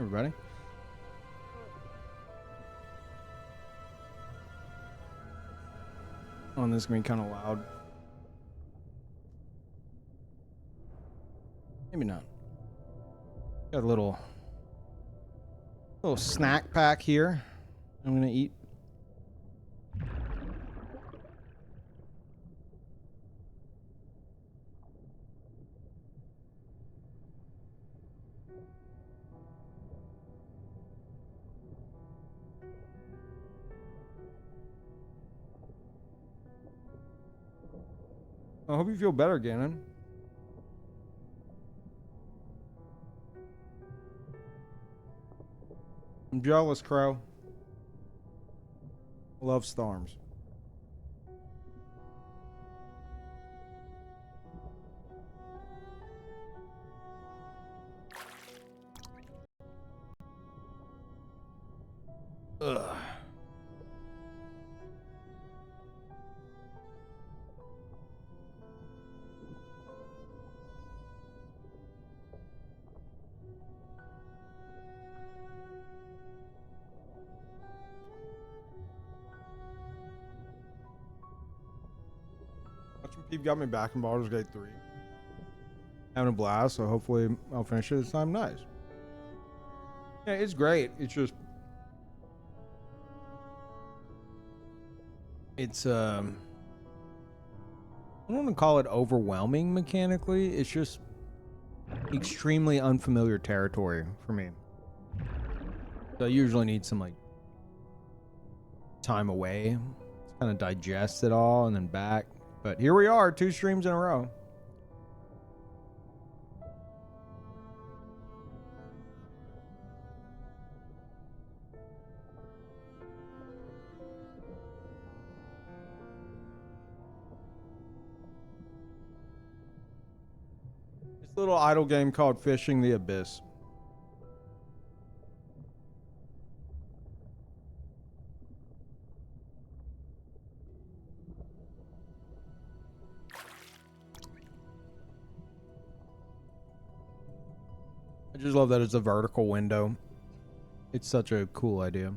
Everybody. Oh, this is gonna be kind of loud. Maybe not. Got a little snack pack here. I'm gonna eat. I hope you feel better, Gannon. I'm jealous, Crow. Love storms. Ugh. Watching Peeve got me back in Baldur's Gate 3. Having a blast, so hopefully I'll finish it this time. Nice. Yeah, it's great. It's just... It's, I don't want to call it overwhelming mechanically. It's just extremely unfamiliar territory for me. So I usually need some, like, time away to kind of digest it all and then back. But here we are, 2 streams in a row. This little idle game called Fishing the Abyss. I just love that it's a vertical window. It's such a cool idea.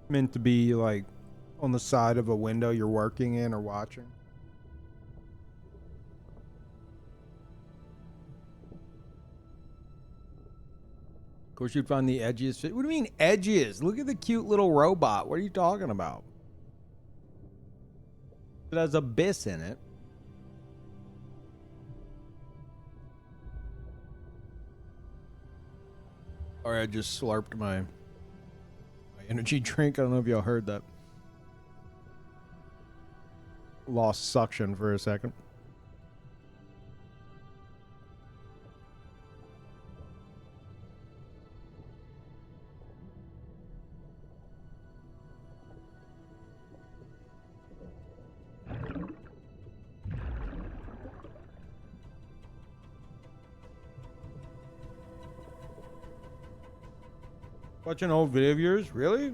Meant to be like on the side of a window you're working in or watching. Of course, you'd find the edgiest. What do you mean edges? Look at the cute little robot. What are you talking about? It has abyss in it. Or I just slurped my energy drink. I don't know if y'all heard that. Lost suction for a second. Watch an old video of yours? Really?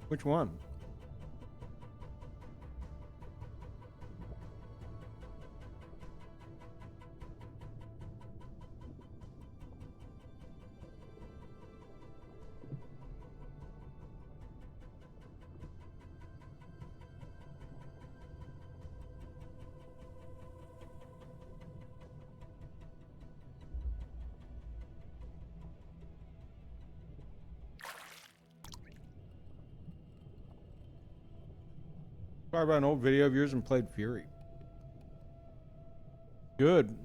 Which one? Talk about an old video of yours and played Fury. Good.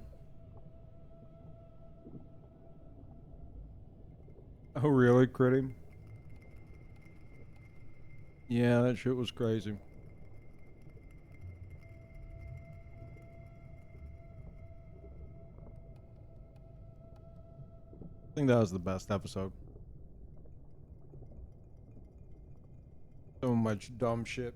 Oh, really, Critty? Yeah, that shit was crazy. I think that was the best episode. So much dumb shit.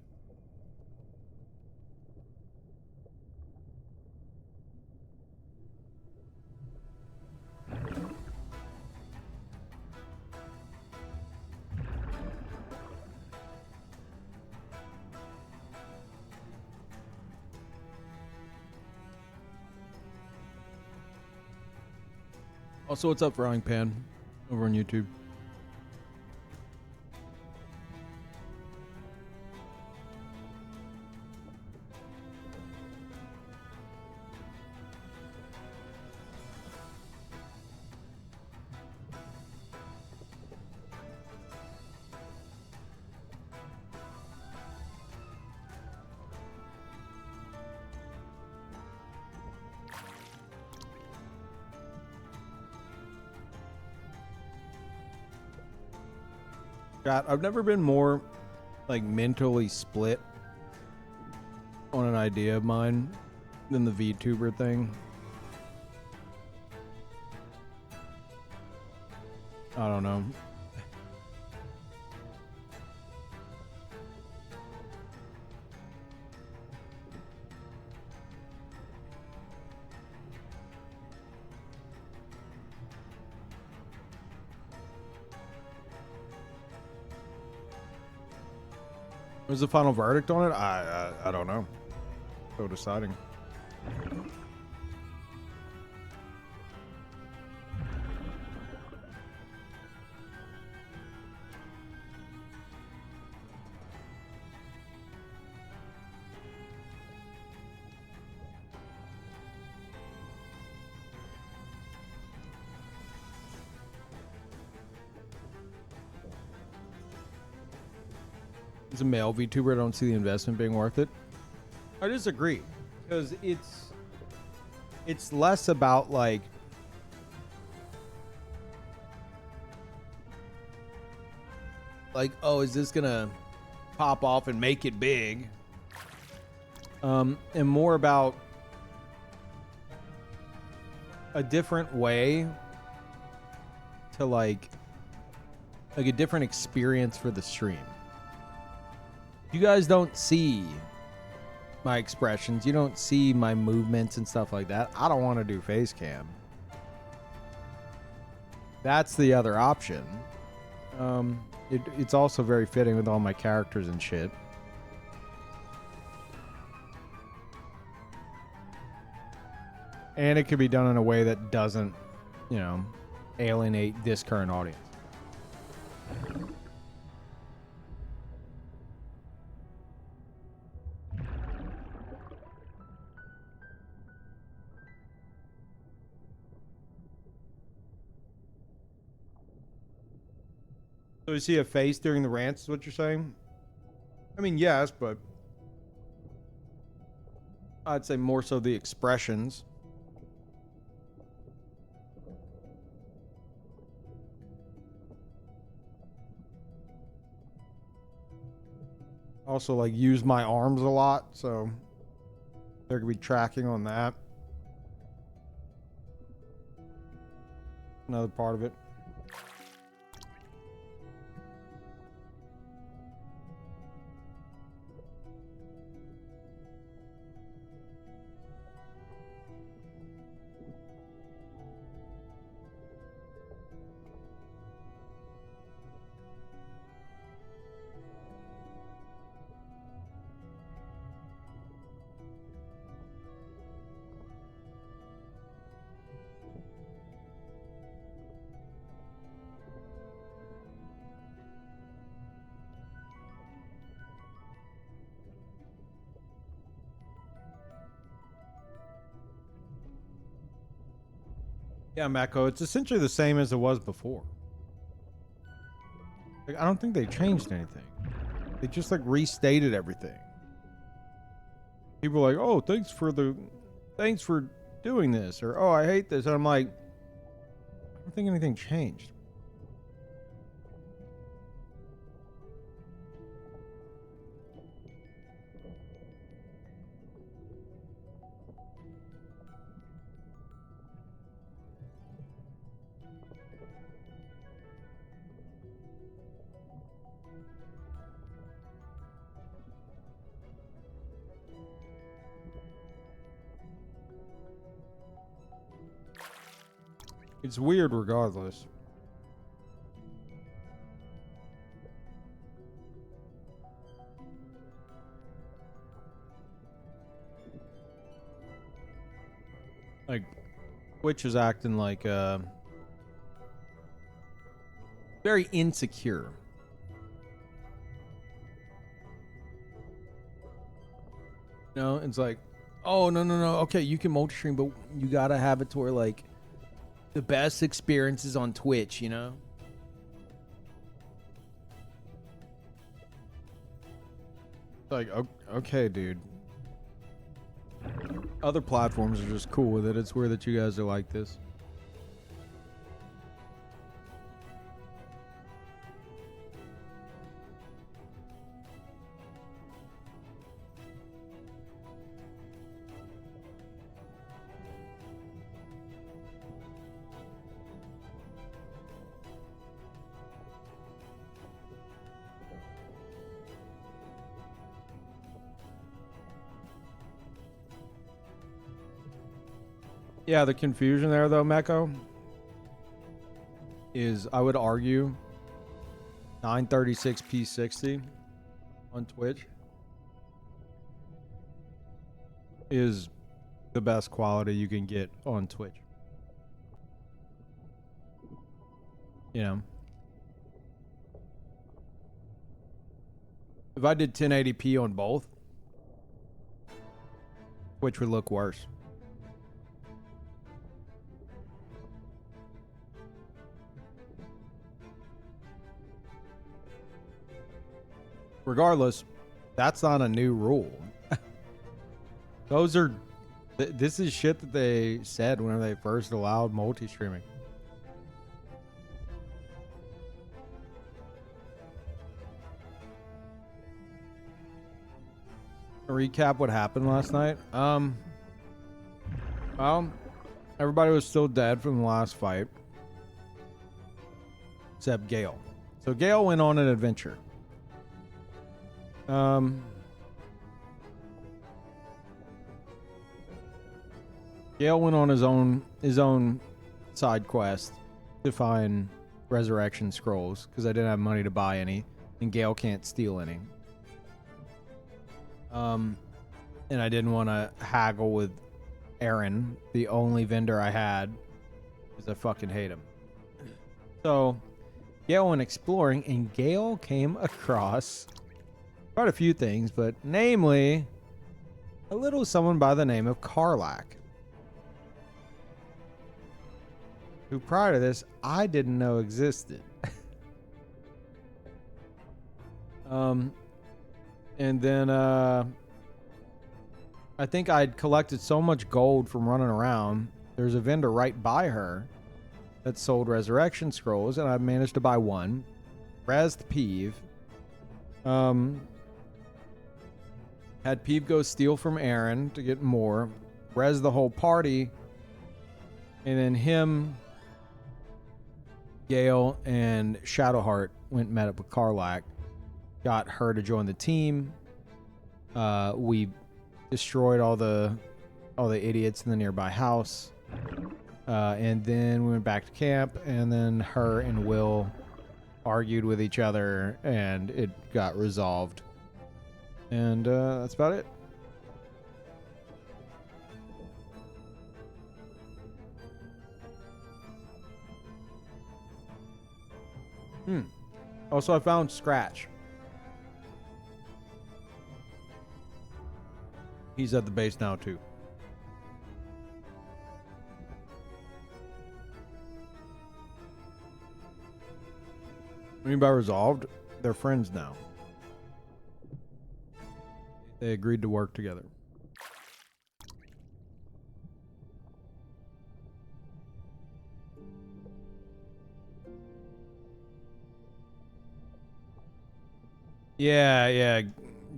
Also, what's up, Frying Pan, over on YouTube? God, I've never been more like mentally split on an idea of mine than the VTuber thing. I don't know. What's the final verdict on it? I don't know. So deciding. As a male VTuber, I don't see the investment being worth it. I disagree, because it's less about like oh, is this gonna pop off and make it big, and more about a different way to like a different experience for the stream. You guys don't see my expressions, you don't see my movements and stuff like that. I don't want to do face cam. That's the other option. It's also very fitting with all my characters and shit. And it could be done in a way that doesn't, you know, alienate this current audience. So you see a face during the rants is what you're saying? I mean, yes, but I'd say more so the expressions. Also, like, use my arms a lot, so there could be tracking on that. Another part of it. Yeah, Mako, it's essentially the same as it was before. Like, I don't think they changed anything. They just like restated everything. People are like, "Oh, thanks for doing this," or "Oh, I hate this." And I'm like, I don't think anything changed. It's weird regardless. Like, Twitch is acting like Very insecure. You know, it's like, oh, no. Okay, you can multi-stream, but you gotta have it to where, like, the best experiences on Twitch, you know? Like, okay, dude. Other platforms are just cool with it. It's weird that you guys are like this. Yeah, the confusion there, though, Mecco, is I would argue 936p60 on Twitch is the best quality you can get on Twitch. You know? If I did 1080p on both, Twitch would look worse. Regardless, that's not a new rule. Those are... this is shit that they said when they first allowed multi-streaming. Recap what happened last night. Well, everybody was still dead from the last fight, except Gale. So Gale went on an adventure. Gale went on his own side quest to find resurrection scrolls because I didn't have money to buy any, and Gale can't steal any. And I didn't want to haggle with Aaron, the only vendor I had, because I fucking hate him. So Gale went exploring, and Gale came across quite a few things, but namely a little someone by the name of Karlak, who prior to this I didn't know existed. And then I think I'd collected so much gold from running around. There's a vendor right by her that sold resurrection scrolls, and I managed to buy one. Rezzed Peeve. Had Peeve go steal from Aaron to get more. Res the whole party. And then him, Gale, and Shadowheart went and met up with Karlak. Got her to join the team. We destroyed all the idiots in the nearby house. And then we went back to camp, and then her and Will argued with each other, and it got resolved. And that's about it. Also, I found Scratch. He's at the base now, too. What do you mean by resolved? They're friends now. They agreed to work together. Yeah.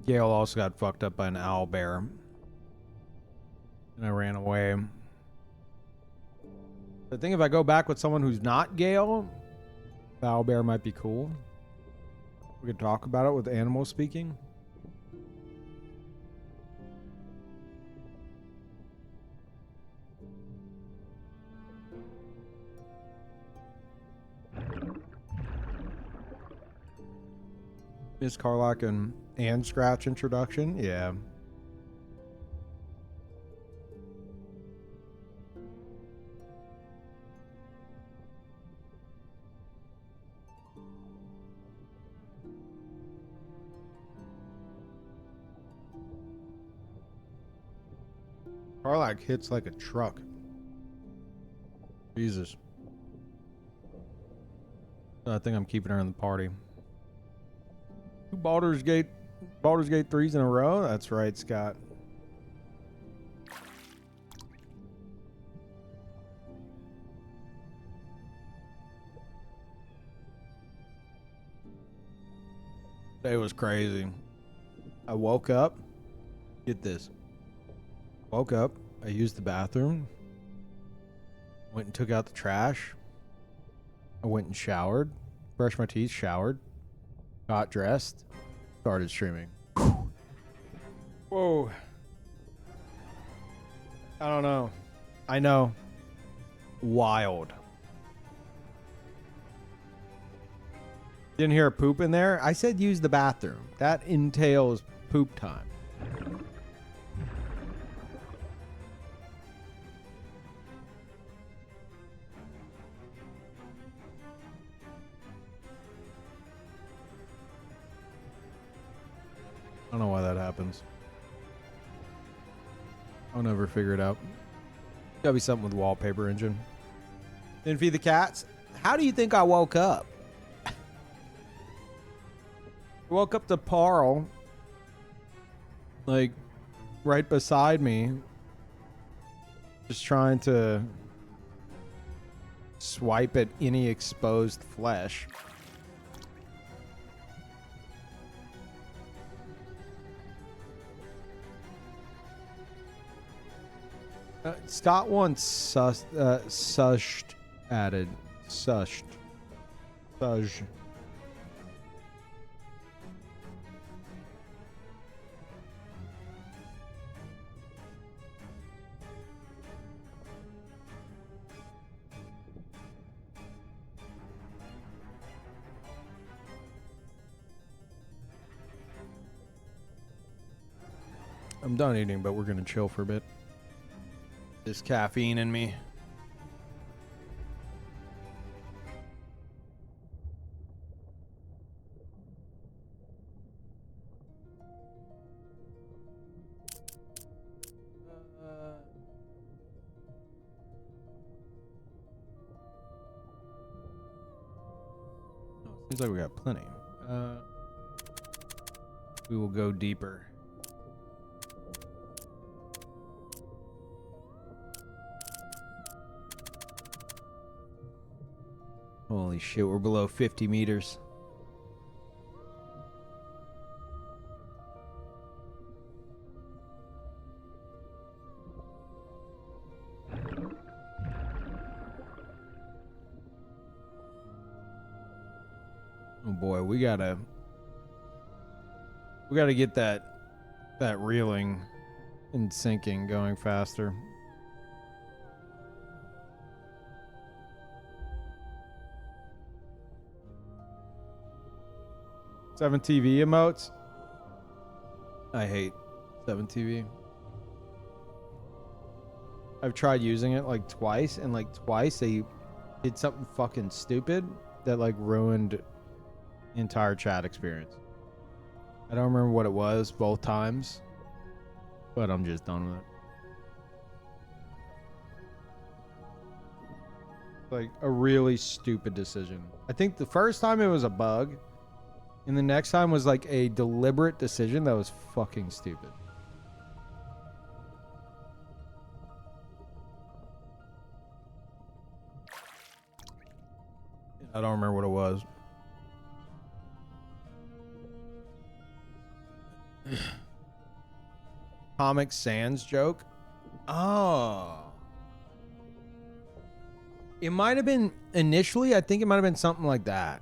Gale also got fucked up by an owl bear. And I ran away. I think if I go back with someone who's not Gale, the owl bear might be cool. We could talk about it with animal speaking. Miss Karlak and Scratch introduction? Yeah. Carlac hits like a truck. Jesus. I think I'm keeping her in the party. 2 Baldur's Gate 3s in a row? That's right, Scott. It was crazy. I woke up. Get this. Woke up. I used the bathroom. Went and took out the trash. I went and showered. Brushed my teeth, showered. Got dressed. Started streaming. Whoa. I don't know. I know. Wild. Didn't hear a poop in there? I said use the bathroom. That entails poop time. I don't know why that happens. I'll never figure it out. Gotta be something with wallpaper engine. Didn't feed the cats? How do you think I woke up? I woke up to Parl, like, right beside me, just trying to swipe at any exposed flesh. Scott wants sushed added. Sushed. Sush. I'm done eating, but we're gonna chill for a bit. This caffeine in me. Seems like we got plenty. We will go deeper. Holy shit, we're below 50 meters. Oh boy, we gotta get that reeling and sinking going faster. 7 TV emotes. I hate 7 TV. I've tried using it like twice, and like twice they did something fucking stupid that like ruined the entire chat experience. I don't remember what it was both times, but I'm just done with it. Like a really stupid decision. I think the first time it was a bug. And the next time was like a deliberate decision that was fucking stupid. I don't remember what it was. Comic Sans joke? Oh. It might have been initially, I think it might have been something like that.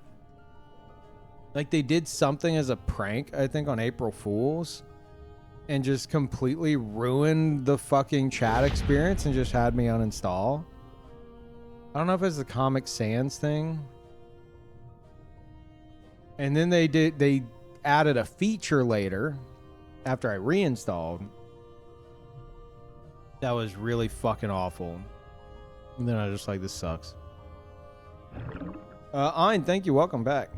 Like they did something as a prank, I think, on April Fools, and just completely ruined the fucking chat experience and just had me uninstall. I don't know if it's the Comic Sans thing. And then they added a feature later after I reinstalled that was really fucking awful. And then I just like, this sucks. Ein, thank you. Welcome back.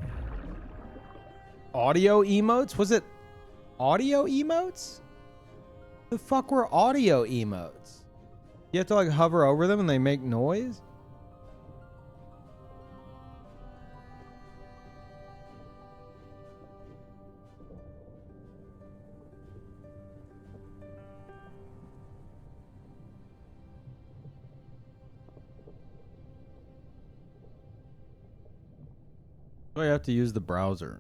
Audio emotes? Was it audio emotes? The fuck were audio emotes? You have to like hover over them and they make noise? So you have to use the browser.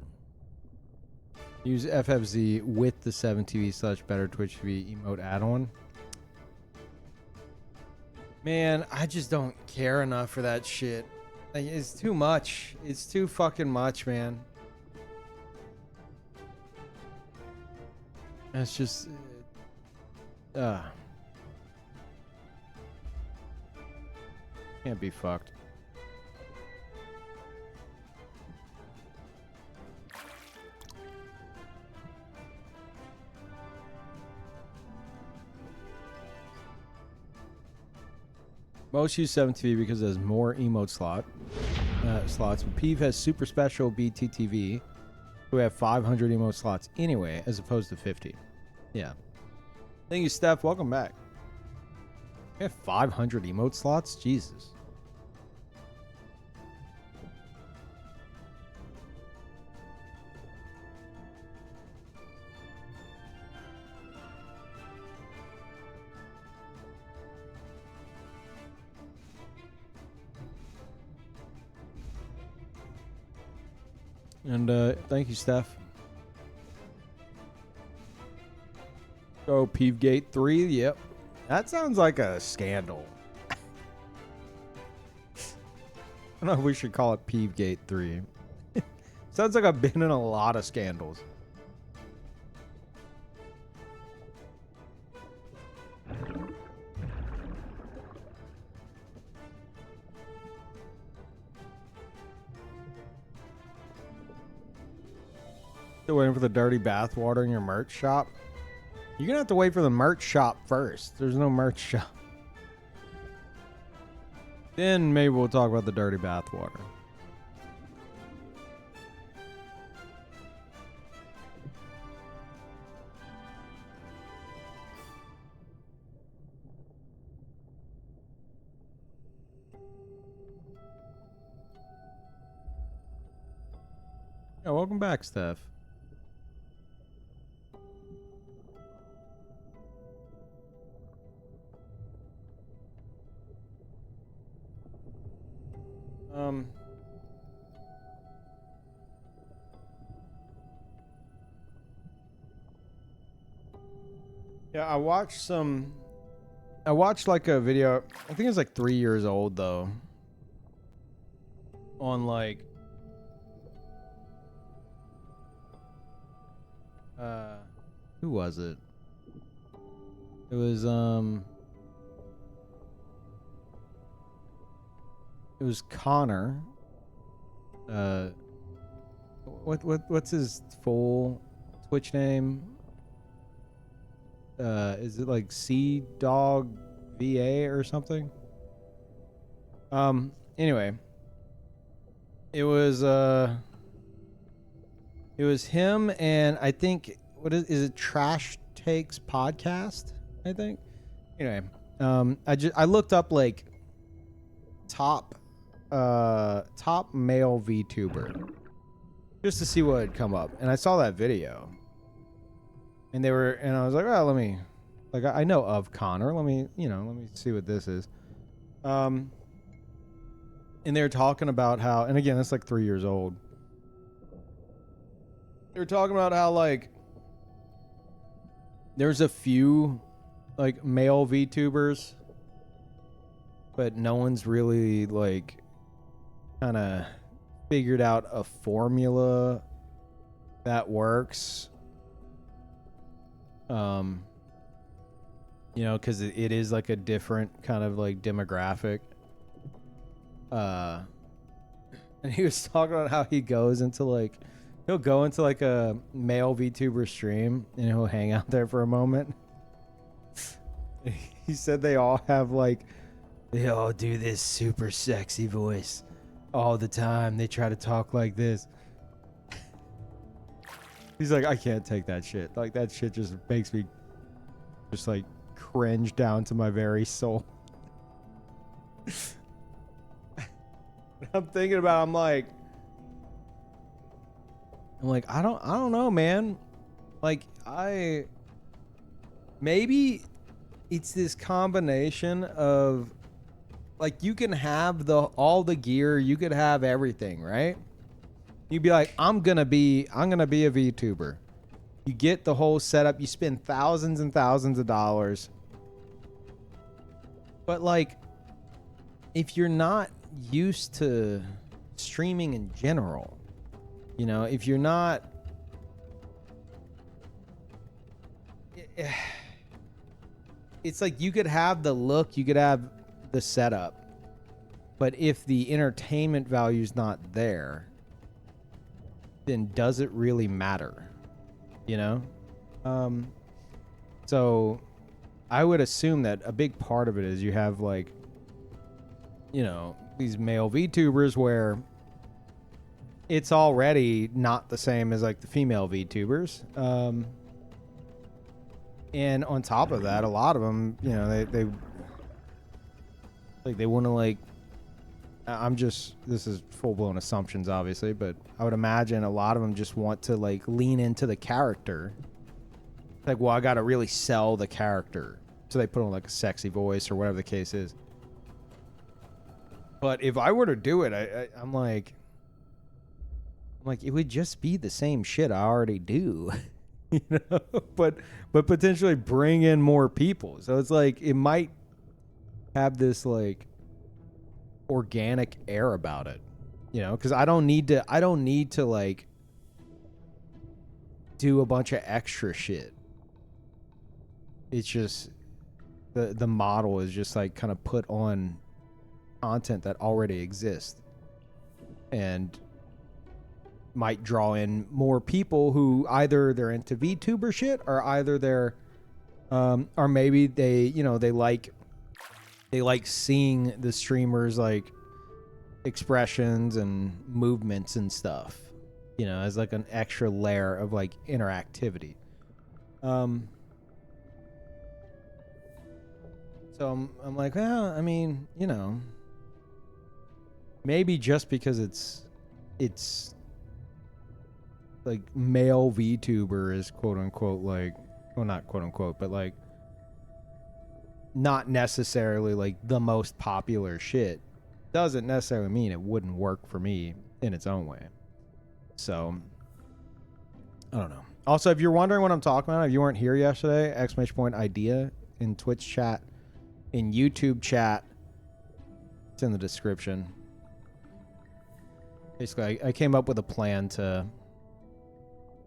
Use FFZ with the 7TV/Better Twitch TV emote add-on. Man, I just don't care enough for that shit. Like, it's too much. It's too fucking much, man. It's just... Can't be fucked. Most use 7TV because it has more emote slots. But Peeve has super special BTTV, who have 500 emote slots anyway, as opposed to 50. Yeah. Thank you, Steph. Welcome back. We have 500 emote slots? Jesus. And thank you, Steph. Go Peevegate 3. Yep. That sounds like a scandal. I don't know if we should call it Peevegate 3. Sounds like I've been in a lot of scandals. Still waiting for the dirty bathwater in your merch shop? You're gonna have to wait for the merch shop first. There's no merch shop. Then maybe we'll talk about the dirty bathwater. Yeah, welcome back, Steph. Yeah, I watched like a video, I think it's like 3 years old though, on like who was it? It was Connor. What's his full Twitch name? Is it like Sea Dog VA or something? Anyway, it was him, and I think is it Trash Takes Podcast, I think. Anyway, I looked up like top male VTuber just to see what had come up, and I saw that video. And I was like, oh, let me, like, I know of Connor. Let me see what this is. And they were talking about how, and again, it's like 3 years old. They were talking about how, like, there's a few, like, male VTubers, but no one's really, like, kind of figured out a formula that works. You know, because it is like a different kind of like demographic. And he was talking about how he'll go into like a male VTuber stream and he'll hang out there for a moment. He said they all do this super sexy voice all the time. They try to talk like this. He's like, I can't take that shit. Like, that shit just makes me Just like cringe down to my very soul. I'm thinking about, I'm like, I don't know, man. Like, maybe it's this combination of, like, you can have all the gear, you could have everything, right? You'd be like, I'm gonna be a VTuber. You get the whole setup, you spend thousands and thousands of dollars. But like, if you're not used to streaming in general, you know, if you're not, it's like you could have the look, you could have the setup, but if the entertainment value is not there, then does it really matter? You know? So I would assume that a big part of it is you have, like, you know, these male VTubers where it's already not the same as like the female VTubers. And on top of that, a lot of them, you know, they want to, like, this is full-blown assumptions, obviously, but I would imagine a lot of them just want to, like, lean into the character. Like, well, I got to really sell the character. So they put on, like, a sexy voice or whatever the case is. But if I were to do it, I'm like, it would just be the same shit I already do. You know? But potentially bring in more people. So it's like, it might have this, like, organic air about it, you know, because I don't need to like do a bunch of extra shit. It's just the model is just like kind of put on content that already exists and might draw in more people who either they're into VTuber shit or either they're or maybe they, you know, they like seeing the streamers, like, expressions and movements and stuff, you know, as like an extra layer of like interactivity. So I'm like, well, I mean, you know, maybe just because it's like male VTuber is quote unquote, like, well, not quote unquote, but like not necessarily like the most popular shit doesn't necessarily mean it wouldn't work for me in its own way. So I don't know. Also, if you're wondering what I'm talking about, if you weren't here yesterday, !idea in Twitch chat, in YouTube chat, it's in the description. Basically, I came up with a plan to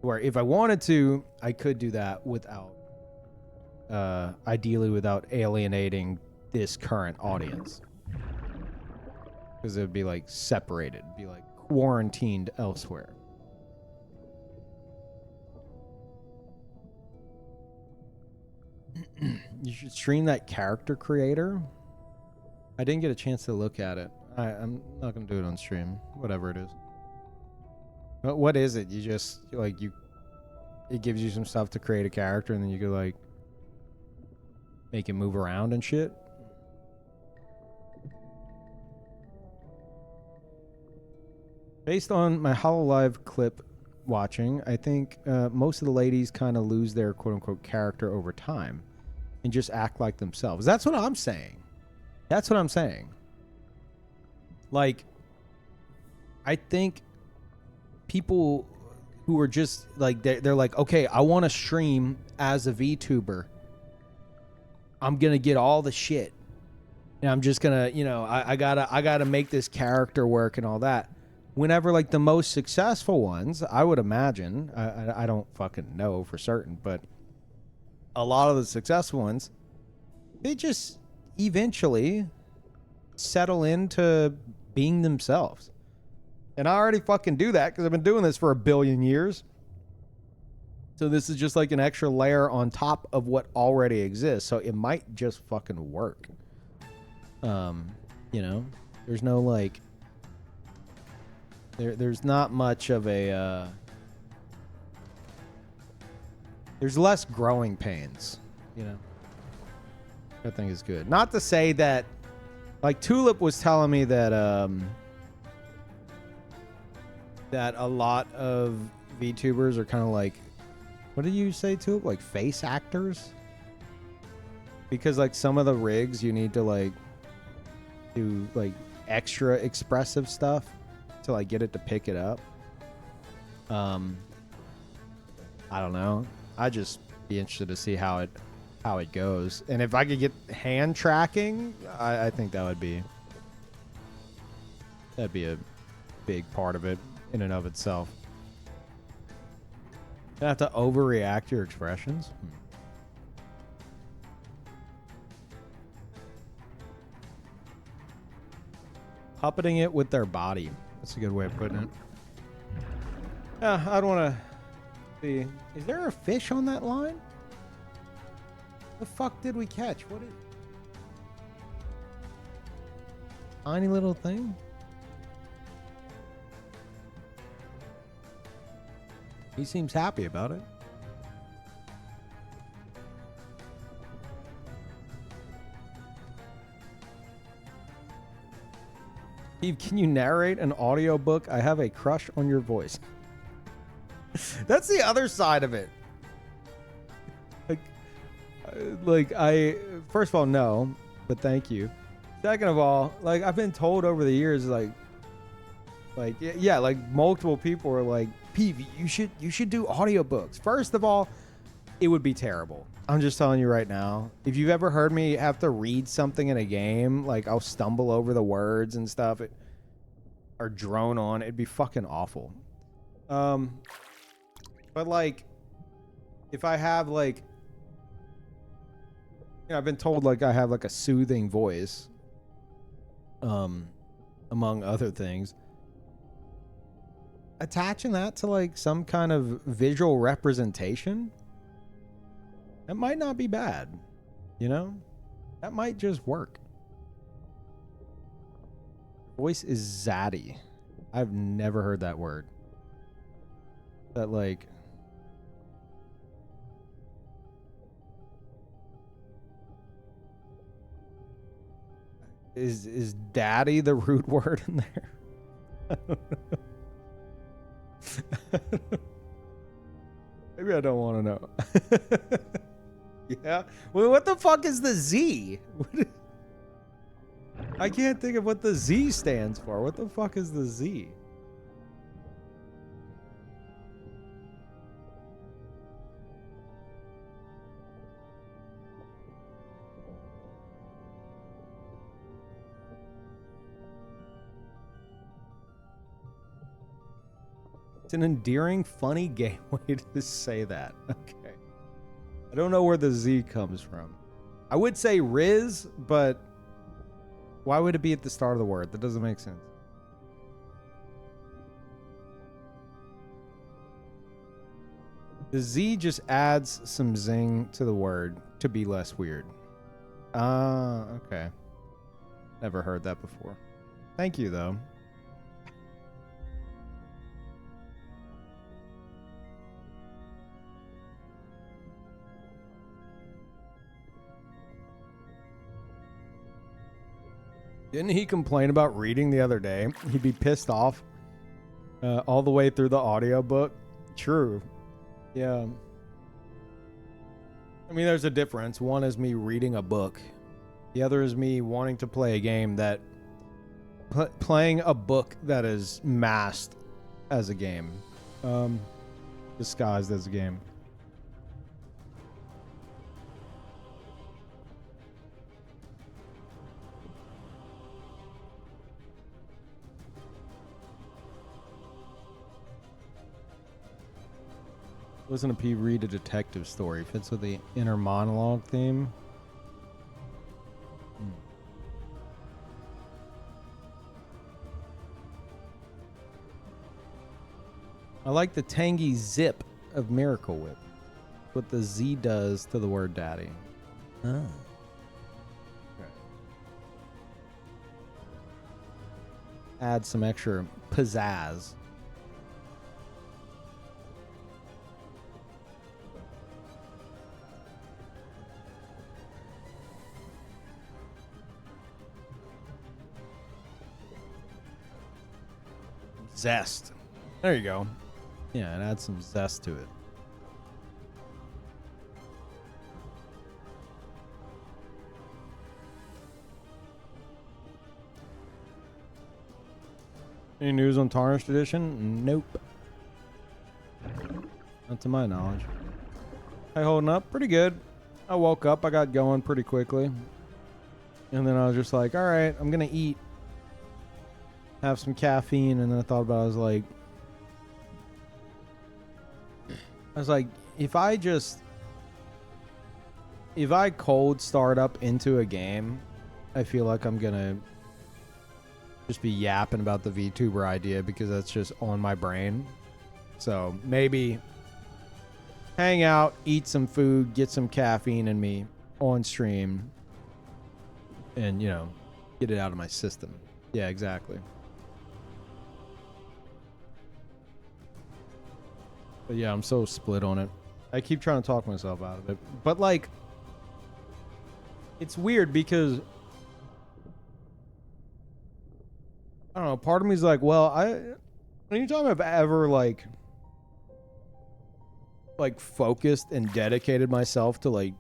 where if I wanted to, I could do that without ideally without alienating this current audience, because it would be like separated, be like quarantined elsewhere. You should stream that character creator. I didn't get a chance to look at it. I'm not gonna do it on stream, whatever it is. But what is it? You just like, it gives you some stuff to create a character and then you could like make it move around and shit. Based on my HoloLive clip watching, I think most of the ladies kind of lose their quote-unquote character over time and just act like themselves. That's what I'm saying. That's what I'm saying. Like, I think people who are just like, they're like, okay, I want to stream as a VTuber. I'm going to get all the shit. And I'm just going to, you know, I gotta make this character work and all that. Whenever, like, the most successful ones, I would imagine, I don't fucking know for certain, but a lot of the successful ones, they just eventually settle into being themselves. And I already fucking do that because I've been doing this for 1 billion years. So this is just like an extra layer on top of what already exists. So it might just fucking work. You know, there's no like, there's not much of a, there's less growing pains, you know. I think is good. Not to say that, like Tulip was telling me that that a lot of VTubers are kind of like, what did you say, Tulip? Like face actors? Because like some of the rigs you need to like do like extra expressive stuff to like get it to pick it up. I don't know. I'd just be interested to see how it goes. And if I could get hand tracking, I think that'd be a big part of it in and of itself. You have to overreact your expressions. Puppeting it with their body. That's a good way of putting it. Yeah, I don't want to see. Is there a fish on that line? The fuck did we catch? What is... Tiny little thing? He seems happy about it. Eve, can you narrate an audiobook? I have a crush on your voice. That's the other side of it. Like first of all, no, but thank you. Second of all, like I've been told over the years, like yeah, like multiple people are like, Peeve, you should do audiobooks. First of all, it would be terrible. I'm just telling you right now. If you've ever heard me have to read something in a game, like I'll stumble over the words and stuff, or drone on, it'd be fucking awful. But like, if I have like, you know, I've been told like I have like a soothing voice, among other things. Attaching that to like some kind of visual representation, that might not be bad, you know? That might just work. Voice is zaddy. I've never heard that word. That like... Is daddy the root word in there? I don't know. Maybe I don't want to know. Yeah. Well, what the fuck is the Z? I can't think of what the Z stands for. What the fuck is the Z? It's an endearing, funny game way to say that. Okay. I don't know where the Z comes from. I would say Riz, but why would it be at the start of the word? That doesn't make sense. The Z just adds some zing to the word to be less weird. Ah, okay. Never heard that before. Thank you, though. Didn't he complain about reading the other day? He'd be pissed off all the way through the audiobook. True. Yeah. I mean, there's a difference. One is me reading a book. The other is me wanting to play a game that... playing a book that is masked as a game. Disguised as a game. Listen to Peeve read a detective story. Fits with the inner monologue theme. I like the tangy zip of Miracle Whip. What the Z does to the word daddy. Oh. Okay. Add some extra pizzazz. Zest. There you go. Yeah, and add some zest to it. Any news on Tarnished Edition? Nope. Not to my knowledge. Hey, holding up? Pretty good. I woke up. I got going pretty quickly. And then I was just like, all right, I'm going to eat. Have some caffeine. And then I thought about it. I was like, if I cold start up into a game, I feel like I'm going to just be yapping about the VTuber idea because that's just on my brain. So maybe hang out, eat some food, get some caffeine in me on stream, and, you know, get it out of my system. Yeah, exactly. But yeah, I'm so split on it. I keep trying to talk myself out of it. But, like, it's weird because, I don't know, part of me is like, well, anytime I've ever, like focused and dedicated myself to, like,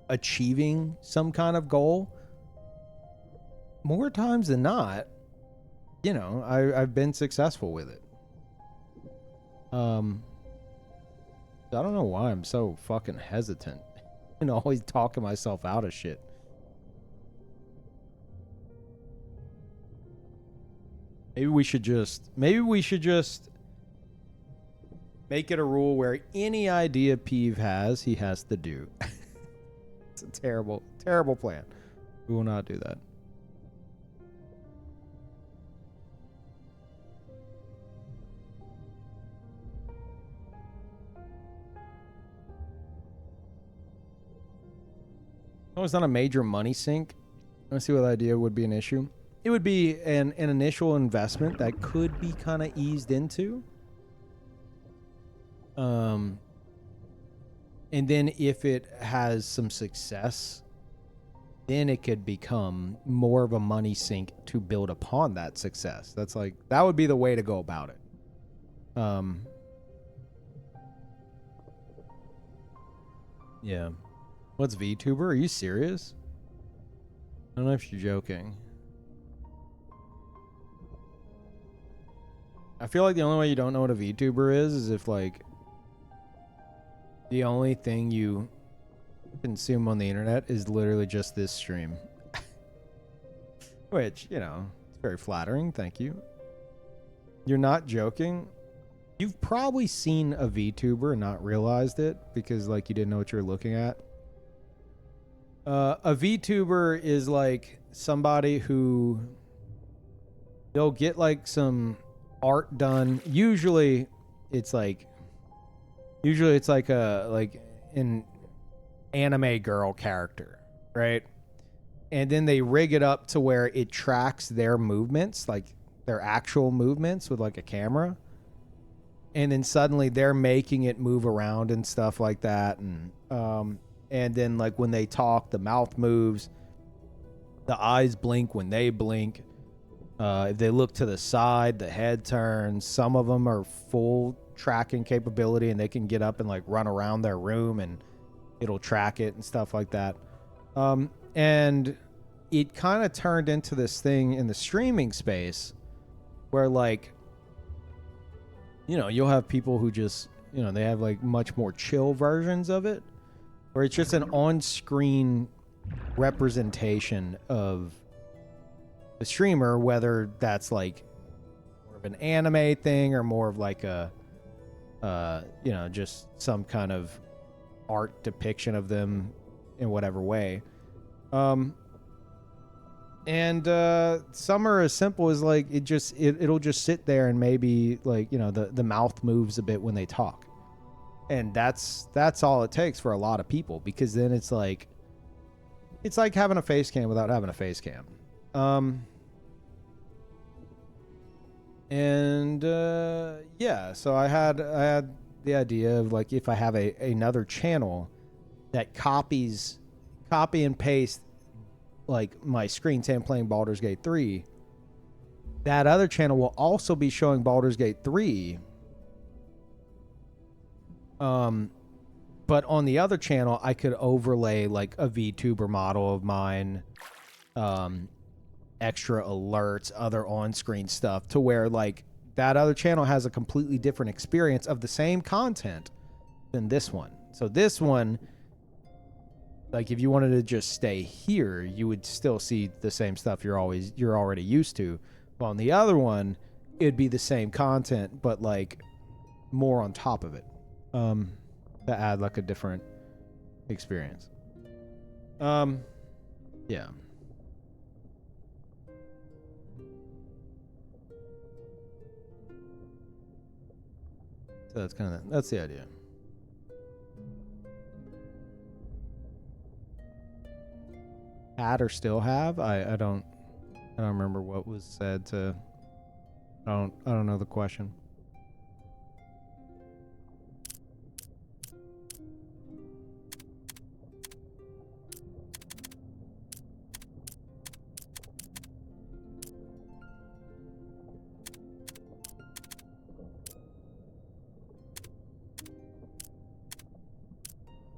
achieving some kind of goal, more times than not, you know, I've been successful with it. I don't know why I'm so fucking hesitant and always talking myself out of shit. Maybe we should just make it a rule where any idea Peeve has, he has to do. It's a terrible, terrible plan. We will not do that. Oh, it's not a major money sink. Let's see what idea would be an issue. It would be an initial investment that could be kind of eased into. And then if it has some success, then it could become more of a money sink to build upon that success. That's like, that would be the way to go about it. Yeah. What's VTuber? Are you serious? I don't know if you're joking. I feel like the only way you don't know what a VTuber is if, like, the only thing you consume on the internet is literally just this stream. Which, you know, it's very flattering. Thank you. You're not joking? You've probably seen a VTuber and not realized it because, like, you didn't know what you were looking at. A VTuber is like somebody who they'll get like some art done. Usually it's like an anime girl character, right? And then they rig it up to where it tracks their movements, like their actual movements with like a camera. And then suddenly they're making it move around and stuff like that. And then, like, when they talk, the mouth moves. The eyes blink when they blink. If they look to the side, the head turns. Some of them are full tracking capability, and they can get up and, like, run around their room, and it'll track it and stuff like that. And it kind of turned into this thing in the streaming space where, like, you know, you'll have people who just, you know, they have, like, much more chill versions of it, where it's just an on-screen representation of the streamer, whether that's like more of an anime thing or more of like a, you know, just some kind of art depiction of them in whatever way. And some are as simple as like it'll just sit there and maybe like, you know, the mouth moves a bit when they talk. And that's all it takes for a lot of people, because then it's like having a face cam without having a face cam. Yeah, so I had the idea of like, if I have another channel that copy and paste like my screen time playing Baldur's Gate 3, that other channel will also be showing Baldur's Gate 3. But on the other channel, I could overlay like a VTuber model of mine, extra alerts, other on-screen stuff, to where like that other channel has a completely different experience of the same content than this one. So this one, like if you wanted to just stay here, you would still see the same stuff you're already used to. But on the other one, it'd be the same content, but like more on top of it. To add like a different experience. Yeah. So that's the idea. Had or still have? I don't remember what was said to. I don't know the question.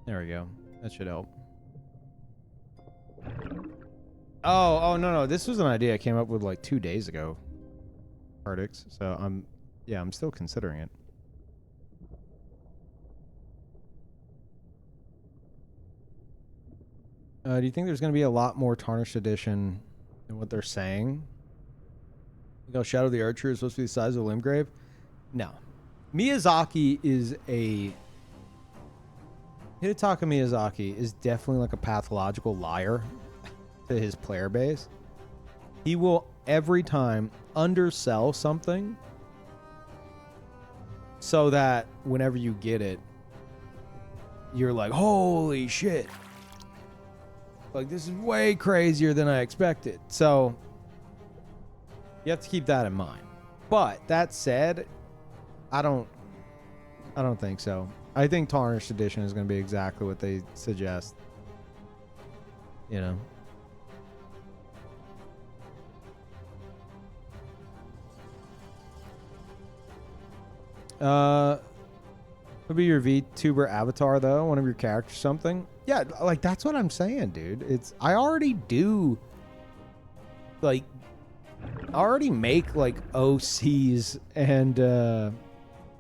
There we go. That should help. Oh no, this was an idea I came up with like 2 days ago. Ardix. So I'm still considering it. Do you think there's going to be a lot more Tarnished Edition than what they're saying? You know, Shadow of the Archer is supposed to be the size of a Limgrave? No. Miyazaki is a... Hidetaka Miyazaki is definitely like a pathological liar to his player base. He will every time undersell something so that whenever you get it, you're like, holy shit. Like, this is way crazier than I expected. So you have to keep that in mind. But that said, I don't think so. I think Tarnished Edition is going to be exactly what they suggest. You know? Would be your VTuber avatar though, one of your characters, something. Yeah, like that's what I'm saying, dude. I already do, like, I already make like OCs and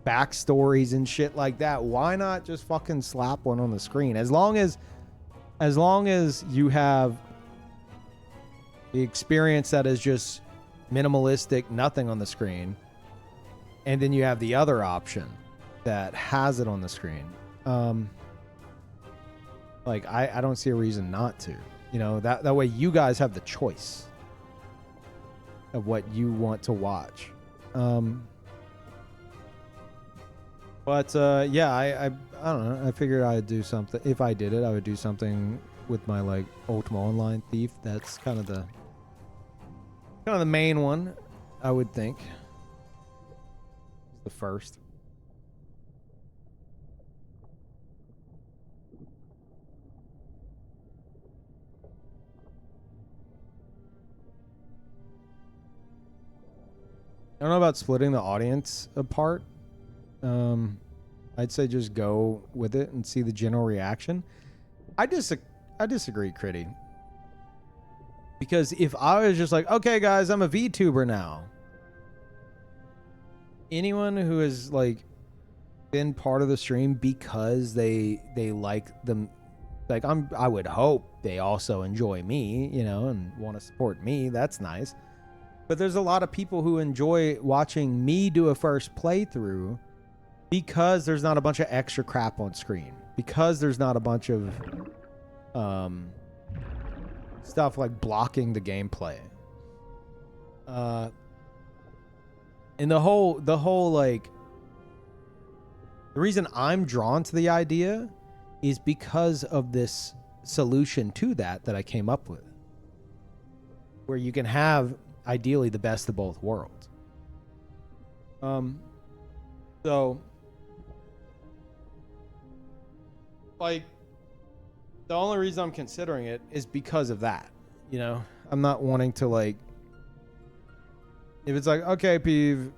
backstories and shit like that. Why not just fucking slap one on the screen? As long as you have the experience that is just minimalistic, nothing on the screen, and then you have the other option that has it on the screen. Like I don't see a reason not to. You know, that way you guys have the choice of what you want to watch. But yeah, I don't know. I figured I'd do something. If I did it, I would do something with my like Ultima Online Thief. That's kind of the main one, I would think. The first. I don't know about splitting the audience apart. I'd say just go with it and see the general reaction. I disagree, Critty. Because if I was just like, okay, guys, I'm a VTuber now. Anyone who has like been part of the stream because they like them, like I would hope they also enjoy me, you know, and want to support me. That's nice. But there's a lot of people who enjoy watching me do a first playthrough because there's not a bunch of extra crap on screen. Because there's not a bunch of stuff like blocking the gameplay. And the whole like, the reason I'm drawn to the idea is because of this solution to that I came up with. Where you can have ideally the best of both worlds. So like the only reason I'm considering it is because of that, you know. I'm not wanting to like If it's like, okay, Peeve,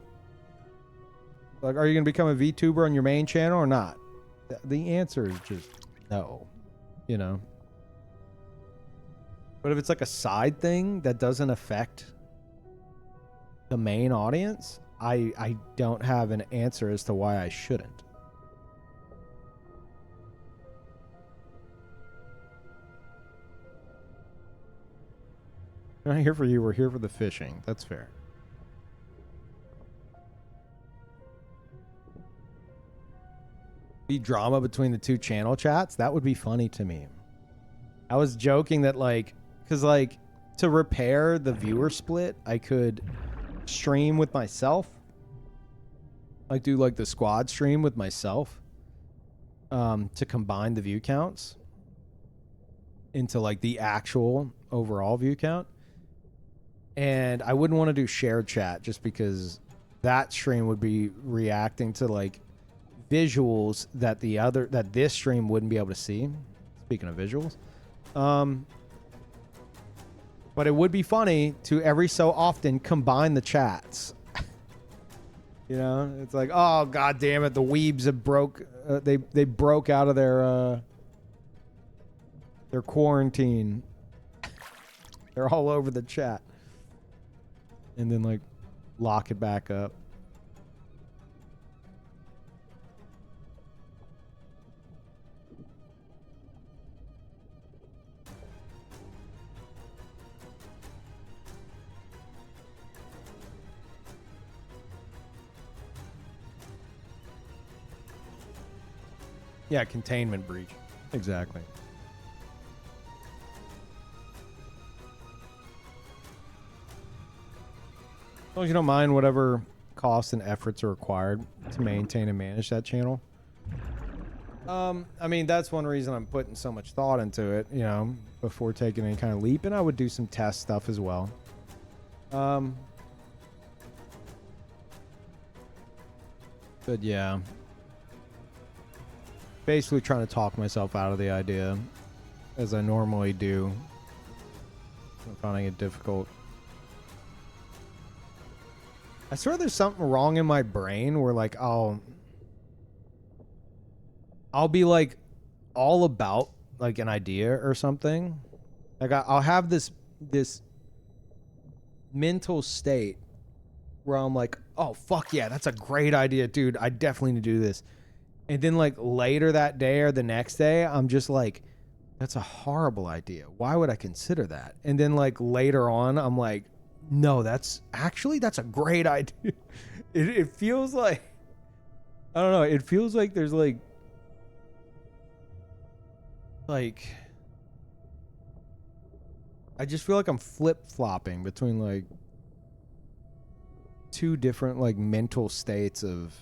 like, are you gonna become a VTuber on your main channel or not? The answer is just no, you know. But if it's like a side thing that doesn't affect the main audience, I don't have an answer as to why I shouldn't. We're not here for you, we're here for the fishing. That's fair. Be drama between the two channel chats? That would be funny to me. I was joking that, like, because, like, to repair the viewer split, I could stream with myself. Like, do, like, the squad stream with myself to combine the view counts into, like, the actual overall view count. And I wouldn't want to do shared chat just because that stream would be reacting to, like, visuals that this stream wouldn't be able to see. Speaking of visuals. But it would be funny to every so often combine the chats. You know, it's like, oh god damn it, the weebs have broke. They broke out of their quarantine. They're all over the chat, and then like lock it back up. Yeah, containment breach. Exactly. As long as you don't mind whatever costs and efforts are required to maintain and manage that channel. I mean, that's one reason I'm putting so much thought into it, you know, before taking any kind of leap. And I would do some test stuff as well. But yeah. Basically trying to talk myself out of the idea, as I normally do. I'm finding it difficult. I swear there's something wrong in my brain where, like, I'll be like all about like an idea or something. Like I'll have this mental state where I'm like, oh fuck yeah, that's a great idea, dude. I definitely need to do this. And then like later that day or the next day, I'm just like, that's a horrible idea. Why would I consider that? And then like later on, I'm like, no, that's a great idea. It feels like, I don't know. It feels like there's like I just feel like I'm flip-flopping between like two different like mental states of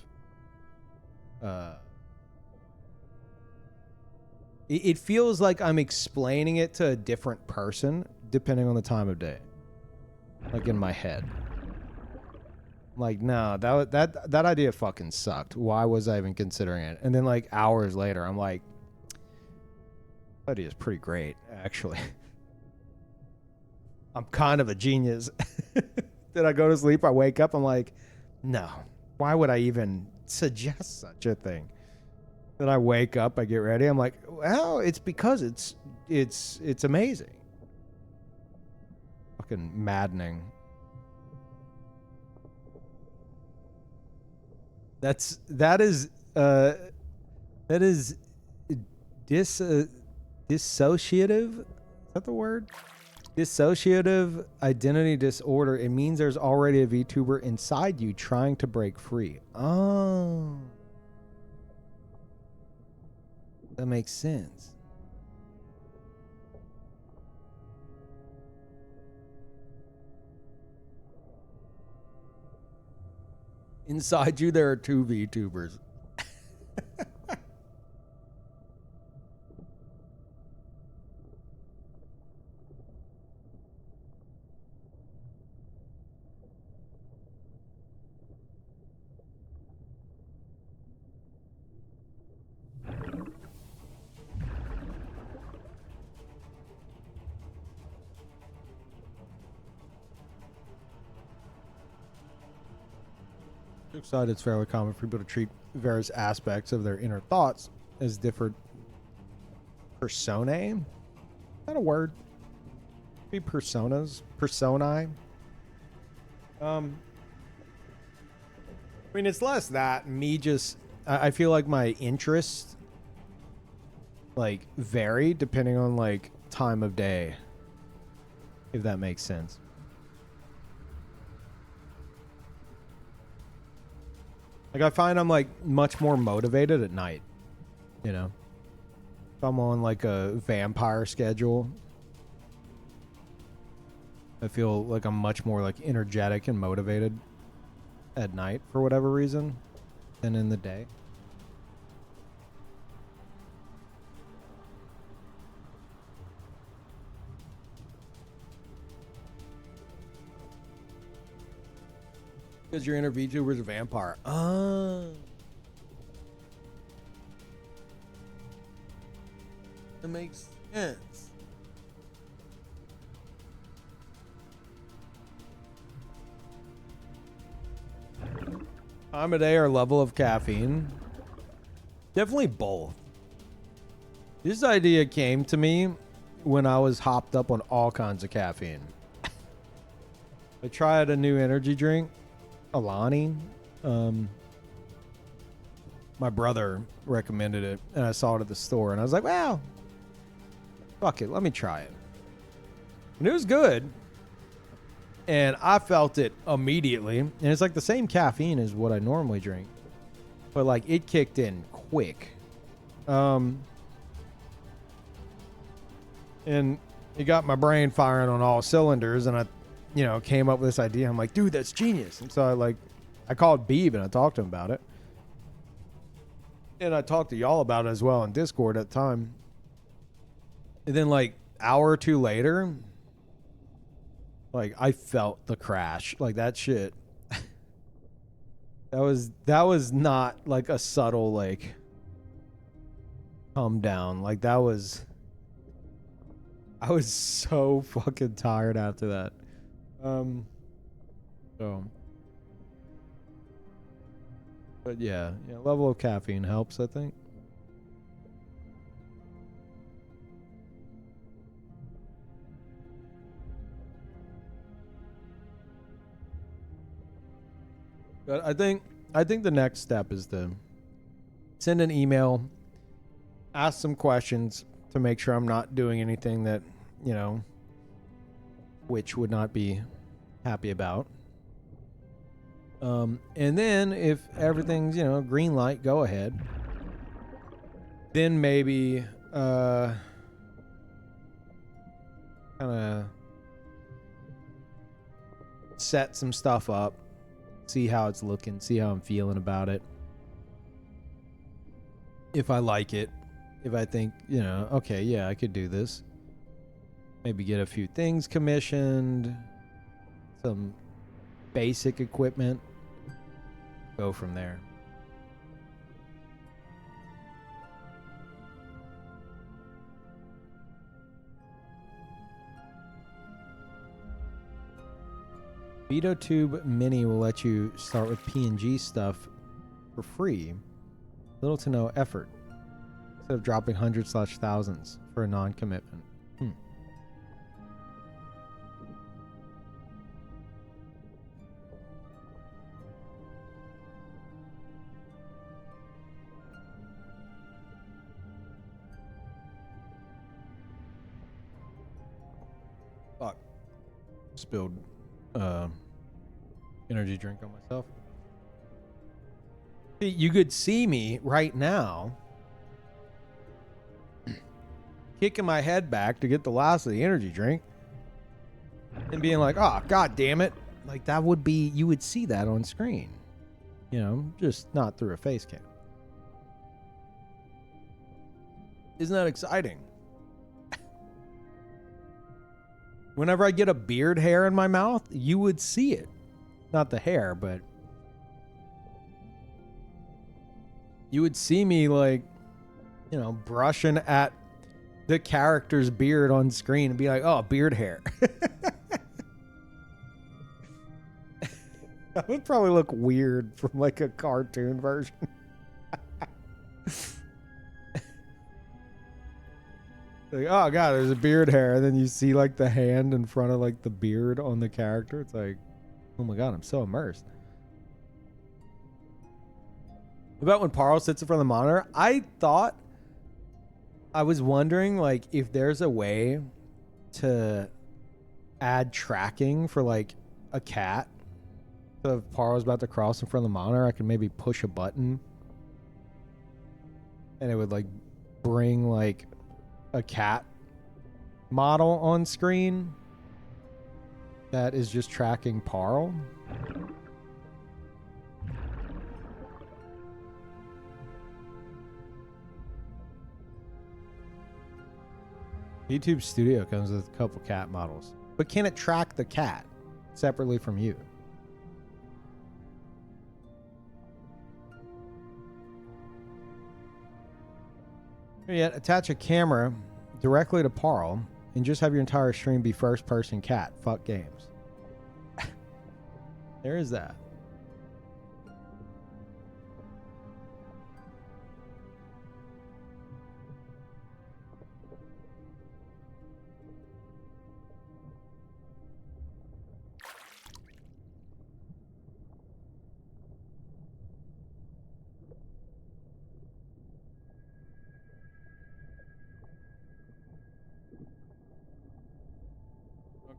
it feels like I'm explaining it to a different person depending on the time of day. Like in my head. Like, no, that idea fucking sucked. Why was I even considering it? And then like hours later, I'm like, that idea is pretty great, actually. I'm kind of a genius. Then I go to sleep, I wake up, I'm like, no, why would I even suggest such a thing? Then I wake up, I get ready, I'm like, well, it's because it's amazing. Fucking maddening. That is dissociative. Is that the word? Dissociative identity disorder. It means there's already a VTuber inside you trying to break free. Oh. That makes sense. Inside you, there are two VTubers. Aside, it's fairly common for people to treat various aspects of their inner thoughts as different personae. Is that a word? Be personas, personae. I mean, it's less that me just. I feel like my interests like vary depending on like time of day, if that makes sense. Like I find I'm like much more motivated at night, you know. If I'm on like a vampire schedule, I feel like I'm much more like energetic and motivated at night for whatever reason than in the day. Because your inner VTuber is a vampire. That makes sense. Time of day or level of caffeine? Definitely both. This idea came to me when I was hopped up on all kinds of caffeine. I tried a new energy drink, Alani. My brother recommended it, and I saw it at the store, and I was like, "Wow, fuck it, let me try it." And it was good, and I felt it immediately. And it's like the same caffeine as what I normally drink, but like it kicked in quick. And it got my brain firing on all cylinders, and I, came up with this idea. I'm like, dude, that's genius. And so I called Peeve and I talked to him about it. And I talked to y'all about it as well in Discord at the time. And then like hour or two later, like I felt the crash. Like that shit. that was not like a subtle like come down. Like I was so fucking tired after that. But yeah, level of caffeine helps, I think. But I think the next step is to send an email, ask some questions to make sure I'm not doing anything that, which would not be happy about. And then if everything's, green light, go ahead. Then maybe kind of set some stuff up, see how it's looking, see how I'm feeling about it. If I like it, if I think, okay, yeah, I could do this. Maybe get a few things commissioned, some basic equipment, go from there. VitoTube Mini will let you start with PNG stuff for free. Little to no effort. Instead of dropping hundreds/thousands for a non-commitment. Fuck. Spilled energy drink on myself. You could see me right now kicking my head back to get the last of the energy drink and being like, oh, god damn it. Like that would be, you would see that on screen, just not through a face cam. Isn't that exciting? Whenever I get a beard hair in my mouth, you would see it. Not the hair, but you would see me like, brushing at the character's beard on screen and be like, oh, beard hair. That would probably look weird from like a cartoon version. Like, oh god, there's a beard hair, and then you see like the hand in front of like the beard on the character. It's like, oh my god, I'm so immersed. What about when Parl sits in front of the monitor? I was wondering like if there's a way to add tracking for like a cat. So if Parl's about to cross in front of the monitor, I can maybe push a button and it would like bring like a cat model on screen that is just tracking Parl. YouTube Studio comes with a couple cat models, but can it track the cat separately from you? Yet attach a camera directly to Parl and just have your entire stream be first-person cat. Fuck games. There is that.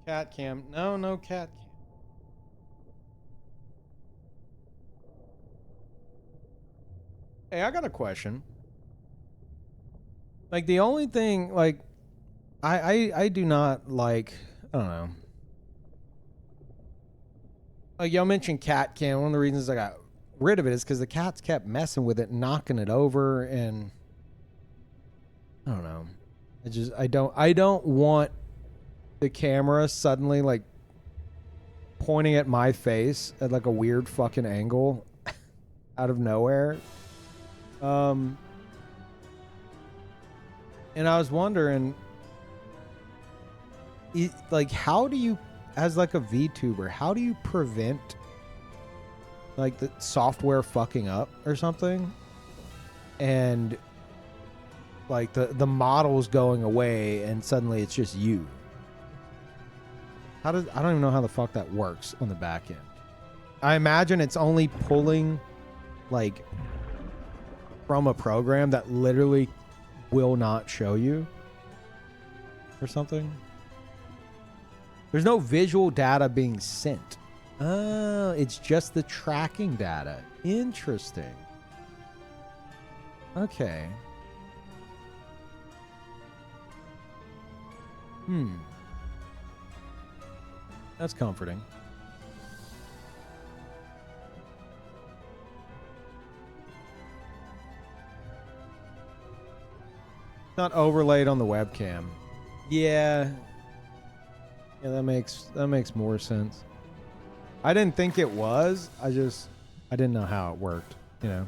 Cat cam. No cat cam. Hey, I got a question. Like the only thing, like, I do not like, I don't know. Like y'all mentioned cat cam. One of the reasons I got rid of it is because the cats kept messing with it, knocking it over, and I don't know. I don't want the camera suddenly like pointing at my face at like a weird fucking angle out of nowhere. And I was wondering, like, how do you, as like a VTuber, how do you prevent like the software fucking up or something, and like the model's going away and suddenly it's just you? I don't even know how the fuck that works on the back end. I imagine it's only pulling like from a program that literally will not show you or something. There's no visual data being sent. Oh, it's just the tracking data. Interesting. Okay. That's comforting. Not overlaid on the webcam. Yeah. Yeah, that makes more sense. I didn't think it was. I didn't know how it worked, you know.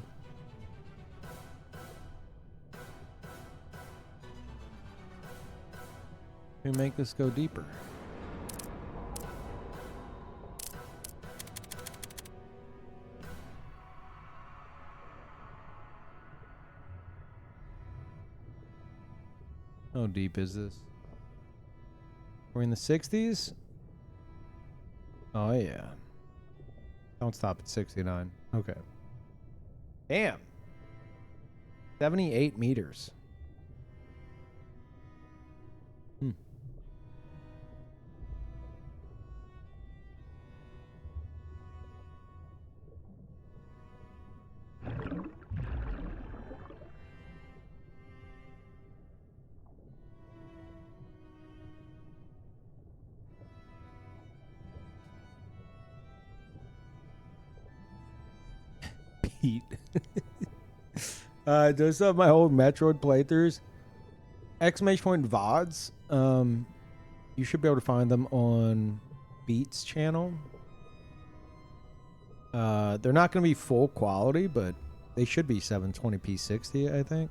Can we make this go deeper? How deep is this? We're in the 60s? Oh, yeah. Don't stop at 69. Okay. Damn. 78 meters. Pete. Those of my old Metroid playthroughs. Exclamation point vods. You should be able to find them on Beat's channel. They're not going to be full quality, but they should be 720p 60, I think.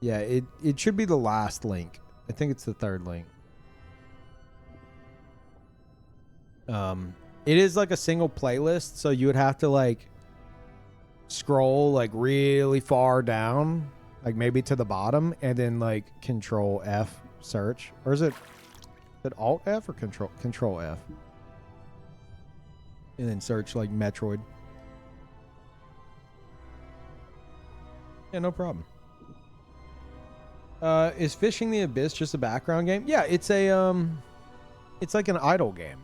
Yeah, it should be the last link. I think it's the third link. It is like a single playlist, so you would have to like scroll like really far down, like maybe to the bottom, and then like Control F search, or is it Alt F or Control F, and then search like Metroid. Yeah, no problem. Is Fishing the Abyss just a background game? Yeah, it's a it's like an idle game.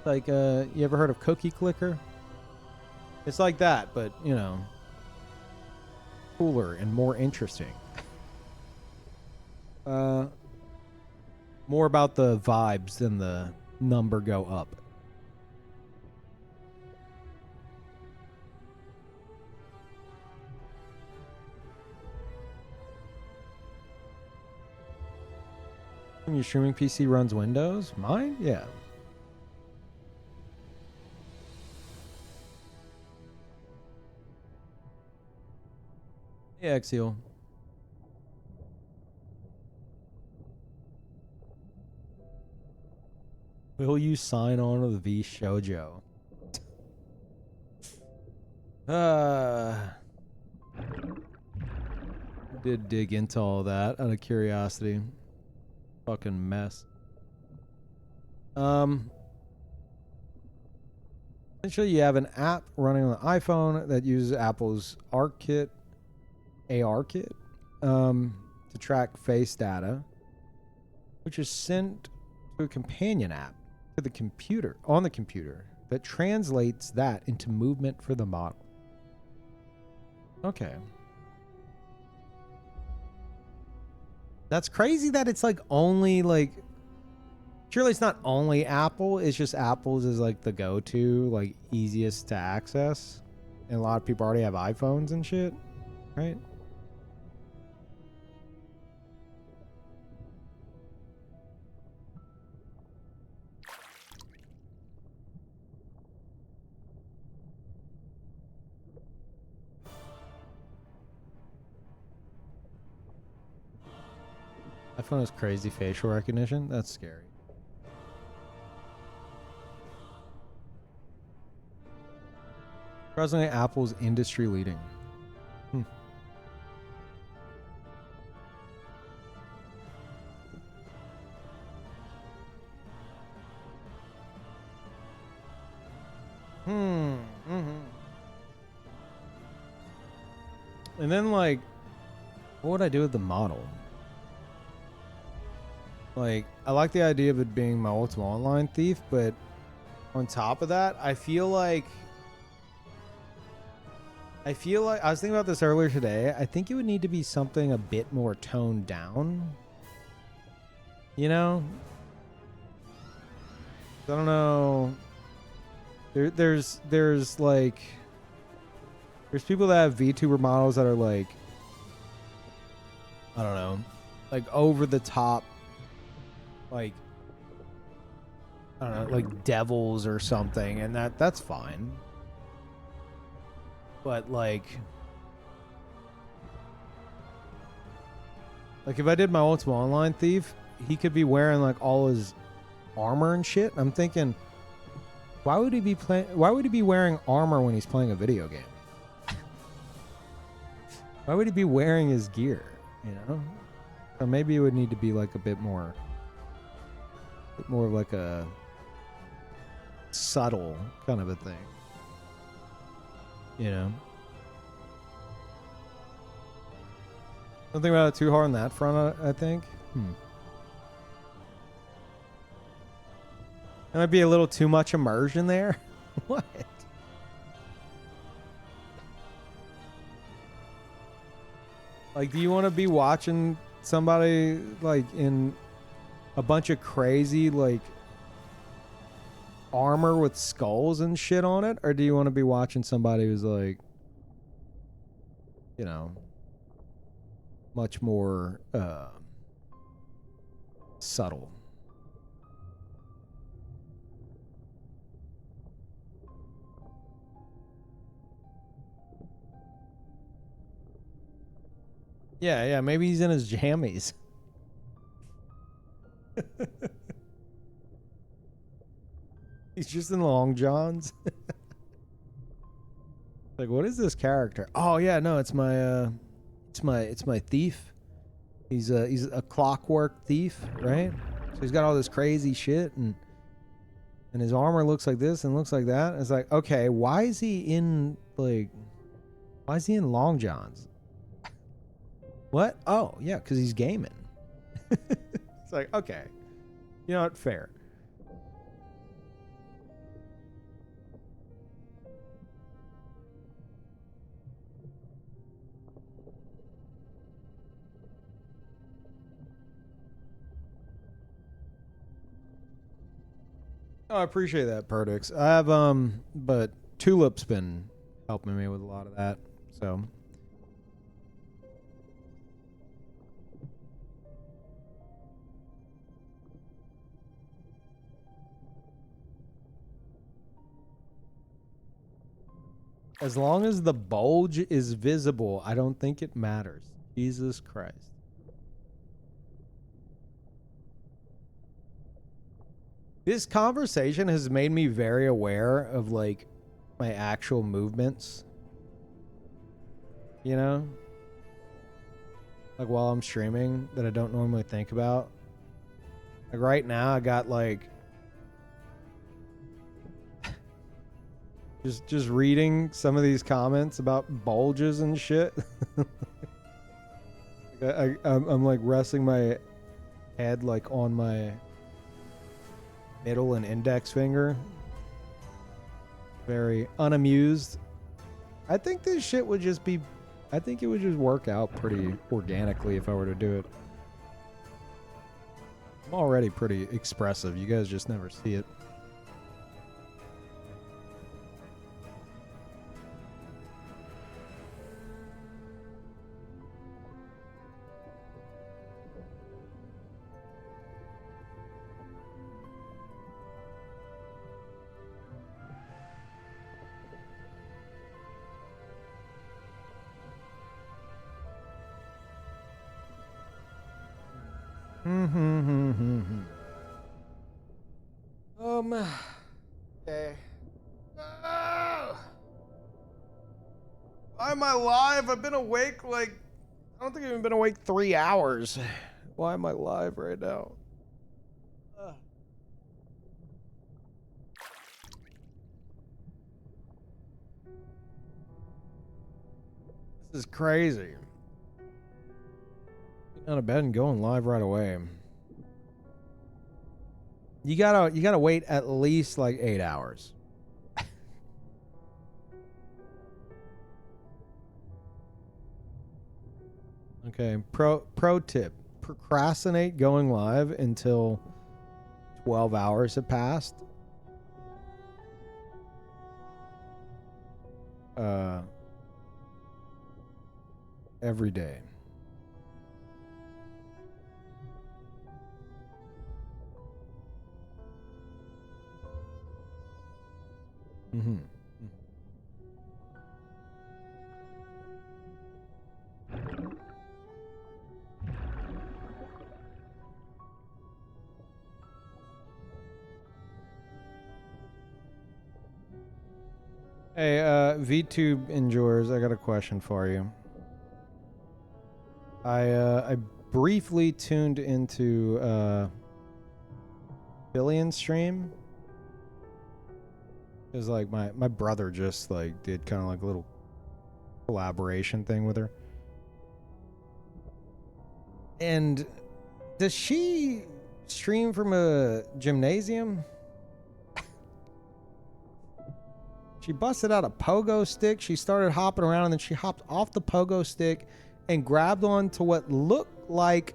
Like you ever heard of Cookie Clicker? It's like that, but you know, cooler and more interesting. More about the vibes than the number go up. Your streaming PC runs Windows? Mine? Yeah. Yeah, Axial. Will you sign on to the V Shoujo? Did dig into all that out of curiosity. Fucking mess. Essentially, you have an app running on the iPhone that uses Apple's ARKit, to track face data, which is sent to a companion app to the computer, on the computer, that translates that into movement for the model. Okay. That's crazy that it's like only like, surely it's not only Apple, it's just Apple's is like the go-to, like easiest to access. And a lot of people already have iPhones and shit, right? iPhone has crazy facial recognition. That's scary. Surprisingly, Apple's industry leading. And then, like, what would I do with the model? Like, I like the idea of it being my ultimate online thief, but on top of that, I feel like I was thinking about this earlier today. I think it would need to be something a bit more toned down. You know? I don't know. There's people that have VTuber models that are like, I don't know, like over the top, like, I don't know, like devils or something, and that's fine. But like if I did my ultimate online thief, he could be wearing like all his armor and shit. I'm thinking, why would he be wearing armor when he's playing a video game? Why would he be wearing his gear, you know? So maybe it would need to be like a bit more of like a subtle kind of a thing. You know? Don't think about it too hard on that front, I think. There might be a little too much immersion there. What? Like, do you want to be watching somebody like in a bunch of crazy like armor with skulls and shit on it, or do you want to be watching somebody who's like, you know, much more subtle? Yeah, maybe he's in his jammies. He's just in long johns. Like, what is this character? Oh yeah, no, it's my thief. He's a clockwork thief, right? So he's got all this crazy shit, and his armor looks like this and looks like that. It's like, okay, why is he in long johns? What? Oh yeah, because he's gaming. It's like, okay, you know what? Fair. Oh, I appreciate that, Perdix. I have but Tulip's been helping me with a lot of that. So as long as the bulge is visible, I don't think it matters. Jesus Christ. This conversation has made me very aware of like my actual movements. You know? Like while I'm streaming that I don't normally think about. Like right now I got like just reading some of these comments about bulges and shit. I'm like resting my head like on my middle and index finger. Very unamused. I think this shit would just be... I think it would just work out pretty organically if I were to do it. I'm already pretty expressive. You guys just never see it. Okay. Why am I live? I've been awake like... I don't think I've even been awake 3 hours. Why am I live right now? This is crazy. Getting out of bed and going live right away. You gotta wait at least like 8 hours. Okay, pro tip. Procrastinate going live until 12 hours have passed. Every day. Mm-hmm. Hey, VTube endures. I got a question for you. I briefly tuned into Billion's stream. It was like my brother just like did kind of like a little collaboration thing with her. And does she stream from a gymnasium? She busted out a pogo stick. She started hopping around, and then she hopped off the pogo stick and grabbed onto what looked like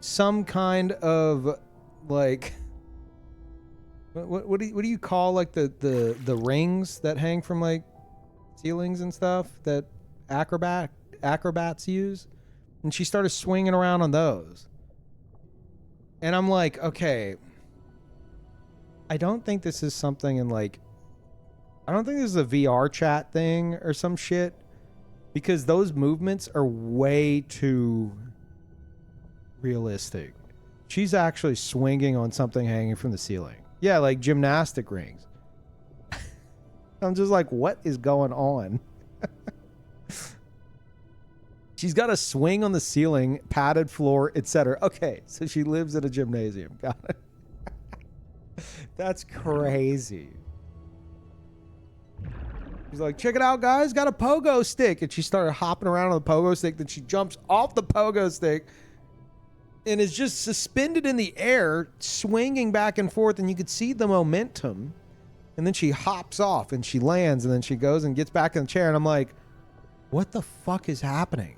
some kind of like what do you call like the rings that hang from like ceilings and stuff that acrobats use? And she started swinging around on those. And I'm like, okay, I don't think this is something in like, I don't think this is a VR chat thing or some shit, because those movements are way too realistic. She's actually swinging on something hanging from the ceiling. Yeah, like gymnastic rings. I'm just like, what is going on? She's got a swing on the ceiling, padded floor, etc. Okay, so she lives in a gymnasium. Got it. That's crazy. She's like, check it out, guys. Got a pogo stick. And she started hopping around on the pogo stick. Then she jumps off the pogo stick and is just suspended in the air, swinging back and forth. And you could see the momentum. And then she hops off and she lands. And then she goes and gets back in the chair. And I'm like, what the fuck is happening?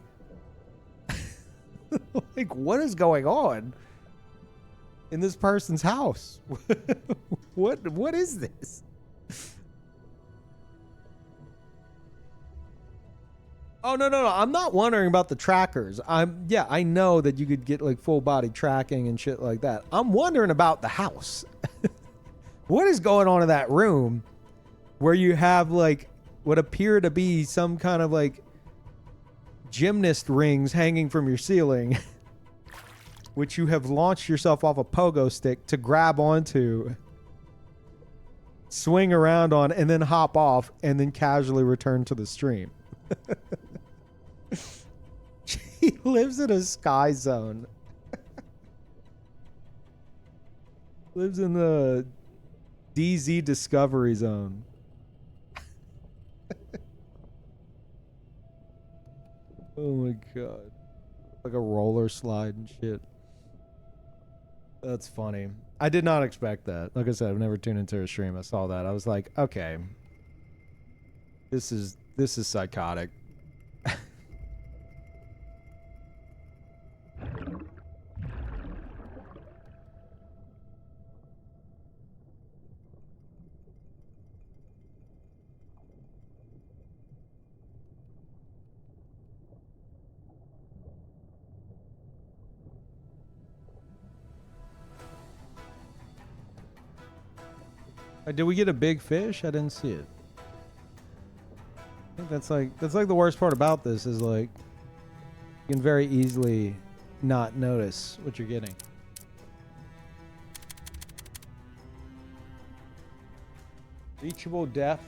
Like, what is going on in this person's house? What is this? Oh, no. I'm not wondering about the trackers. I know that you could get like full body tracking and shit like that. I'm wondering about the house. What is going on in that room where you have like what appear to be some kind of like gymnast rings hanging from your ceiling, which you have launched yourself off a pogo stick to grab onto, swing around on, and then hop off, and then casually return to the stream. She lives in a sky zone. Lives in the DZ Discovery Zone. Oh my god. Like a roller slide and shit. That's funny. I did not expect that. Like I said, I've never tuned into her stream. I saw that. I was like, okay. This is psychotic. Did we get a big fish? I didn't see it. I think that's like the worst part about this is like you can very easily not notice what you're getting. Reachable depth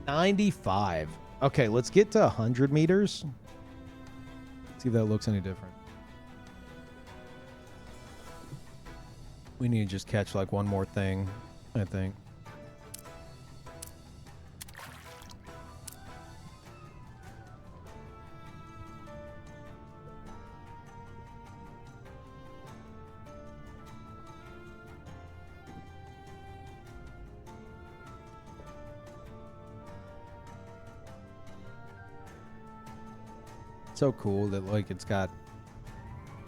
95. Okay, let's get to 100 meters. See if that looks any different. We need to just catch like one more thing, I think. So cool that like it's got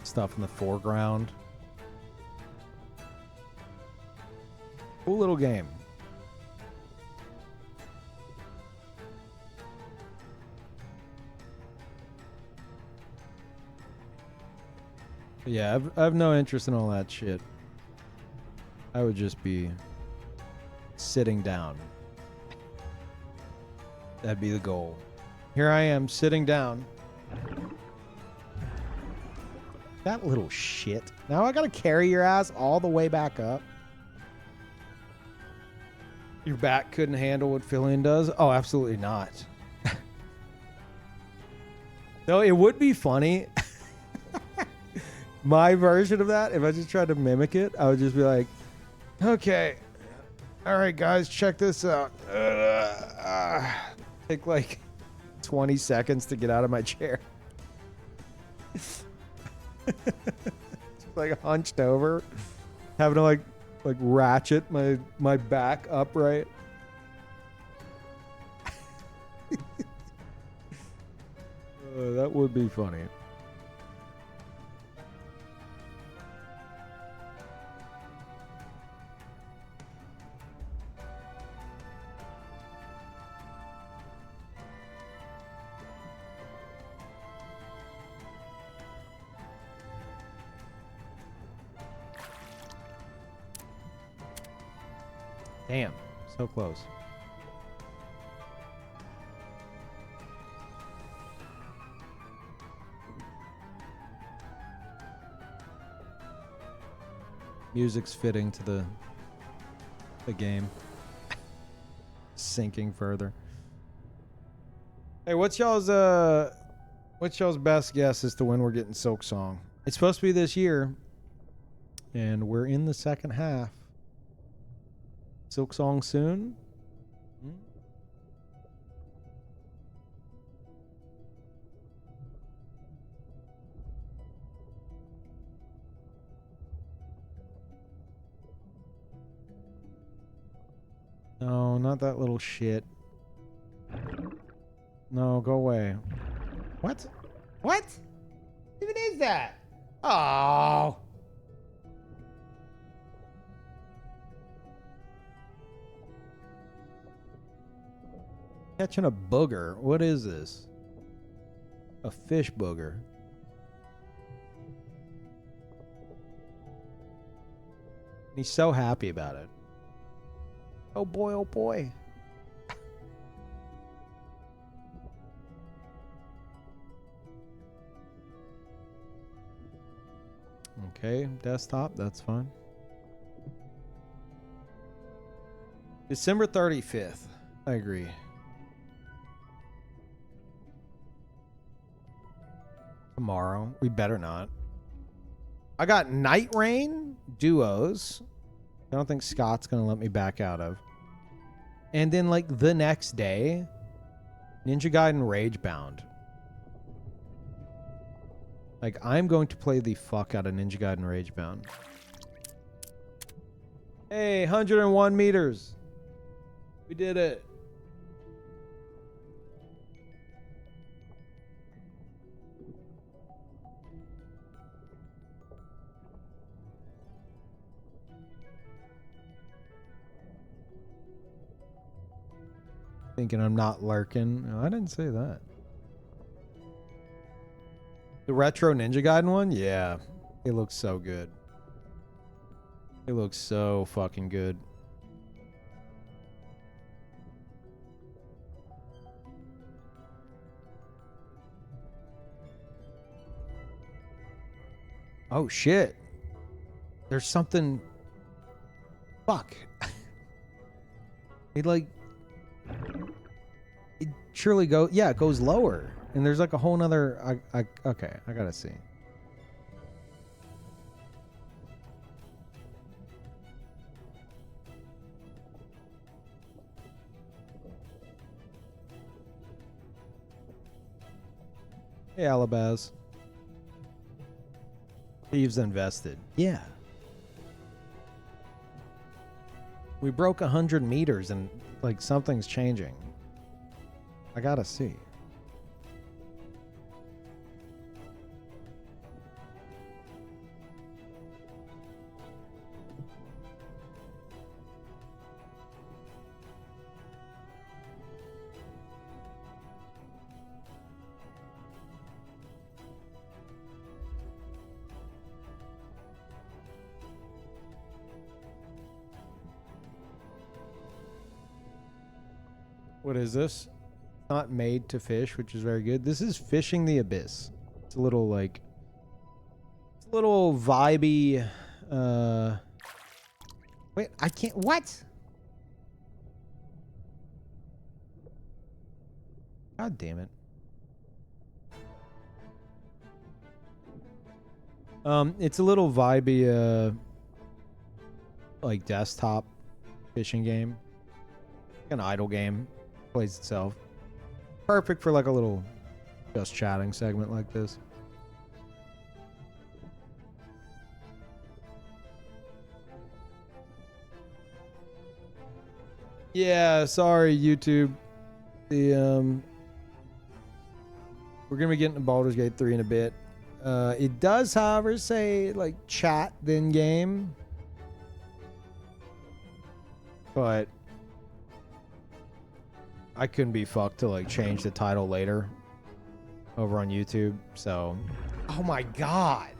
stuff in the foreground. Cool little game. But yeah, I have no interest in all that shit. I would just be sitting down. That'd be the goal. Here I am sitting down. That little shit. Now I gotta carry your ass all the way back up. Your back couldn't handle what Fillion does? Oh, absolutely not. No, it would be funny. My version of that, if I just tried to mimic it, I would just be like, okay. All right, guys, check this out. Take like 20 seconds to get out of my chair. Just like hunched over, having to like ratchet my back upright. That would be funny. Damn, so close. Music's fitting to the game. sinking further. Hey, what's y'all's best guess as to when we're getting Silk Song? It's supposed to be this year, and we're in the second half. Silk Song soon? No, not that little shit. No, go away. What? What? Even is that? Oh. Catching a booger. What is this? A fish booger. He's so happy about it. Oh boy, oh boy. Okay, desktop, that's fine. December 35th. I agree. Tomorrow. We better not. I got Night Rain duos. I don't think Scott's going to let me back out of. And then, like, the next day, Ninja Gaiden Ragebound. Like, I'm going to play the fuck out of Ninja Gaiden Ragebound. Hey, 101 meters. We did it. Thinking I'm not lurking. No, I didn't say that. The retro Ninja Gaiden one? Yeah. It looks so good. It looks so fucking good. Oh shit. There's something. Fuck. It like. It surely go. Yeah, it goes lower. And there's like a whole nother. Okay, I gotta see. Hey, Alabaz. Peeve's invested. Yeah. We broke 100 meters and like something's changing. I gotta see. What is this? Not made to fish, which is very good. This is Fishing the Abyss. It's a little like it's a little vibey wait, I can't what? God damn it. It's a little vibey like desktop fishing game. An idle game. Plays itself. Perfect for like a little just chatting segment like this. Yeah, sorry YouTube. The we're gonna be getting to Baldur's Gate 3 in a bit. It does, however, say like chat then game. But I couldn't be fucked to like change the title later over on YouTube. So, oh my god.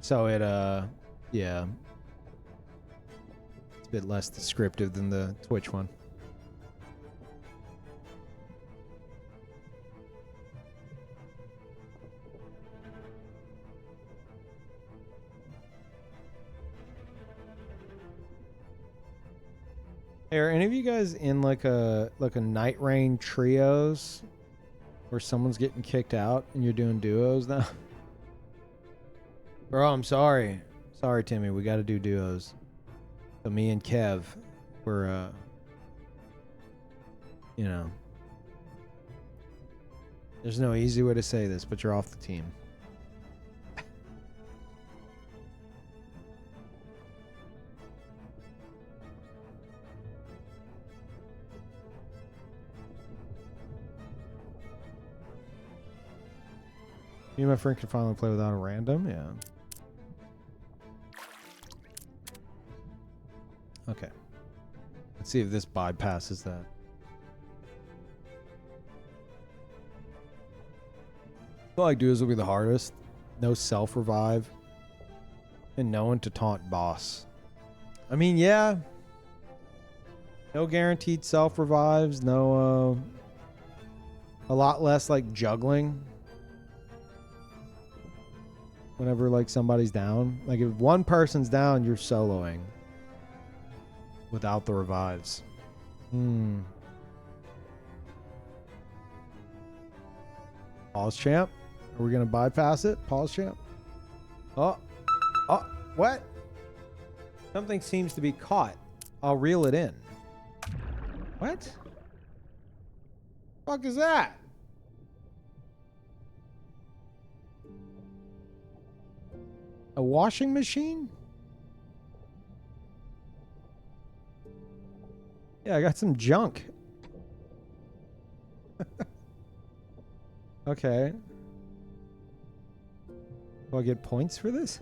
So it yeah. It's a bit less descriptive than the Twitch one. Hey, are any of you guys in like a night rain trios where someone's getting kicked out and you're doing duos now? Bro, I'm sorry. Sorry, Timmy. We got to do duos. So me and Kev, we're you know, there's no easy way to say this, but you're off the team. Me and my friend can finally play without a random, yeah. Okay. Let's see if this bypasses that. I feel like duos will be the hardest. No self-revive. And no one to taunt boss. I mean, yeah. No guaranteed self-revives. No, a lot less, like, juggling. Whenever, like, somebody's down. Like, if one person's down, you're soloing. Without the revives. Pause champ. Are we going to bypass it? Pause champ. Oh. What? Something seems to be caught. I'll reel it in. What? The fuck is that? A washing machine? Yeah, I got some junk. Okay. Do I get points for this?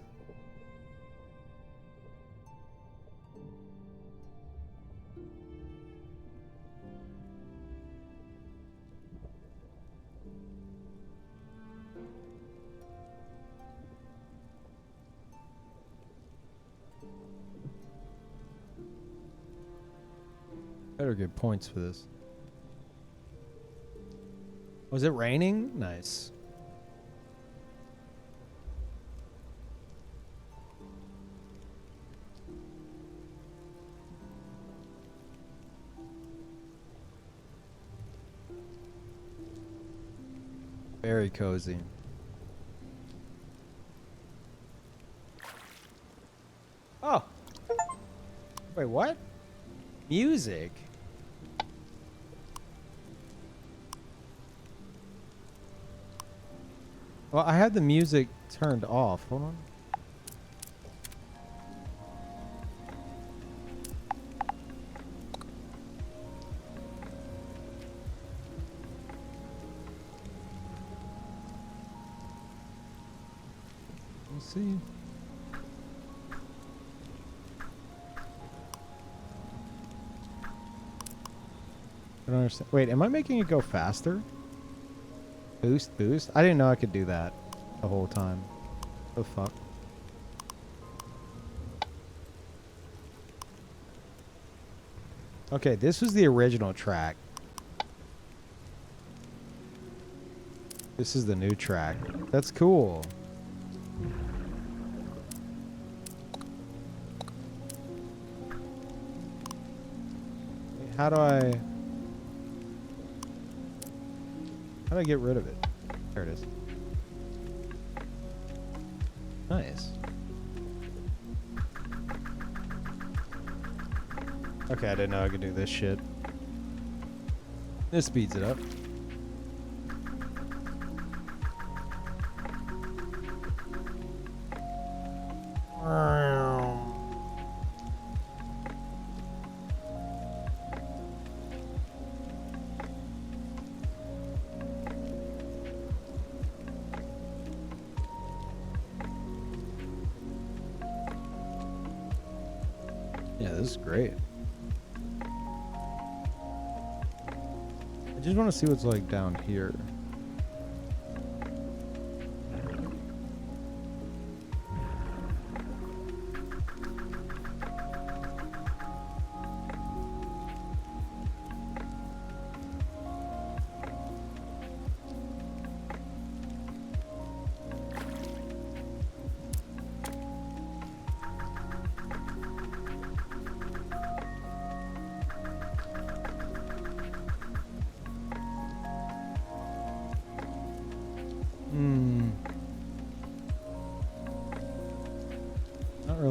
Better get points for this. Was it raining? Nice. Very cozy. Oh. Wait, what? Music? Well, I had the music turned off. Hold on. Let's see. I don't understand. Wait, am I making it go faster? Boost, boost? I didn't know I could do that the whole time. The fuck? Okay, this was the original track. This is the new track. That's cool. How do I get rid of it? There it is. Nice. Okay, I didn't know I could do this shit. This speeds it up. Yeah, this is great. I just want to see what's like down here.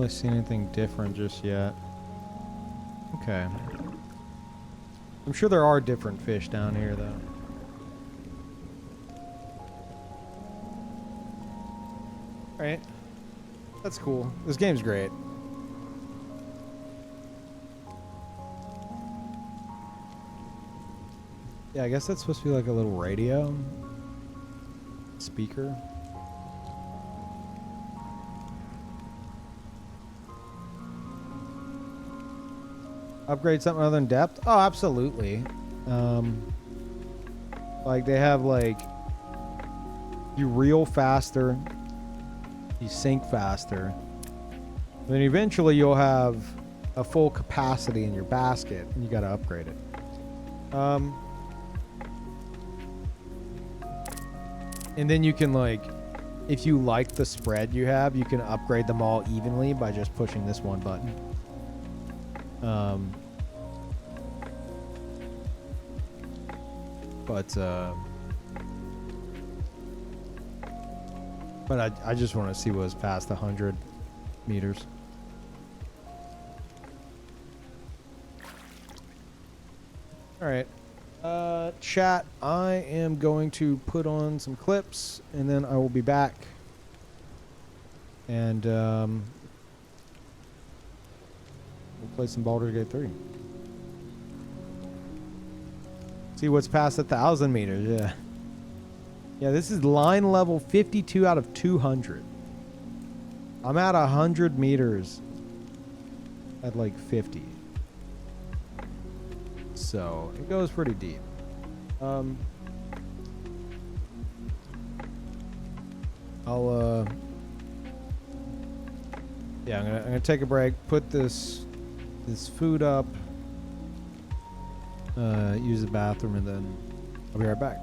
really seen anything different just yet. Okay. I'm sure there are different fish down here, though. Alright. That's cool. This game's great. Yeah, I guess that's supposed to be like a little radio speaker. Upgrade something other than depth? Oh, absolutely. Like they have like you reel faster, you sink faster. Then eventually you'll have a full capacity in your basket and you got to upgrade it. And then you can like, if you like the spread you have, you can upgrade them all evenly by just pushing this one button. But I just want to see what's past 100 meters. All right. Chat, I am going to put on some clips and then I will be back. And we'll play some Baldur Gate 3. See what's past 1,000 meters, yeah. Yeah, this is line level 52 out of 200. I'm at 100 meters at like 50. So it goes pretty deep. Yeah, I'm gonna take a break, put this food up, use the bathroom, and then I'll be right back.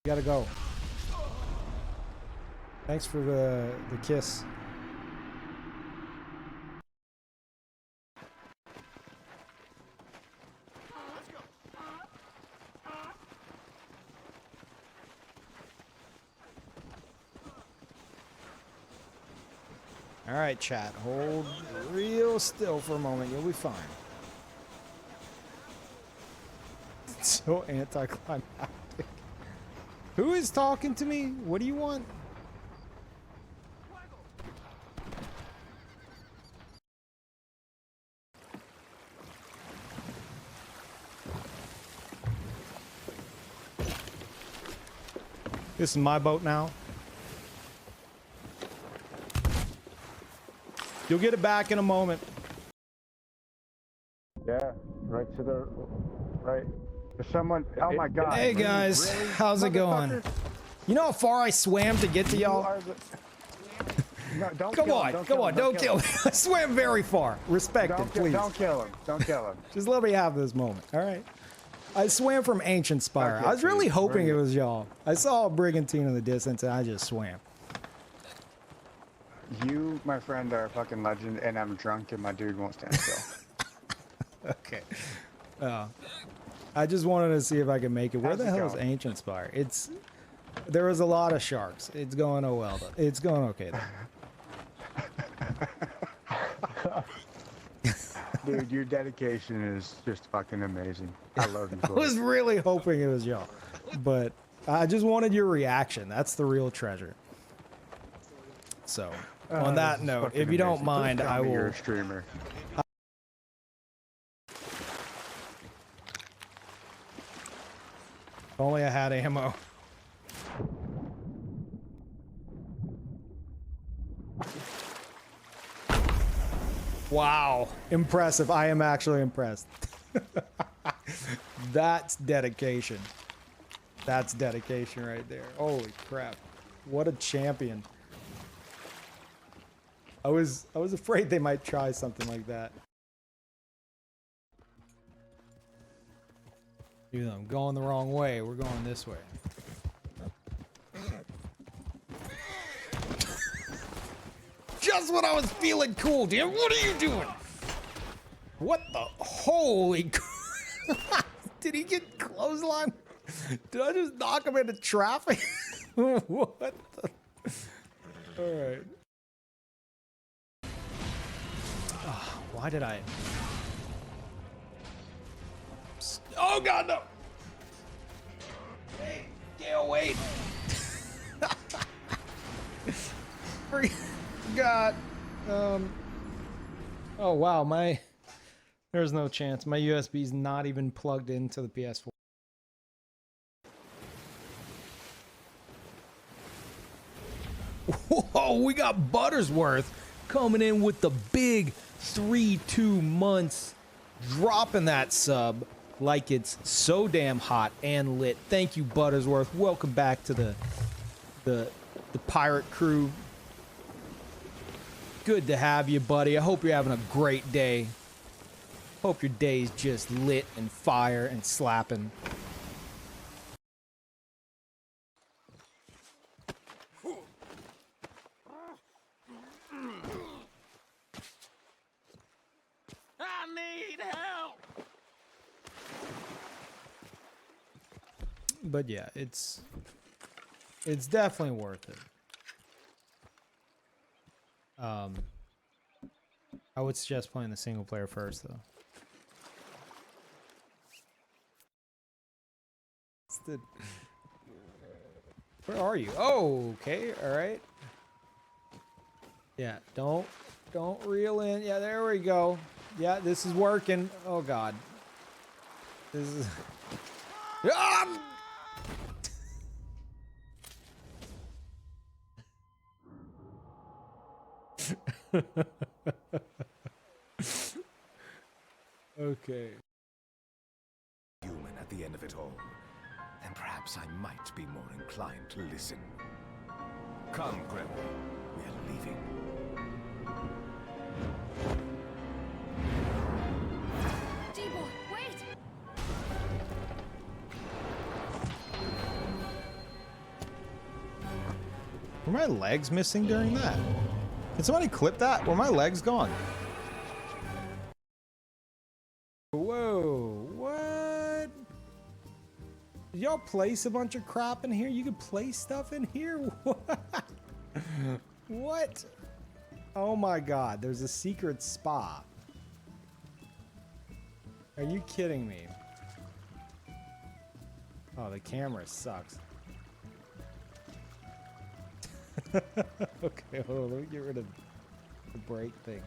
You gotta go. Thanks for the kiss. All right, chat. Hold real still for a moment. You'll be fine. It's so anticlimactic. Who is talking to me? What do you want? This is my boat now. You'll get it back in a moment. Yeah, right to the right. There's someone. Oh my God. Hey guys, really? how's it going? You know how far I swam to get to y'all? No, don't Come kill on, him. come on, don't kill him. I swam very far. Respect it, please. Don't kill him. Don't kill him. Just let me have this moment, all right? I swam from Ancient Spire. Okay, I was really please, hoping bring it it. was y'all. I saw a brigantine in the distance and I just swam. You, my friend, are a fucking legend, and I'm drunk, and my dude won't stand still. Okay. I just wanted to see if I could make it. Where How's the it hell is going? Ancient Spire? There was a lot of sharks. It's going oh well. It's going okay though. Dude, your dedication is just fucking amazing. I love you I for was it. really hoping it was y'all, but I just wanted your reaction. That's the real treasure. So, on that This is note, fucking if you don't amazing. mind, Please tell I me You're will. a streamer. If only I had ammo. Wow, impressive. I am actually impressed. That's dedication. That's dedication right there. Holy crap. What a champion. I was afraid they might try something like that. Even though I'm going the wrong way, we're going this way. Just when I was feeling cool, dude. What are you doing? What the? Holy crap. Did he get clothesline? Did I just knock him into traffic? What the? Alright. Oh, why did I? Oh god, no! Hey, Gail, wait! God. Oh wow, there's no chance. My USB's not even plugged into the PS4. Whoa, we got Buttersworth coming in with the big 3-2 months, dropping that sub like it's so damn hot and lit. Thank you, Buttersworth. Welcome back to the pirate crew. Good to have you, buddy. I hope you're having a great day. Hope your day's just lit and fire and slapping. I need help. But yeah, it's definitely worth it. I would suggest playing the single player first, though. Where are you? Oh, okay, all right. Yeah, don't reel in. Yeah, there we go. Yeah, this is working. Oh God, this is. Ah! Okay. Human at the end of it all, then perhaps I might be more inclined to listen. Come, Gremlin, we are leaving. D-boy, wait! Were my legs missing during that? Can somebody clip that? Were my legs gone? Whoa, what? Did y'all place a bunch of crap in here? You could place stuff in here? What? What? Oh my God, there's a secret spa. Are you kidding me? Oh, the camera sucks. Okay, hold on, let me get rid of the brake thing.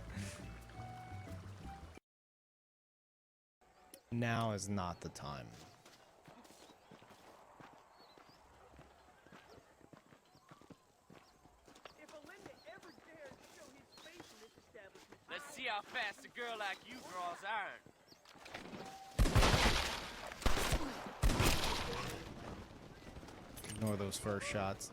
Now is not the time. Let's see how fast a girl like you draws iron. Ignore those first shots.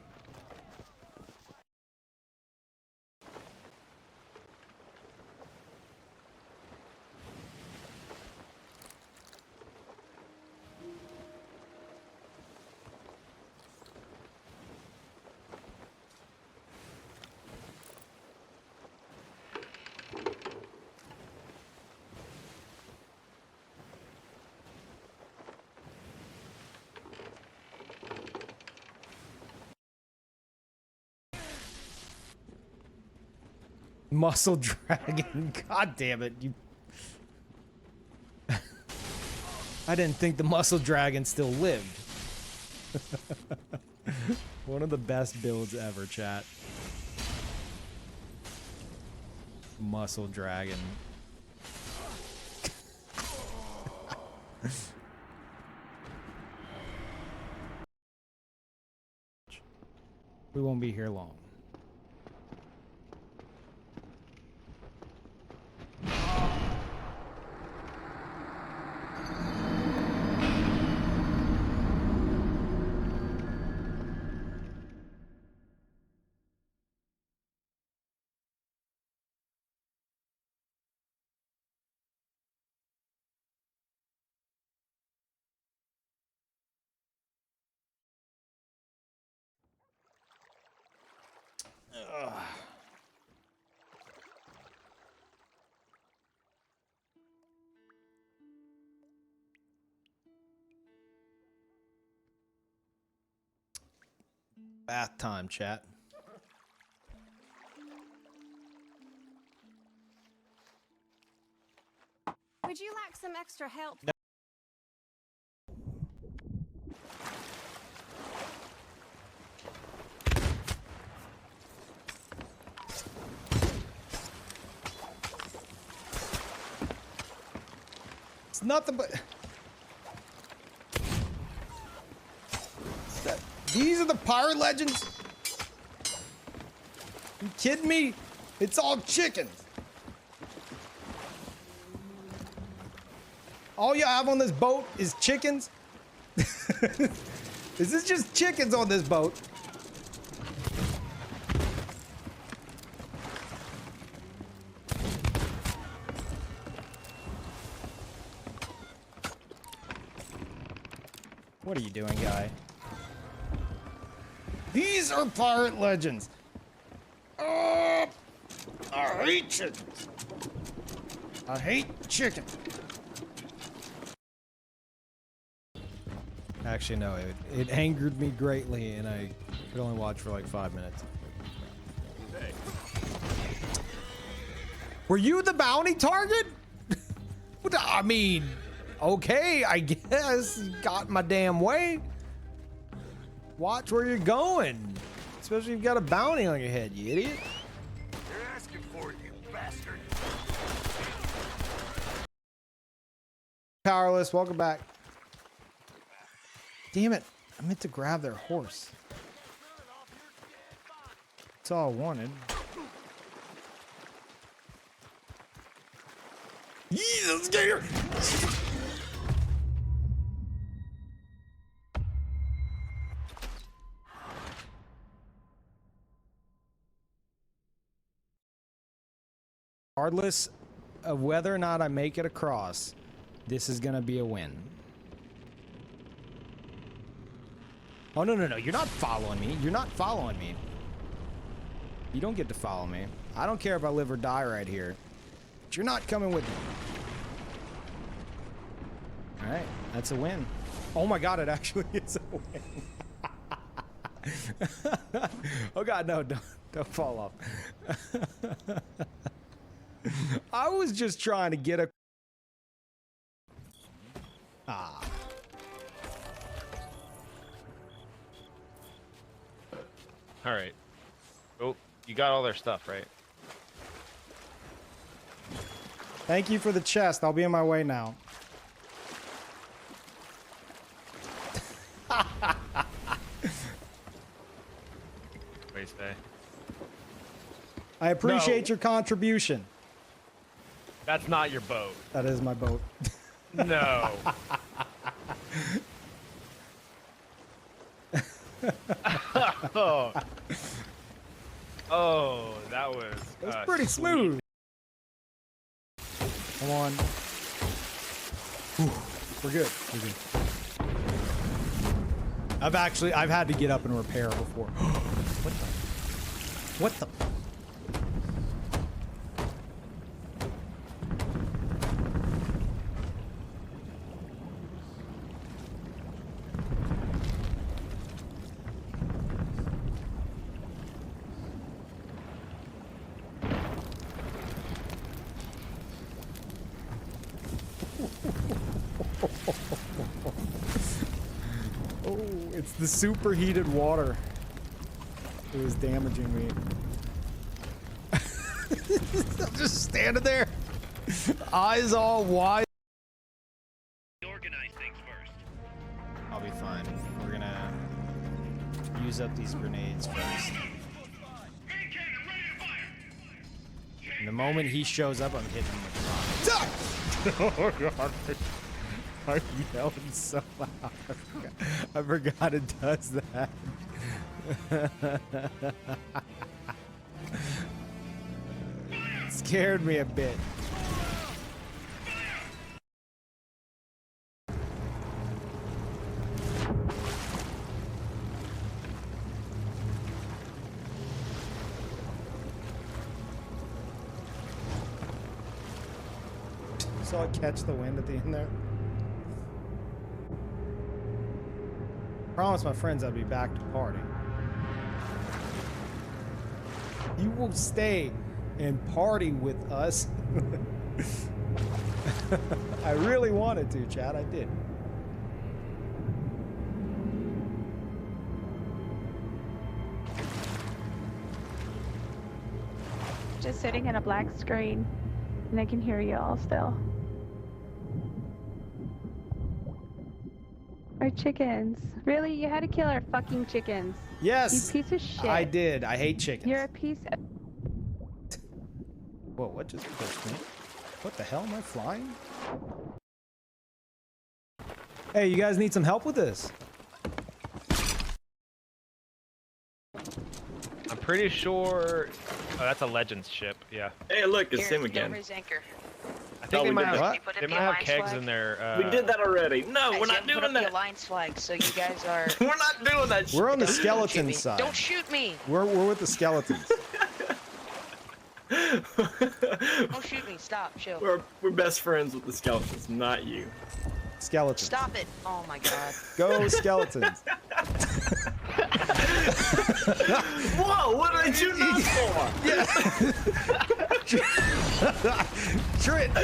Muscle Dragon. God damn it. You. I didn't think the Muscle Dragon still lived. One of the best builds ever, chat. Muscle Dragon. We won't be here long. Bath time, chat. Would you like some extra help? It's nothing but... These are the pirate legends? You kidding me? It's all chickens. All you have on this boat is chickens? Is this just chickens on this boat? What are you doing, guy? These are pirate legends. I hate chickens. I hate chicken. Actually, no, it angered me greatly, and I could only watch for like 5 minutes. Hey. Were you the bounty target? I mean, okay, I guess. You got my damn way. Watch where you're going. Especially if you've got a bounty on your head, you idiot. You're asking for it, you bastard. Powerless, welcome back. Damn it, I meant to grab their horse. That's all I wanted. Jesus, get here! Regardless of whether or not I make it across, this is gonna be a win. Oh, no, no, no. You're not following me. You're not following me. You don't get to follow me. I don't care if I live or die right here. But you're not coming with me. All right. That's a win. Oh, my God. It actually is a win. Oh, God. No, don't fall off. I was just trying to get a... Ah. All right. Oh, you got all their stuff, right? Thank you for the chest. I'll be on my way now. What do you say? I appreciate No. your contribution. That's not your boat. That is my boat. No. oh. Oh, that was. It was pretty smooth. Come on. Whew. We're good. We're good. I've had to get up and repair before. What the? Oh, it's the superheated water. It was damaging me. I'm just standing there, eyes all wide. Organize things first. I'll be fine. We're gonna use up these grenades first. And the moment he shows up, I'm hitting him with rocks. Oh God! I'm yelling so loud. I forgot it does that. It scared me a bit. So I catch the wind at the end there. Promise my friends I'd be back to party. You will stay and party with us. I really wanted to, Chad. I did. Just sitting in a black screen, and I can hear you all still. Our chickens. Really? You had to kill our fucking chickens. Yes. You piece of shit. I did. I hate chickens. You're a piece of... Whoa, what just pushed me? What the hell? Am I flying? Hey, you guys need some help with this? I'm pretty sure. Oh, that's a Legends ship. Yeah. Hey, look, it's him again. Anchor. I think we they might did have. that. Put They up might the have alliance kegs flag. in there. We did that already. No, Guys, we're you not haven't put doing up the that. alliance flag, so you guys are. We're not doing that shit. We're on the Don't shoot skeleton me. side. Don't shoot me! We're with the skeletons. Don't shoot me! Stop! Chill. We're best friends with the skeletons, not you. Skeletons. Stop it! Oh my god. Go skeletons. Whoa, what did I do that for? Trent,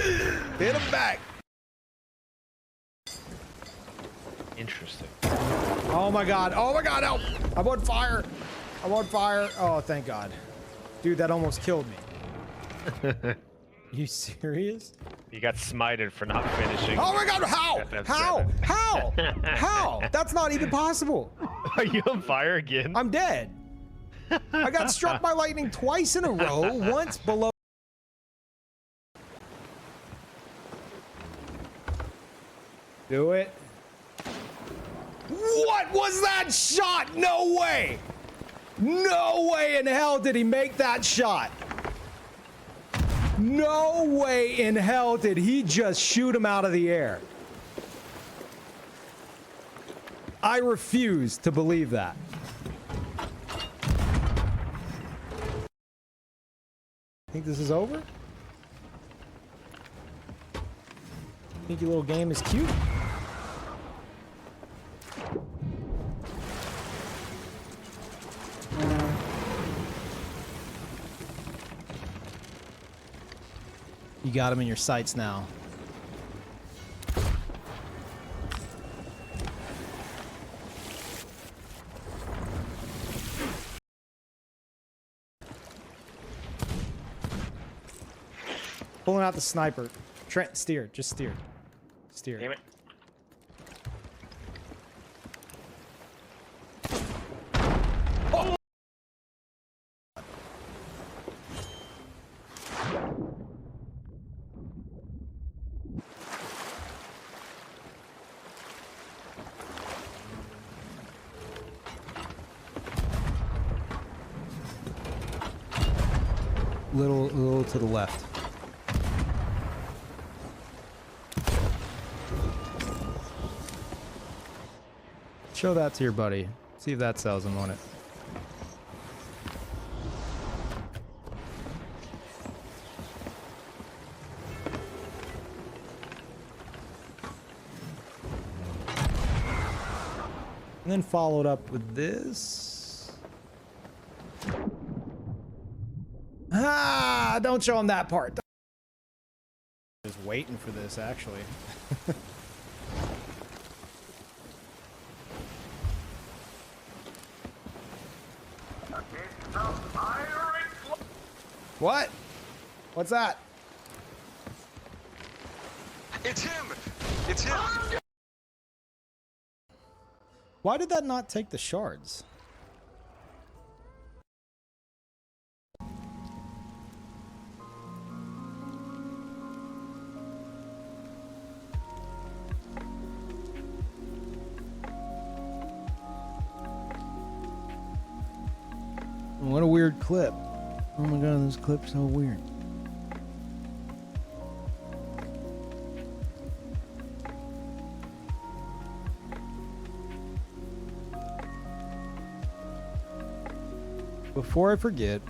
hit him back. Interesting. Oh my god, help! I'm on fire! I'm on fire! Oh, thank god. Dude, that almost killed me. You serious? You got smited for not finishing. Oh my god, how? FF7. How? How? How? That's not even possible. Are you on fire again? I'm dead. I got struck by lightning twice in a row, once below. Do it. What was that shot? No way! No way in hell did he make that shot. No way in hell did he just shoot him out of the air. I refuse to believe that. Think this is over? Think your little game is cute? You got him in your sights now. Pulling out the sniper. Trent, steer. Just steer. Steer. Damn it. Little to the left. Show that to your buddy. See if that sells him on it. And then followed up with this. Ah, don't show him that part. Just waiting for this, actually. What? What's that? It's him! It's him! Why did that not take the shards? What a weird clip. Oh my god, this clip's so weird. Before I forget,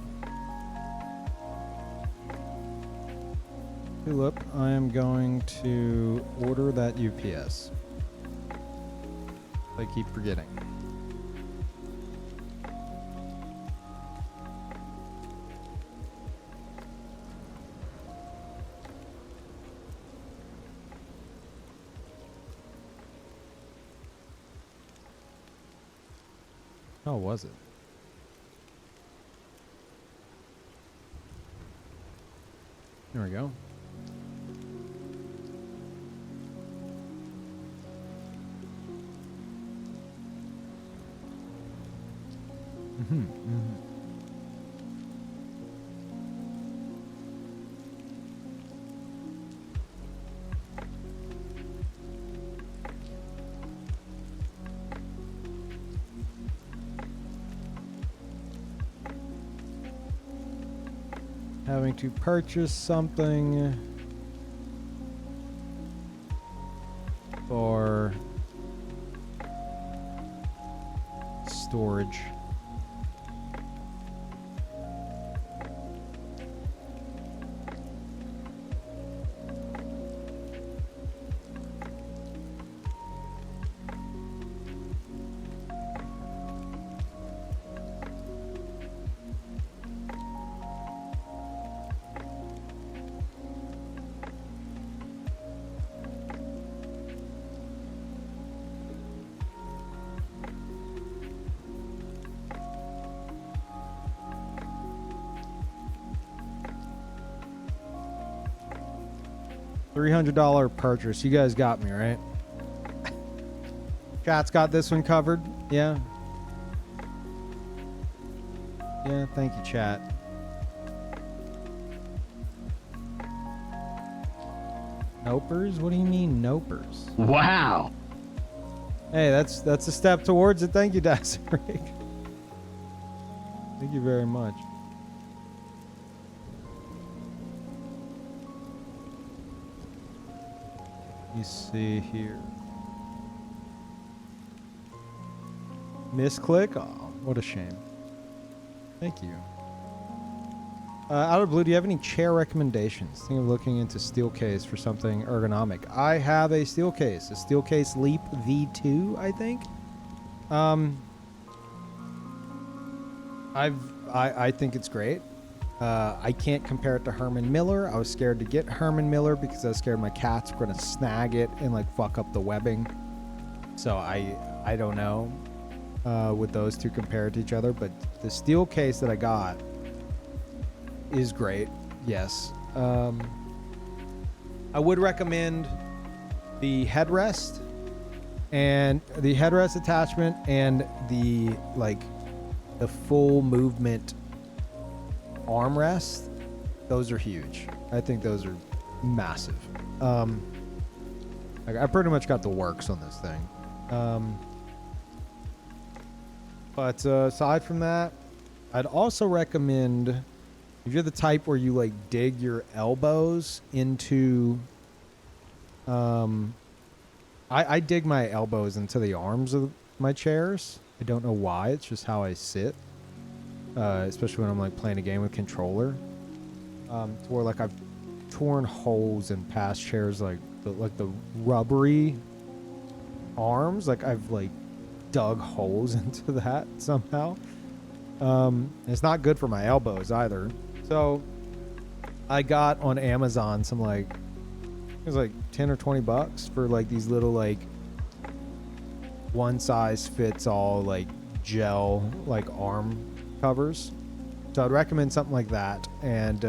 Tulip, I am going to order that UPS. I keep forgetting. How was it? There we go. Having to purchase something for storage. $300 purchase. You guys got me, right? Chat's got this one covered. Yeah. Yeah, thank you, chat. Nopers? What do you mean, nopers? Wow. Hey, that's a step towards it. Thank you, Dasrick. Thank you very much. Let me see here. Misclick? Oh, what a shame. Thank you. Out of blue, do you have any chair recommendations? Think of looking into Steelcase for something ergonomic. I have a Steelcase. A Steelcase Leap V2, I think. I think it's great. I can't compare it to Herman Miller. I was scared to get Herman Miller because I was scared my cats were gonna snag it and like fuck up the webbing. So I don't know with those two compared to each other, but the steel case that I got is great. Yes. I would recommend the headrest and the headrest attachment and the full movement armrest. Those are huge. I think those are massive. I pretty much got the works on this thing. But aside from that, I'd also recommend, if you're the type where you like dig your elbows into, I dig my elbows into the arms of my chairs. I don't know why. It's just how I sit. Especially when I'm like playing a game with controller. To where like I've torn holes in past chairs, like the rubbery arms. Like I've like dug holes into that somehow. It's not good for my elbows either. So I got on Amazon some like, it was like 10 or 20 bucks for like these little like one size fits all like gel like arm covers. So I'd recommend something like that. And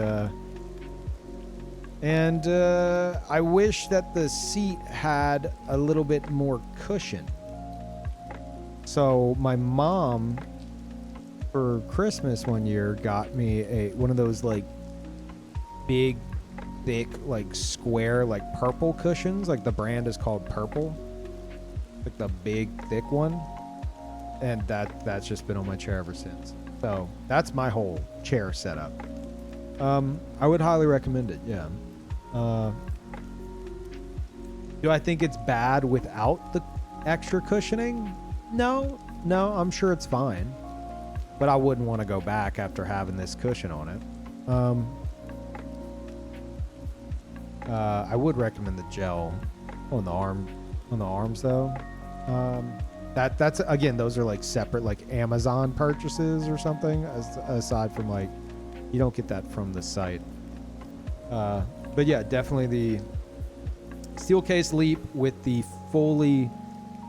I wish that the seat had a little bit more cushion. So my mom for Christmas one year got me one of those like big thick like square like purple cushions. Like the brand is called Purple, like the big thick one, and that's just been on my chair ever since. So that's my whole chair setup. I would highly recommend it. Yeah. Do I think it's bad without the extra cushioning? No, I'm sure it's fine, but I wouldn't want to go back after having this cushion on it. I would recommend the gel on the arms though. That's again, those are like separate like Amazon purchases or something, aside from like, you don't get that from the site. But yeah, definitely the Steelcase Leap with the fully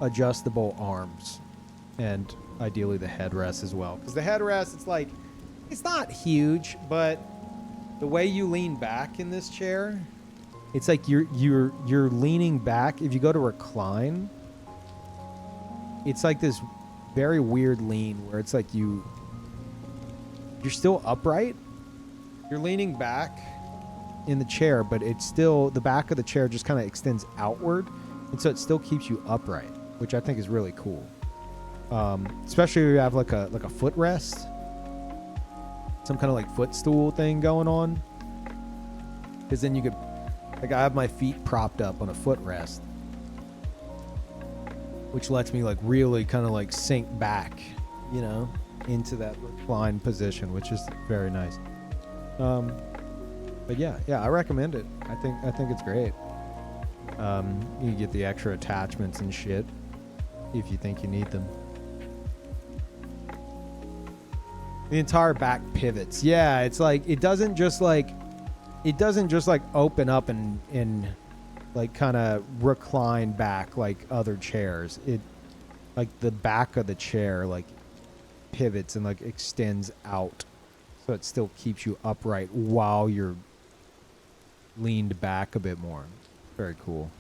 adjustable arms. and ideally the headrest as well. Because the headrest, it's like, it's not huge, but the way you lean back in this chair, it's like you're leaning back. If you go to recline, it's like this very weird lean where it's like you're still upright. You're leaning back in the chair, but it's still, the back of the chair just kind of extends outward, and so it still keeps you upright, which I think is really cool. Especially if you have like a footrest, some kind of like footstool thing going on, because then you could, like, I have my feet propped up on a footrest, which lets me like really kind of like sink back, you know, into that recline position, which is very nice. But yeah, I recommend it. I think it's great. You get the extra attachments and shit if you think you need them. The entire back pivots. Yeah, it's like it doesn't just like open up and like kind of recline back like other chairs. It, like, the back of the chair like pivots and like extends out, so it still keeps you upright while you're leaned back a bit more. Very cool.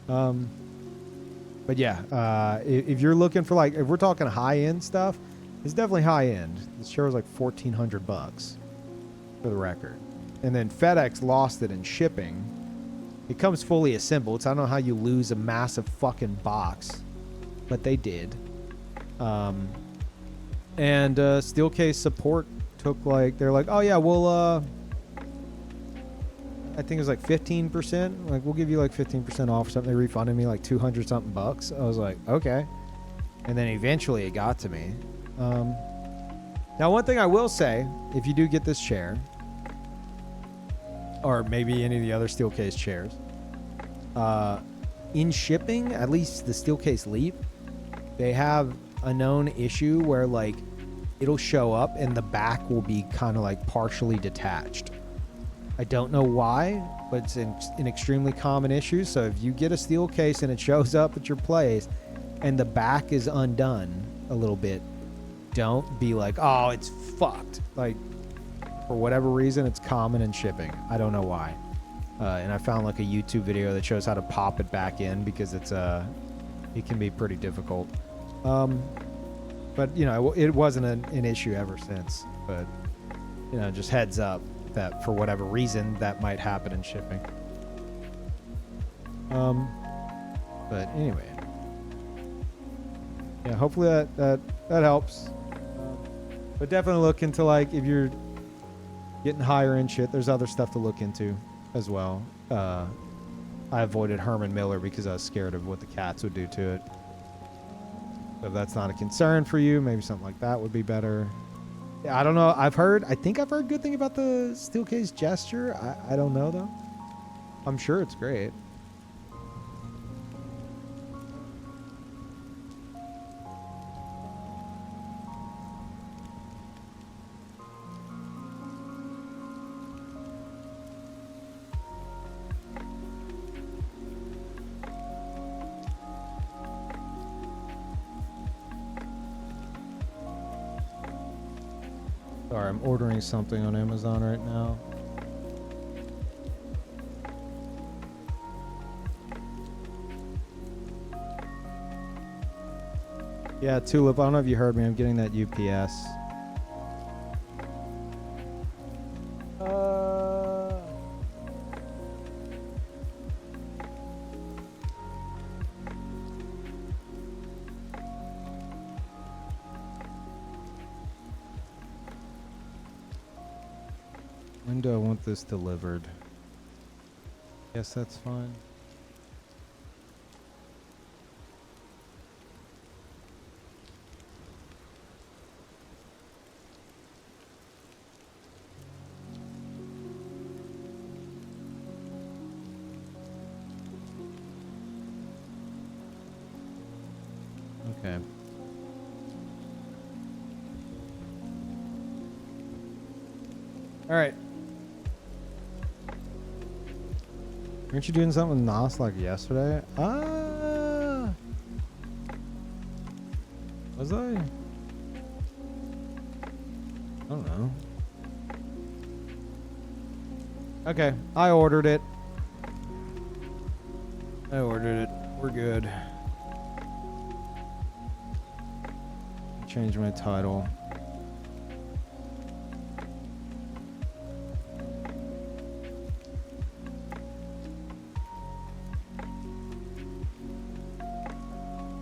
But yeah, if you're looking for, like, if we're talking high end stuff, it's definitely high end. This chair was like $1,400 for the record, and then FedEx lost it in shipping. It comes fully assembled, so I don't know how you lose a massive fucking box, but they did. And Steelcase support took, like, they're like, oh yeah, we'll I think it was like 15%. Like, we'll give you like 15% off or something. They refunded me like 200 something bucks. I was like, okay. And then eventually it got to me. Now, one thing I will say, if you do get this chair, or maybe any of the other Steelcase chairs, in shipping, at least the Steelcase Leap, they have a known issue where, like, it'll show up and the back will be kind of like partially detached. I don't know why, but it's an extremely common issue. So if you get a Steelcase and it shows up at your place and the back is undone a little bit, don't be like, oh, it's fucked. Like, for whatever reason, it's common in shipping. I don't know why. And I found like a YouTube video that shows how to pop it back in, because it can be pretty difficult. But, you know, it wasn't an issue ever since. But, you know, just heads up that for whatever reason that might happen in shipping. But anyway, yeah, hopefully that helps. But definitely look into, like, if you're getting higher end shit, there's other stuff to look into as well. I avoided Herman Miller because I was scared of what the cats would do to it. So if that's not a concern for you, maybe something like that would be better. Yeah, I don't know. I think I've heard good thing about the Steelcase Gesture. I don't know, though. I'm sure it's great. Sorry, I'm ordering something on Amazon right now. Yeah, Tulip, I don't know if you heard me. I'm getting that UPS. When do I want this delivered? Guess that's fine. Okay. All right. Weren't you doing something with Nos like yesterday? Was I? I don't know. Okay, I ordered it. We're good. Change my title.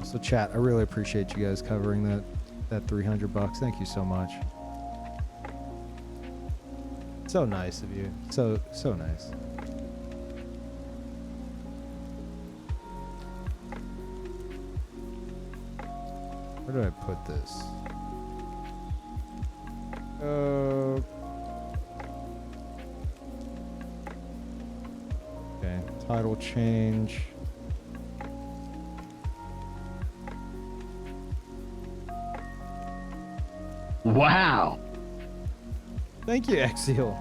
So chat, I really appreciate you guys covering that $300. Thank you so much. So nice of you. So nice. Where did I put this? Okay, title change. Wow. Thank you, Exil.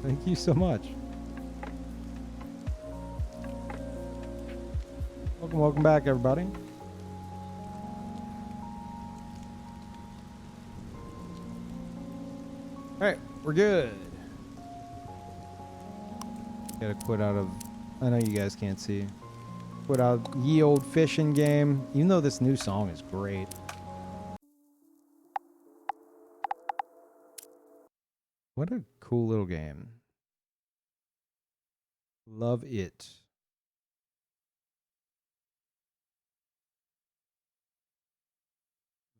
Thank you so much. Welcome back, everybody. Alright, we're good. Gotta quit out of... I know you guys can't see. Quit out of ye old fishing game. Even though this new song is great. What a cool little game. Love it.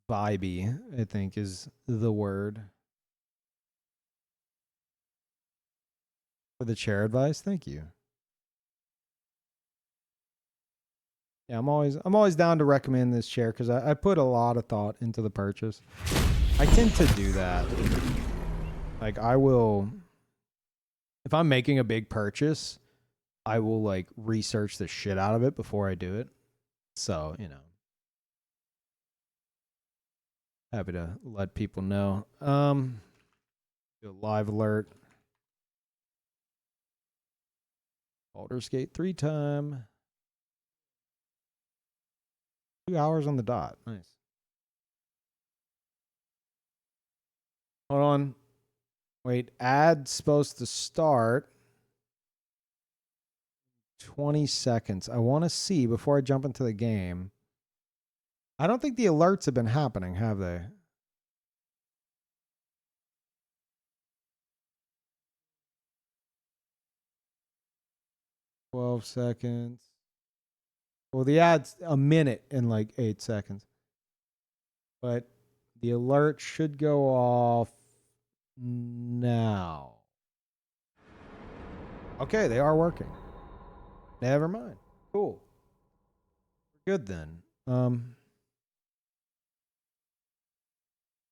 Vibey, I think, is the word. For the chair advice, thank you. Yeah, I'm always down to recommend this chair because I put a lot of thought into the purchase. I tend to do that. Like I will, if I'm making a big purchase, I will like research the shit out of it before I do it. So, you know. Happy to let people know. Do a live alert. Baldur's Gate 3 time. 2 hours on the dot. Nice. Hold on. Wait, ad's supposed to start 20 seconds. I want to see before I jump into the game. I don't think the alerts have been happening, have they? "12 seconds. Well, the ad's a minute and like 8 seconds. But the alert should go off now. Okay, they are working. Never mind. Cool. We're good then.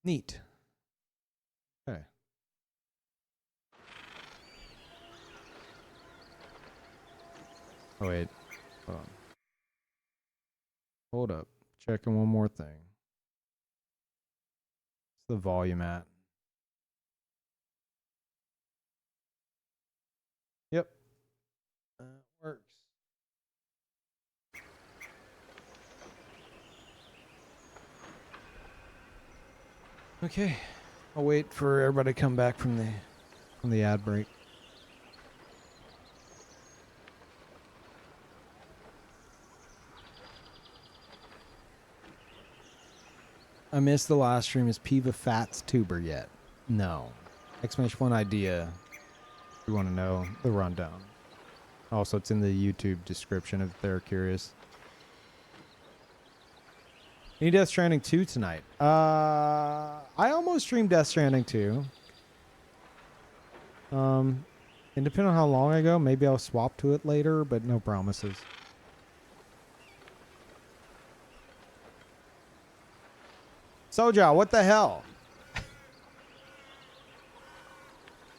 Neat. Okay. Oh, wait. Hold on. Hold up. Checking one more thing. What's the volume at? Yep. Works. Okay. I'll wait for everybody to come back from the ad break. I missed the last stream. Is Peeve a Fats tuber yet? No. Exclamation point idea. If you want to know the rundown. Also, it's in the YouTube description if they're curious. Any Death Stranding 2 tonight? I almost streamed Death Stranding 2. And depending on how long I go, maybe I'll swap to it later, but no promises. Soja, what the hell?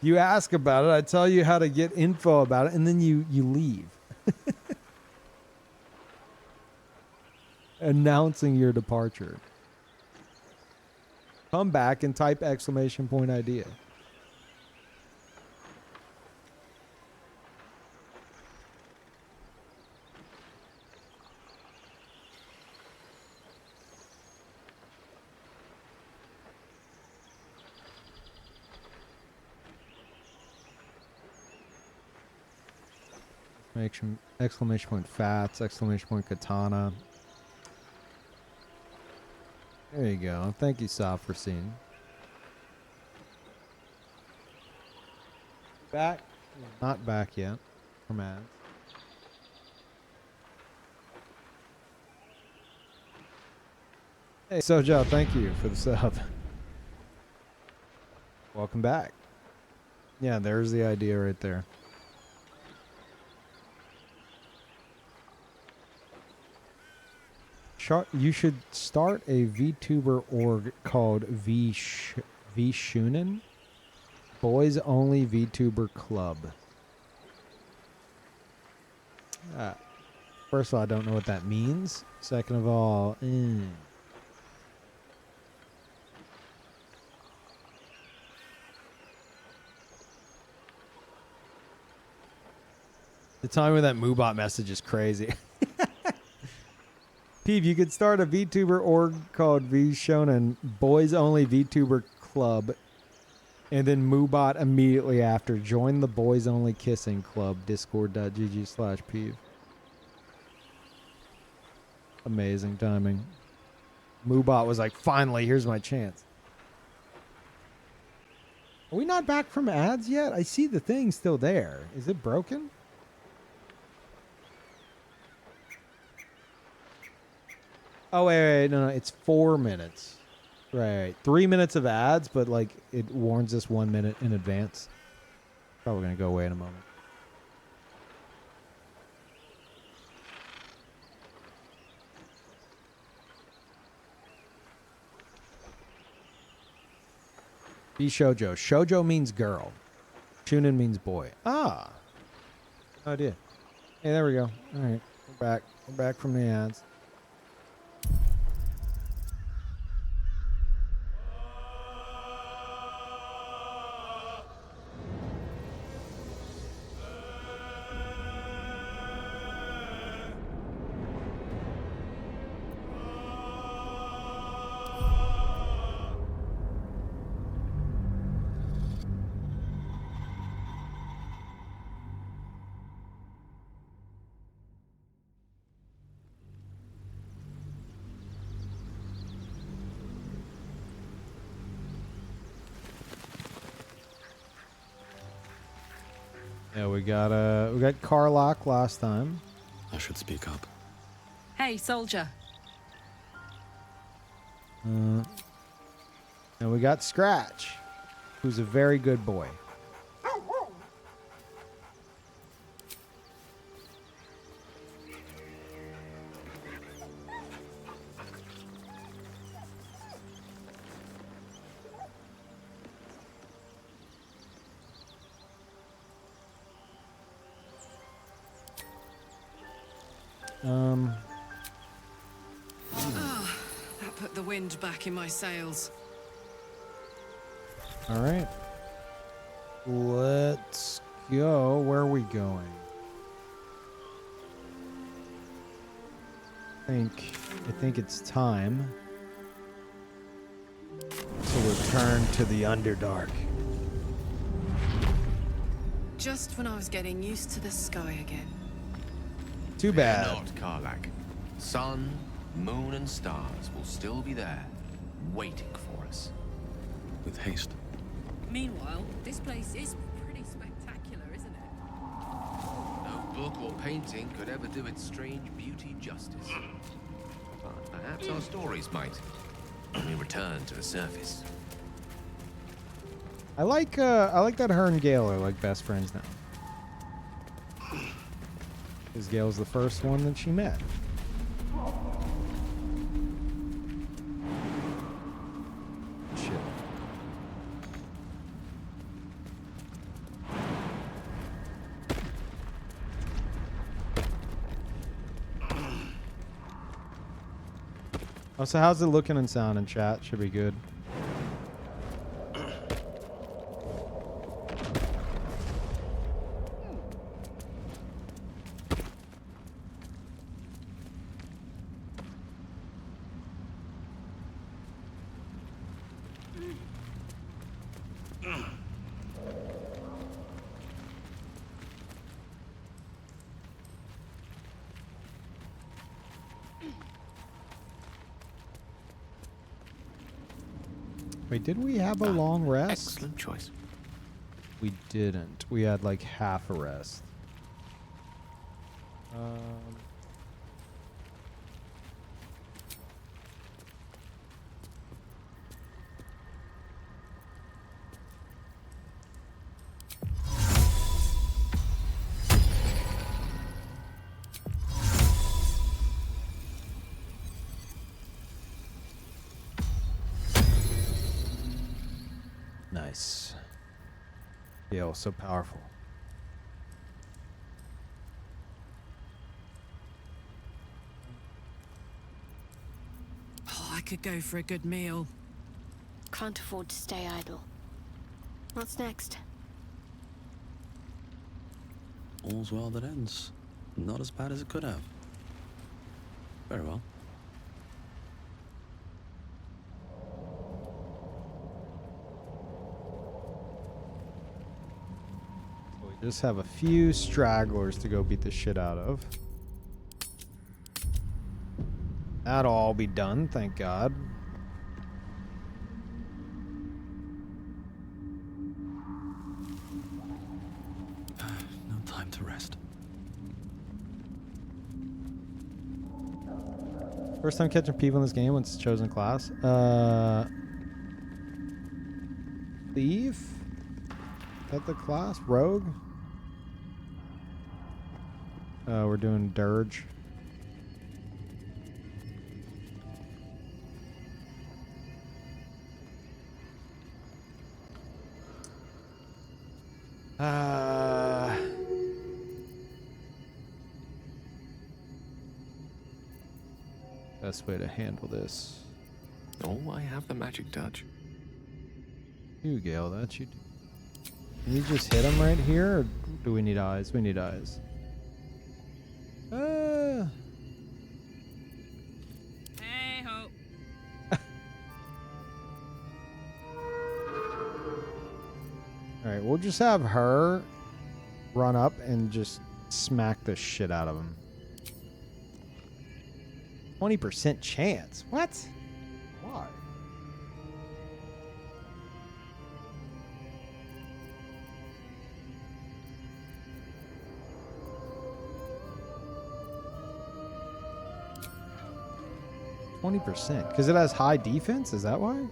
You ask about it, I tell you how to get info about it, and then you leave. Announcing your departure. Come back and type exclamation point idea. Exclamation point fats, exclamation point katana. There you go. Thank you, Soft, for seeing. Back? Not back yet. From ads. Hey, Sojo, thank you for the sub. Welcome back. Yeah, there's the idea right there. You should start a VTuber org called V-Shunen. Boys Only VTuber Club. First of all, I don't know what that means. Second of all, The time with that Moobot message is crazy. Peeve, you could start a VTuber org called V-Shonen, Boys Only VTuber Club, and then Moobot immediately after. Join the Boys Only Kissing Club, discord.gg/Peeve. Amazing timing. Moobot was like, finally, here's my chance. Are we not back from ads yet? I see the thing still there. Is it broken? Oh, wait, no, it's 4 minutes. Right. 3 minutes of ads, but, like, it warns us 1 minute in advance. Probably going to go away in a moment. Be shoujo. Shoujo means girl. Shunin means boy. Ah. No idea. Hey, there we go. All right. We're back. We're back from the ads. Yeah, we got Carlock last time. I should speak up. Hey, soldier. And we got Scratch, who's a very good boy. That put the wind back in my sails. All right. Let's go. Where are we going? I think it's time to return to the Underdark. Just when I was getting used to the sky again. Too bad. Fear not, Karlak. Sun, moon, and stars will still be there, waiting for us. With haste. Meanwhile, this place is pretty spectacular, isn't it? No book or painting could ever do its strange beauty justice. But perhaps our stories might, when we return to the surface. I like that her and Gale are like best friends now. Because Gale's the first one that she met. Shit. Oh, so how's it looking and sound in chat? Should be good. Wait, did we have a long rest? Excellent choice. We didn't. We had like half a rest. Nice. Yeah, so powerful. Oh, I could go for a good meal. Can't afford to stay idle. What's next? All's well that ends. Not as bad as it could have. Very well. We just have a few stragglers to go beat the shit out of. That'll all be done, thank God. No time to rest. First time catching Peeve in this game once chosen class. Thief? Is that the class? Rogue? We're doing Dirge. Best way to handle this. Oh, I have the magic touch. You, Gale, that's you. Can you just hit him right here, or do we need eyes? We need eyes. Hey ho. Alright, we'll just have her run up and just smack the shit out of him. 20% chance. What? Why? %, because it has high defense. Is that why?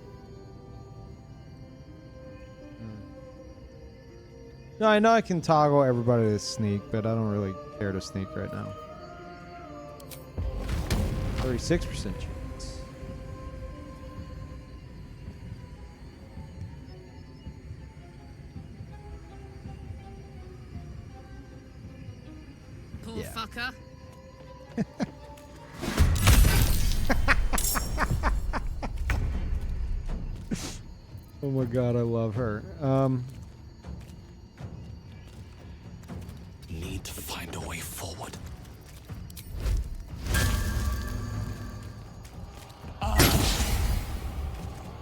No, I know I can toggle everybody to sneak, but I don't really care to sneak right now. 36% chance. Poor fucker. Oh my god, I love her. Need to find a way forward.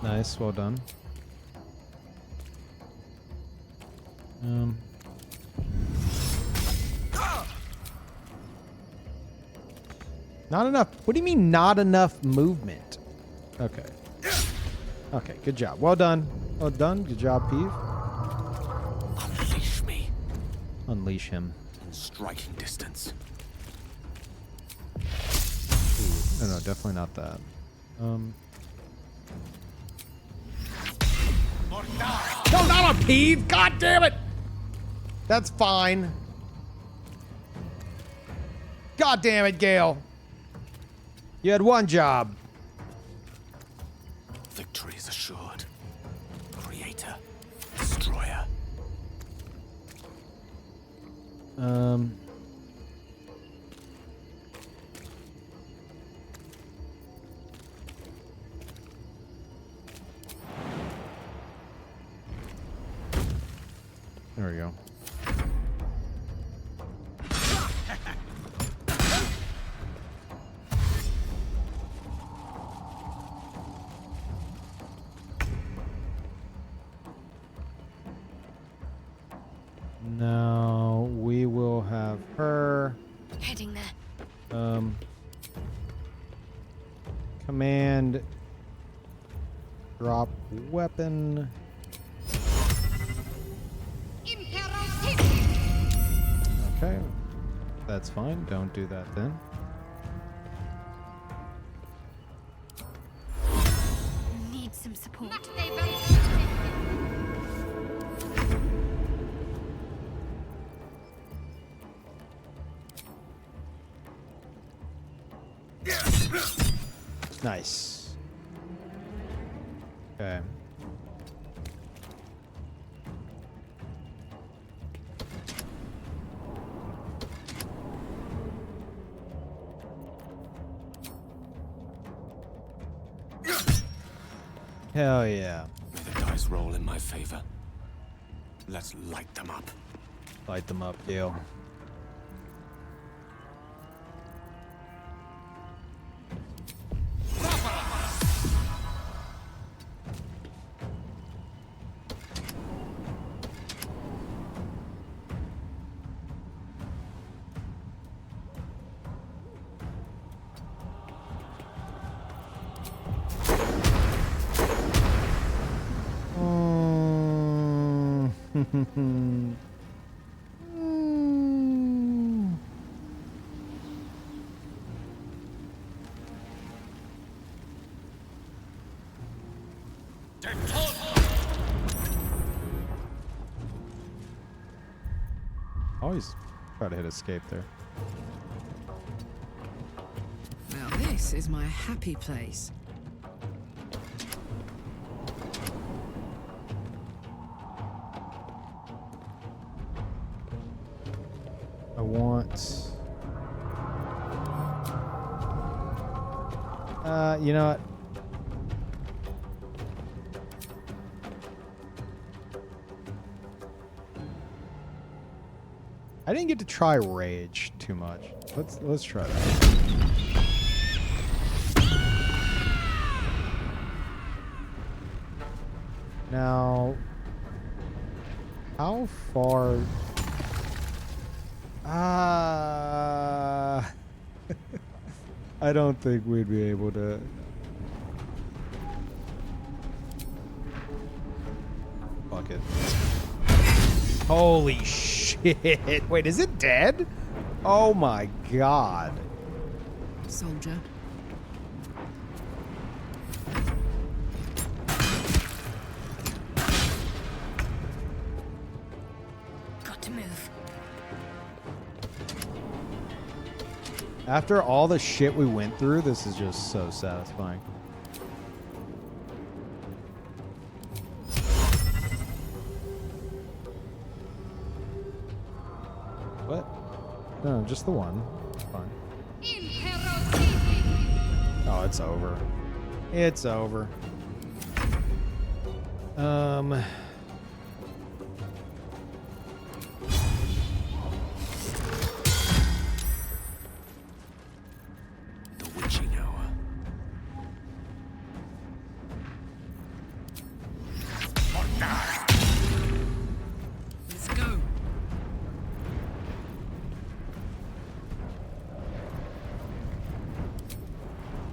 Nice, well done. Not enough. What do you mean not enough movement? Okay. Okay, good job. Well done. Well done. Good job, Peeve. Unleash me. Unleash him. In striking distance. Ooh, no, definitely not that. No, not a Peeve! God damn it! That's fine. God damn it, Gale. You had one job. Victory is assured. Creator. Destroyer. There we go. Now we will have her. Heading there. Command. Drop weapon. Okay. That's fine. Don't do that then. Need some support. Nice. Okay. Hell yeah. May the dice roll in my favor. Let's light them up. Light them up, deal. Always try to hit escape there. Now this is my happy place. I want... you know what? I didn't get to try rage too much. Let's try that. Now, how far? I don't think we'd be able to. Fuck it. Holy shit. Wait, is it dead? Oh my god. Soldier. Got to move. After all the shit we went through, this is just so satisfying. What? No, just the one. It's fine. Oh, it's over. It's over. The witching hour. Let's go.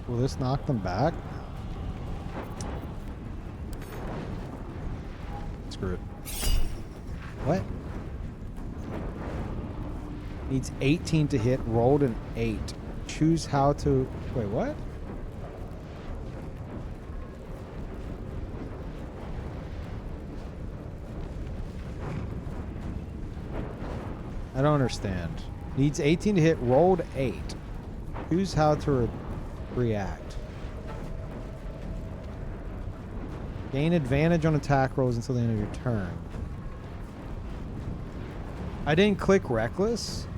Will this knock them back? Screw it. What? Needs 18 to hit, rolled an 8. Choose how to... Wait, what? I don't understand. Needs 18 to hit, rolled 8. Choose how to react. Gain advantage on attack rolls until the end of your turn. I didn't click reckless,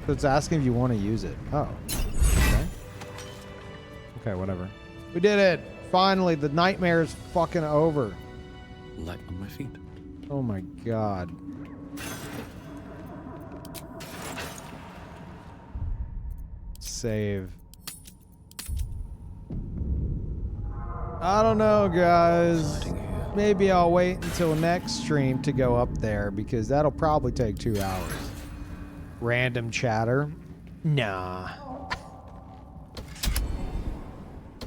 so it's asking if you want to use it. Oh. Okay. Okay, whatever. We did it! Finally, the nightmare is fucking over. Light on my feet. Oh my god. Save. I don't know, guys. Maybe I'll wait until next stream to go up there because that'll probably take 2 hours. Random chatter? Nah.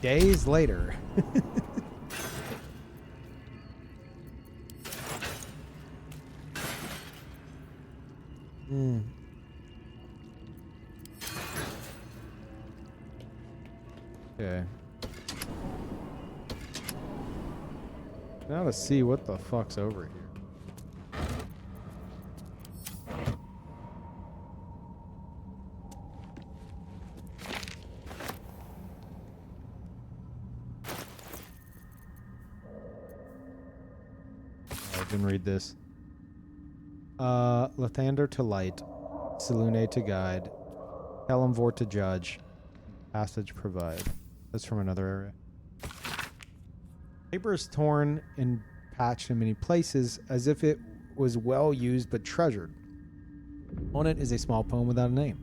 Days later. Hmm. Okay. Now to see what the fuck's over here. I didn't read this. Lathander to light, Selune to guide, Kalimvor to judge, passage provide. That's from another area. Paper is torn and patched in many places as if it was well used but treasured. On it is a small poem without a name.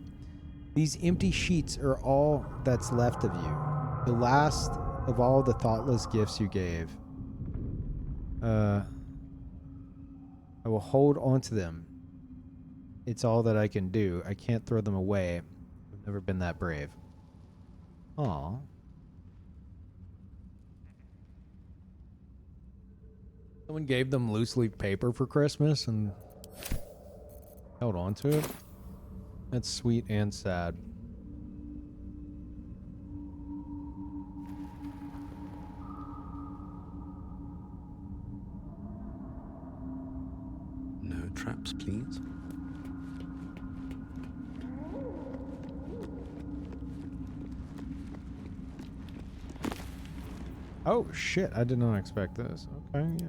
These empty sheets are all that's left of you, the last of all the thoughtless gifts you gave. I will hold on to them. It's all that I can do. I can't throw them away. I've never been that brave. Aw. Someone gave them loose leaf paper for Christmas and held on to it. That's sweet and sad. No traps, please. Oh shit, I did not expect this. Okay, yeah.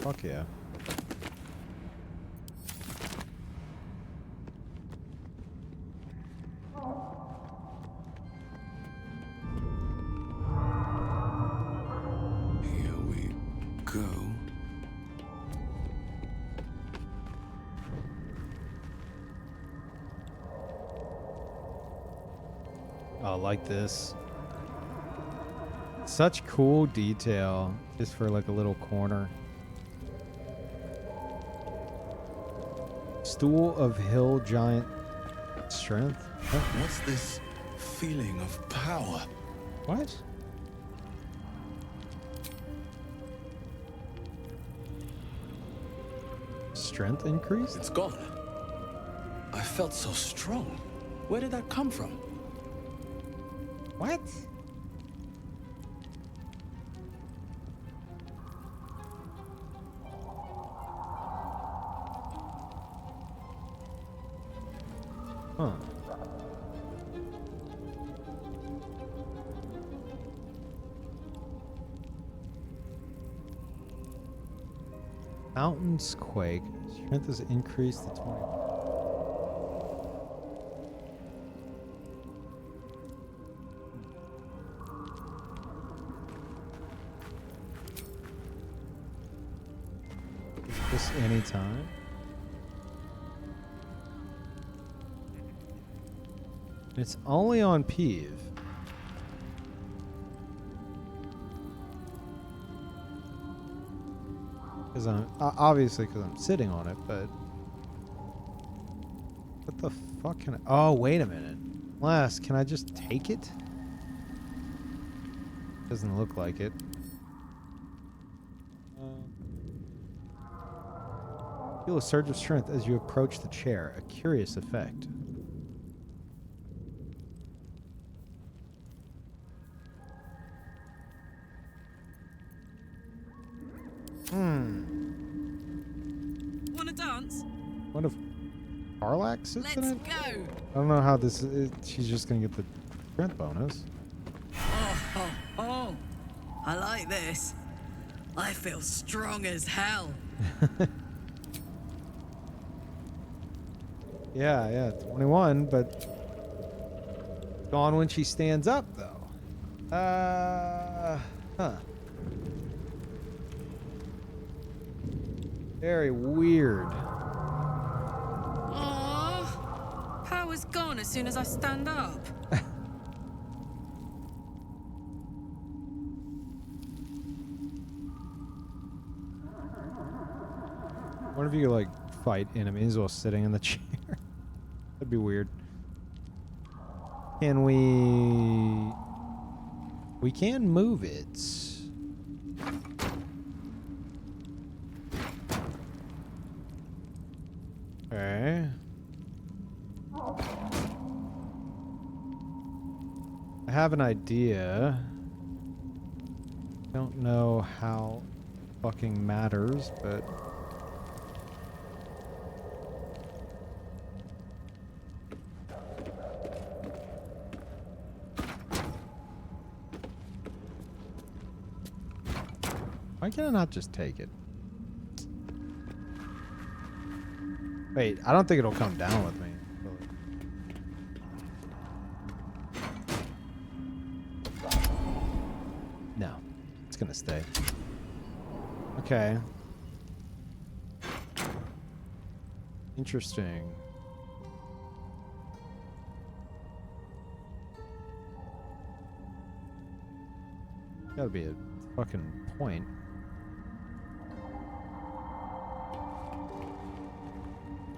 Fuck yeah. Here we go. Oh, I like this. Such cool detail just for like a little corner. Stool of hill giant strength. What's this feeling of power? What? Strength increased? It's gone. I felt so strong. Where did that come from? What? Huh. Mountains quake. Strength is increased to 20. Just any time. It's only on Peeve. Because I'm obviously because I'm sitting on it, but what the fuck can I? Oh, wait a minute. Last, can I just take it? Doesn't look like it. Feel a surge of strength as you approach the chair. A curious effect. Wanna dance? What if Karlak sits in Let's it? go. I don't know how this is. She's just gonna get the strength bonus. Oh, I like this. I feel strong as hell. Yeah, 21, but gone when she stands up, though. Huh. Very weird. Aww. Power's gone as soon as I stand up. What if you could, like, fight enemies while sitting in the chair? That'd be weird. Can we... We can move it. Okay. I have an idea. Don't know how fucking matters, but why can I not just take it? Wait, I don't think it'll come down with me. No, it's gonna stay. Okay. Interesting. Gotta be a fucking point.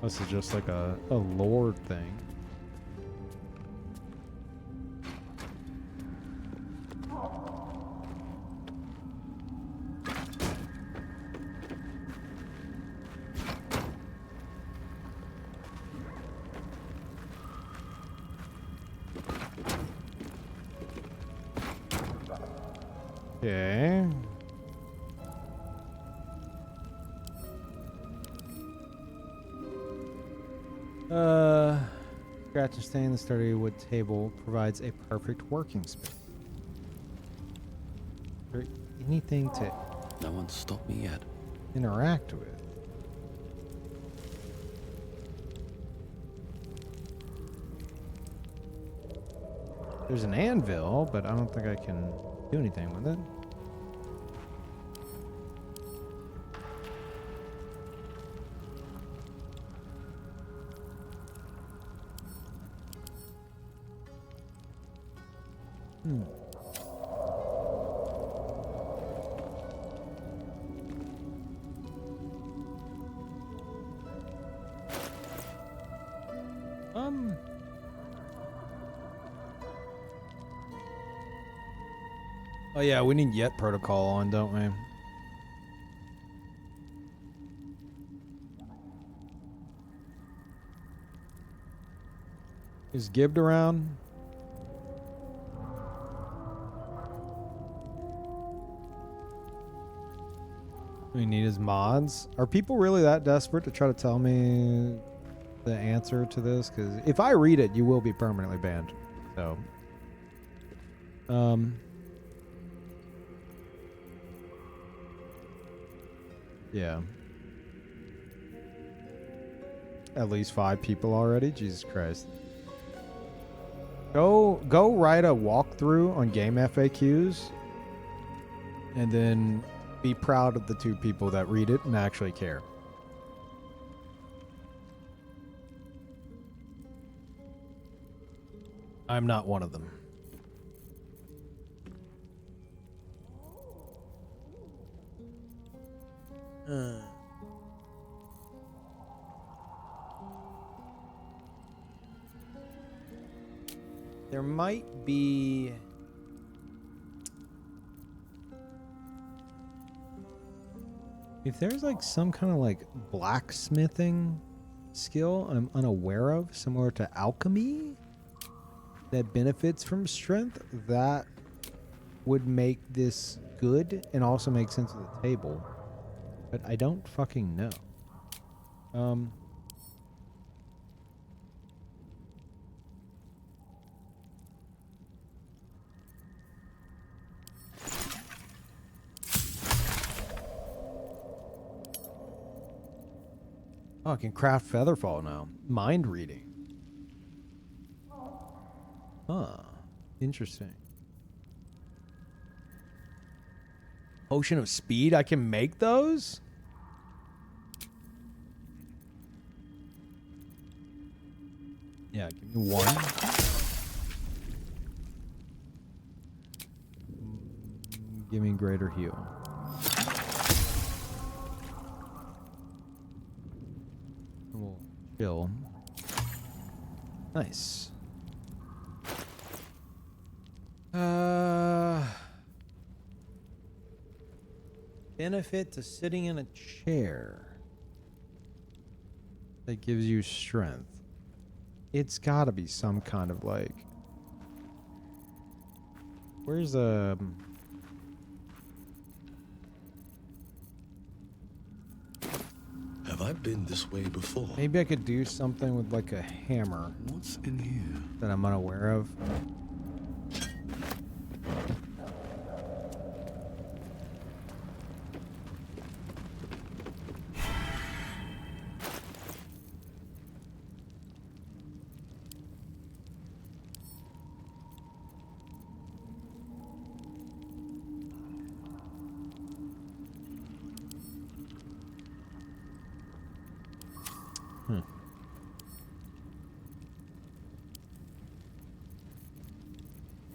This is just like a lore thing. Okay. Scratch and stain the sturdy wood table provides a perfect working space. Is there anything to No one's stopped me yet. interact with? There's an anvil, but I don't think I can do anything with it. Hmm. Oh yeah, we need Yet protocol on, don't we? Is Gibbed around? We need his mods. Are people really that desperate to try to tell me the answer to this? Because if I read it, you will be permanently banned. So, yeah. At least 5 people already. Jesus Christ. Go write a walkthrough on game FAQs, and then be proud of the 2 people that read it and actually care. I'm not one of them. There might be... If there's like some kind of like blacksmithing skill I'm unaware of, similar to alchemy, that benefits from strength, that would make this good and also make sense of the table. But I don't fucking know. Oh, I can craft Featherfall now. Mind reading. Huh. Interesting. Potion of Speed? I can make those? Yeah, give me 1. Give me greater heal. We'll chill. Nice. benefit to sitting in a chair that gives you strength. It's gotta be some kind of like... Where's Have I been this way before? maybe I could do something with like a hammer. What's in here? That I'm unaware of.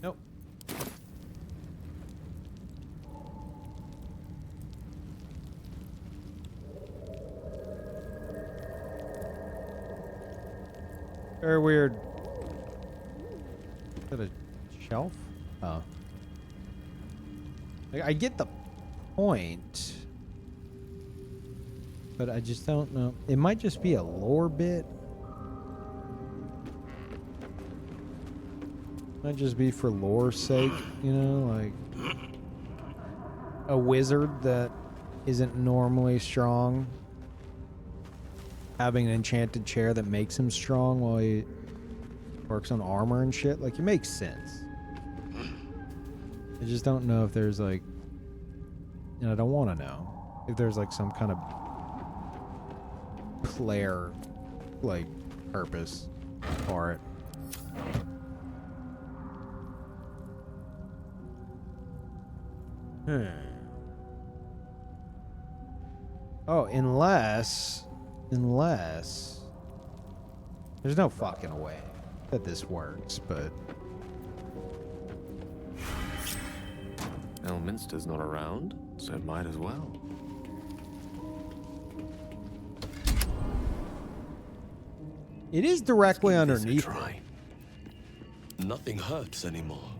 Nope. Very weird. Is that a shelf? Oh. Like, I get the point, but I just don't know. It might just be a lore bit. Might just be for lore's sake, you know, like a wizard that isn't normally strong having an enchanted chair that makes him strong while he works on armor and shit. Like, it makes sense. I just don't know if there's like, and I don't want to know if there's like some kind of player like purpose for it. Oh, unless there's no fucking way that this works, but Elminster's not around, so it might as well. it is directly underneath. Try. Nothing hurts anymore.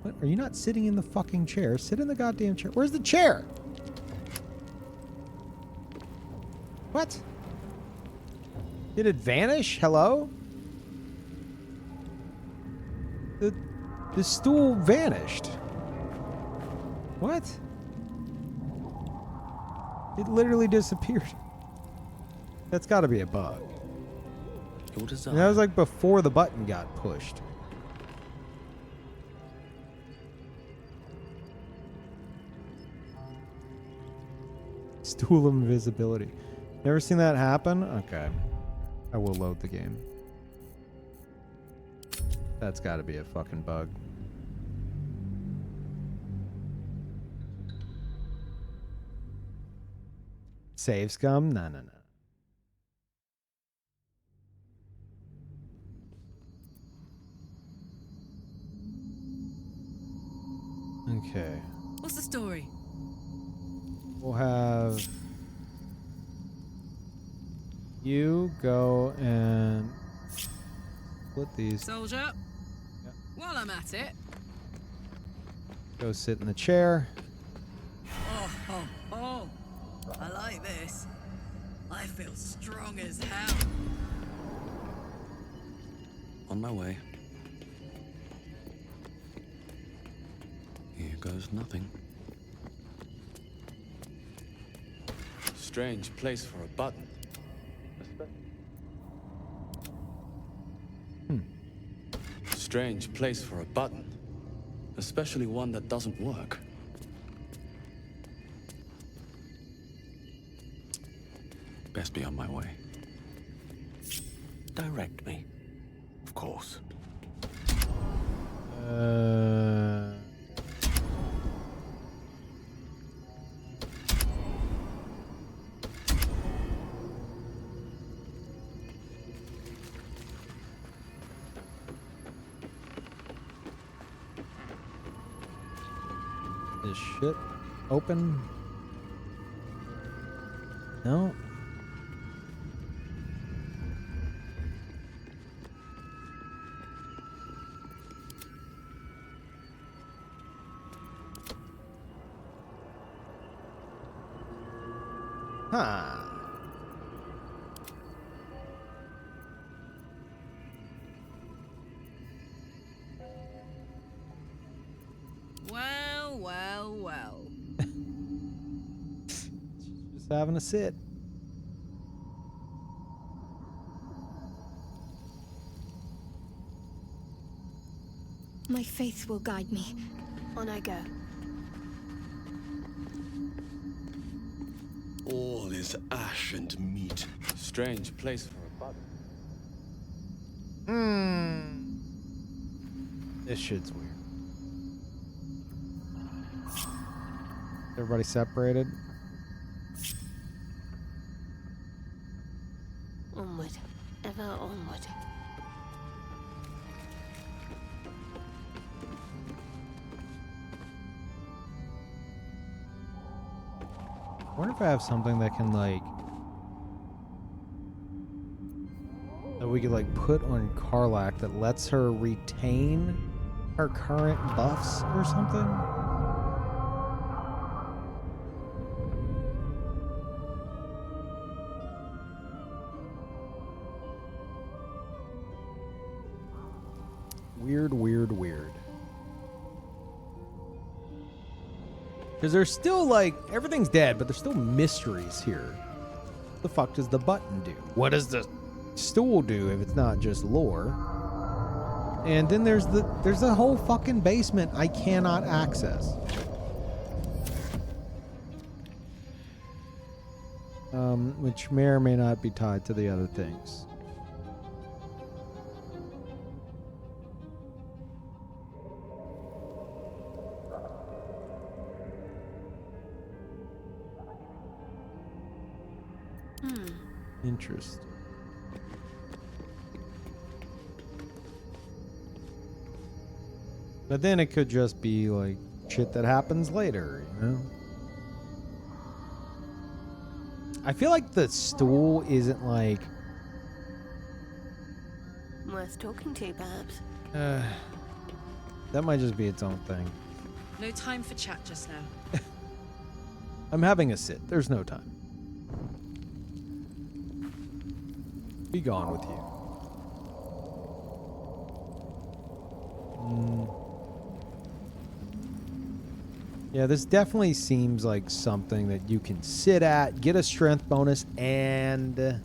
What? Are you not sitting in the fucking chair? Sit in the goddamn chair. Where's the chair? What? Did it vanish? Hello? The stool vanished. What? It literally disappeared. That's got to be a bug. Your desire. And that was like before the button got pushed. Stool of invisibility. Never seen that happen? Okay. I will load the game. That's got to be a fucking bug. Save scum? No, no, no. Okay. What's the story? We'll have you go and split these. Soldier. While I'm at it. Go sit in the chair. Oh. I like this. I feel strong as hell. On my way. Here goes nothing. Strange place for a button. Strange place for a button. Especially one that doesn't work. Best be on my way. Direct me. Of course. This shit open? No. Huh. Well, well, well. Just having a sit. My faith will guide me. On I go. All is ash and meat. Strange place for a body. This shit's weird. Everybody separated? Onward. Ever onward. I wonder if I have something that can, like, that we could, like, put on Karlach that lets her retain her current buffs or something? Weird, weird, weird. Because there's still, like, everything's dead, but there's still mysteries here. What the fuck does the button do? What does the stool do if it's not just lore? And then there's the whole fucking basement I cannot access. Which may or may not be tied to the other things. Interesting. But then it could just be like shit that happens later, you know? I feel like the stool isn't like Worth talking to, perhaps. that might just be its own thing. No time for chat just now. I'm having a sit. There's no time. Be gone with you. Yeah, this definitely seems like something that you can sit at, get a strength bonus, and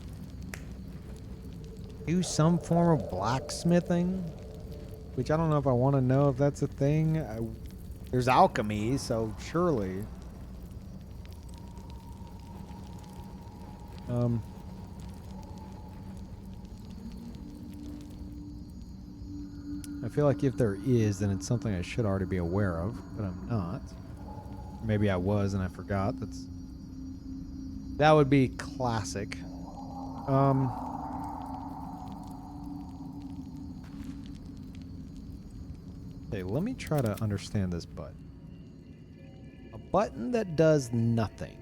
do some form of blacksmithing. Which I don't know if I want to know if that's a thing. There's alchemy, so surely. I feel like if there is, then it's something I should already be aware of, but I'm not. Maybe I was and I forgot. That would be classic. Okay, let me try to understand this button. A button that does nothing.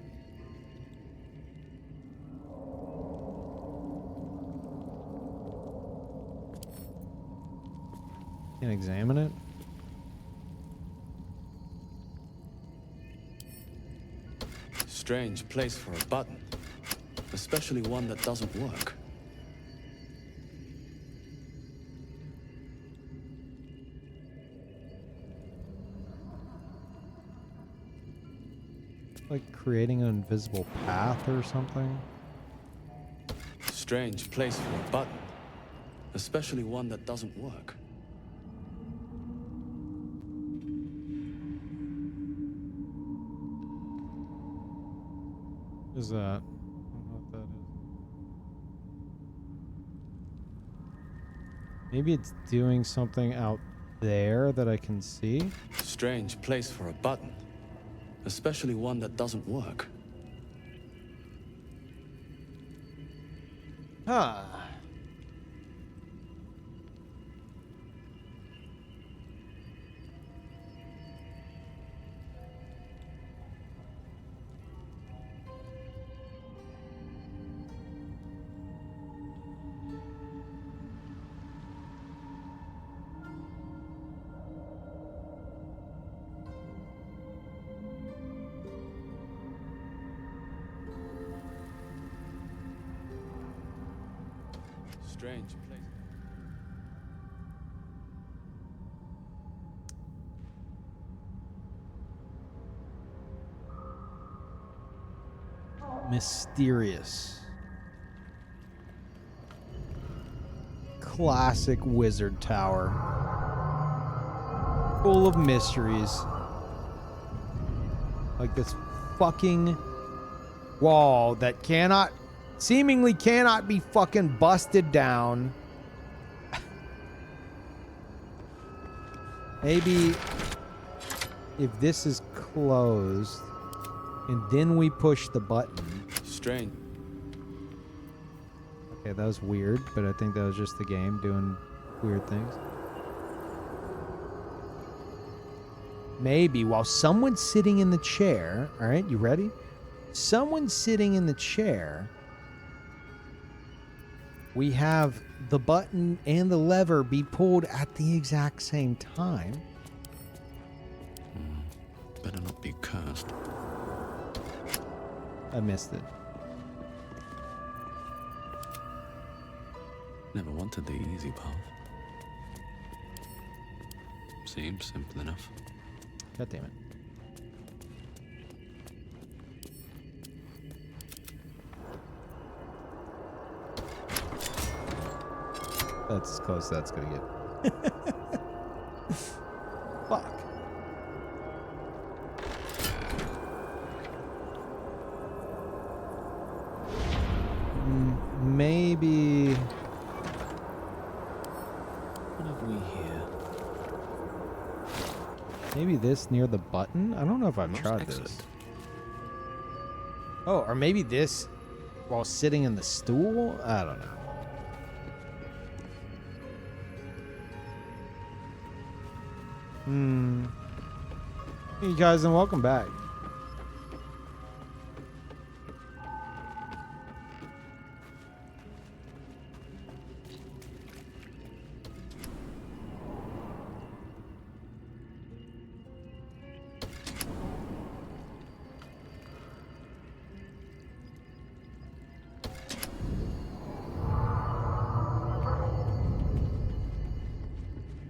Can examine it. Strange place for a button, especially one that doesn't work. Like creating an invisible path or something. Strange place for a button, especially one that doesn't work. Is that? I don't know what that is. Maybe it's doing something out there that I can see. Strange place for a button, especially one that doesn't work. Huh. Strange place. Mysterious. Classic wizard tower. Full of mysteries. Like this fucking wall that seemingly cannot be fucking busted down. Maybe if this is closed and then we push the button. Strange. Okay, that was weird, but I think that was just the game doing weird things. Maybe while someone's sitting in the chair, all right, you ready? Someone's sitting in the chair. We have the button and the lever be pulled at the exact same time. Better not be cursed. I missed it. Never wanted the easy path. Seems simple enough. God damn it. That's as close as that's gonna get. Fuck. Maybe. What have we here? Maybe this near the button? I don't know if I've tried this. Oh, or maybe this while sitting in the stool? I don't know. Hey you guys, and welcome back.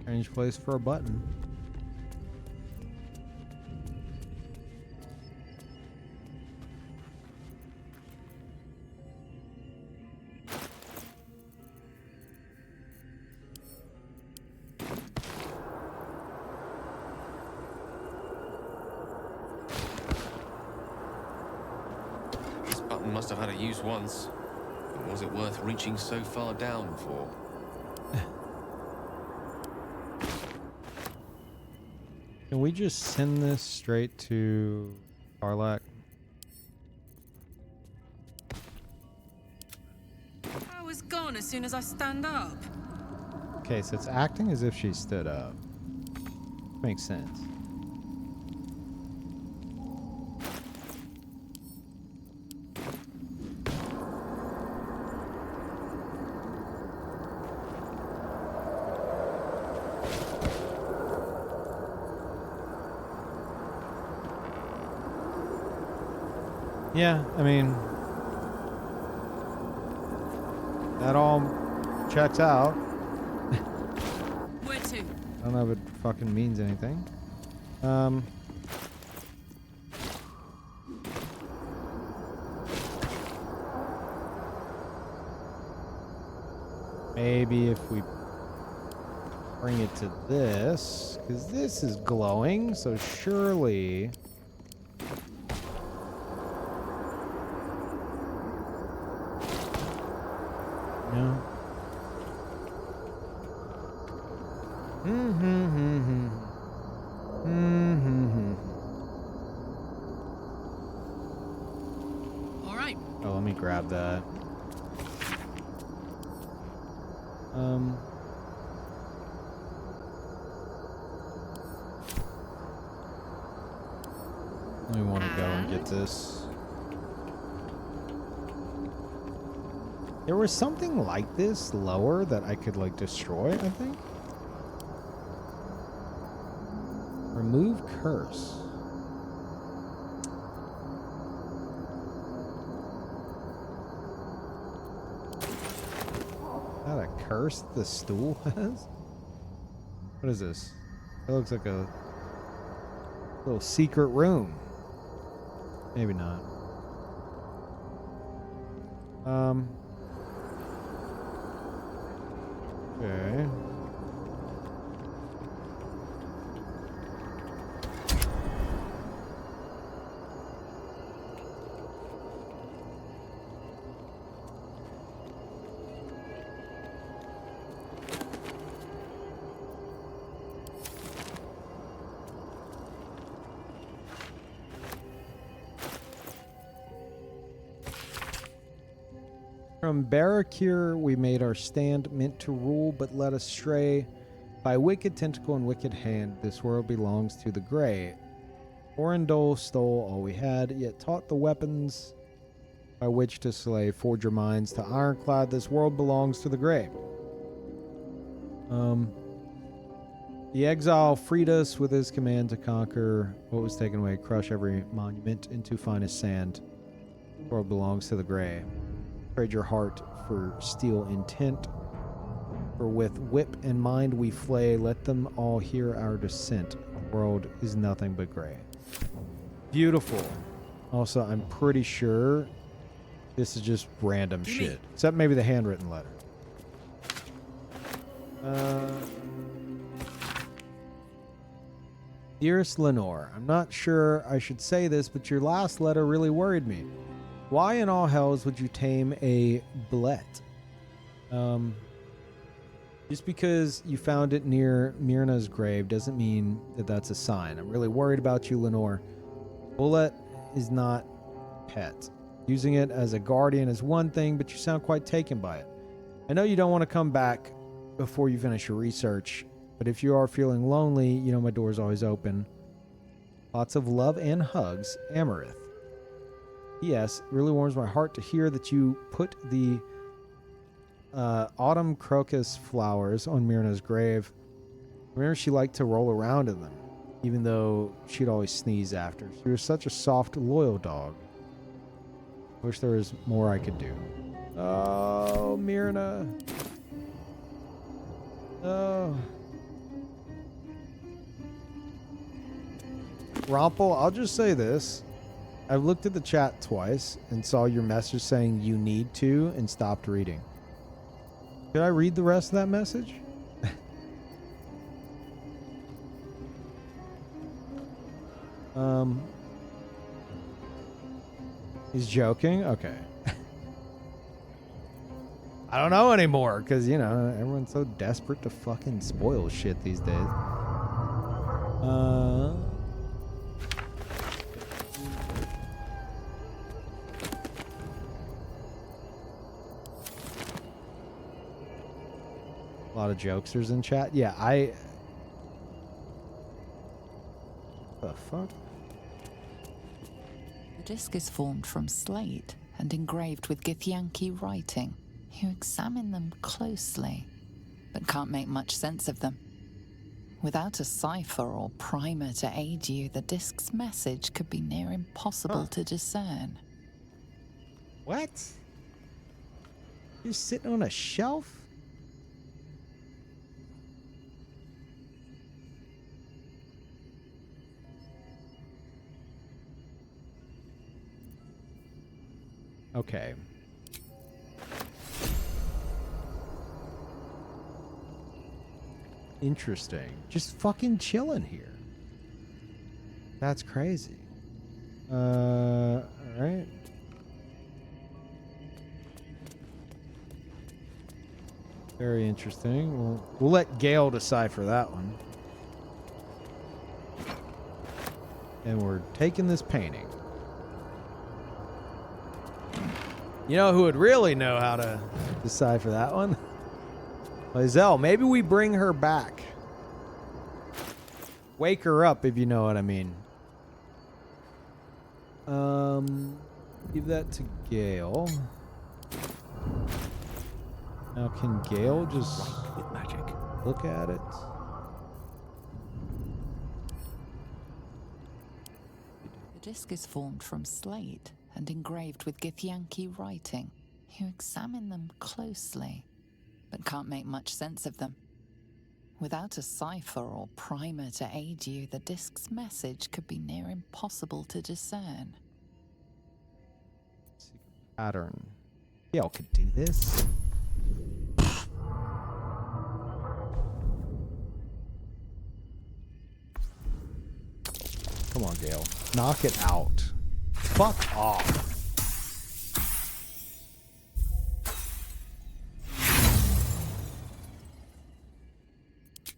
Strange place for a button. This button must have had a use once. And was it worth reaching so far down for? Can we just send this straight to Karlak? I was gone as soon as I stand up. Okay, so it's acting as if she stood up. Makes sense. Yeah, I mean, that all checks out. Where to? I don't know if it fucking means anything. Maybe if we bring it to this, because this is glowing, so surely... No. All right. Oh, let me grab that. We want to go and get this. There was something like this lower that I could like destroy, I think. Remove curse. How that a curse the stool has? What is this? It looks like a little secret room. Maybe not. Okay. From Barakir we made our stand, meant to rule, but led astray by wicked tentacle and wicked hand. This world belongs to the Grey. Orindol stole all we had, yet taught the weapons by which to slay. Forge your minds to ironclad. This world belongs to the Grey. The exile freed us with his command to conquer what was taken away, crush every monument into finest sand. The world belongs to the Grey. Trade your heart for steel intent. For with whip and mind we flay, let them all hear our descent. The world is nothing but Grey. Beautiful. Also, I'm pretty sure this is just random shit. Except maybe the handwritten letter. Dearest Lenore, I'm not sure I should say this, but your last letter really worried me. Why in all hells would you tame a blet? Just because you found it near Myrna's grave doesn't mean that that's a sign. I'm really worried about you, Lenore. Bullet is not pet. Using it as a guardian is one thing, but you sound quite taken by it. I know you don't want to come back before you finish your research, but if you are feeling lonely, you know my door is always open. Lots of love and hugs, Amarith. P.S. It really warms my heart to hear that you put the autumn crocus flowers on Myrna's grave. Remember, she liked to roll around in them, even though she'd always sneeze after. She was such a soft, loyal dog. Wish there was more I could do. Oh, Myrna. Oh. Rompel, I'll just say this. I've looked at the chat twice and saw your message saying you need to and stopped reading. Could I read the rest of that message? He's joking? Okay. I don't know anymore because, you know, everyone's so desperate to fucking spoil shit these days. A lot of jokesters in chat. Yeah, the fuck? The disc is formed from slate and engraved with Githyanki writing. You examine them closely, but can't make much sense of them. Without a cipher or primer to aid you, the disc's message could be near impossible to discern. What? You're sitting on a shelf? Okay. Interesting. Just fucking chilling here. That's crazy. Alright. Very interesting. We'll let Gale decipher that one. And we're taking this painting. You know who would really know how to decipher that one? Lizelle. Maybe we bring her back. Wake her up, if you know what I mean. Give that to Gale. Now can Gale just with magic. Look at it? The disc is formed from slate and engraved with Githyanki writing. You examine them closely, but can't make much sense of them. Without a cipher or primer to aid you, the disk's message could be near impossible to discern. Pattern. Y'all could do this. Come on, Gale. Knock it out. Fuck off.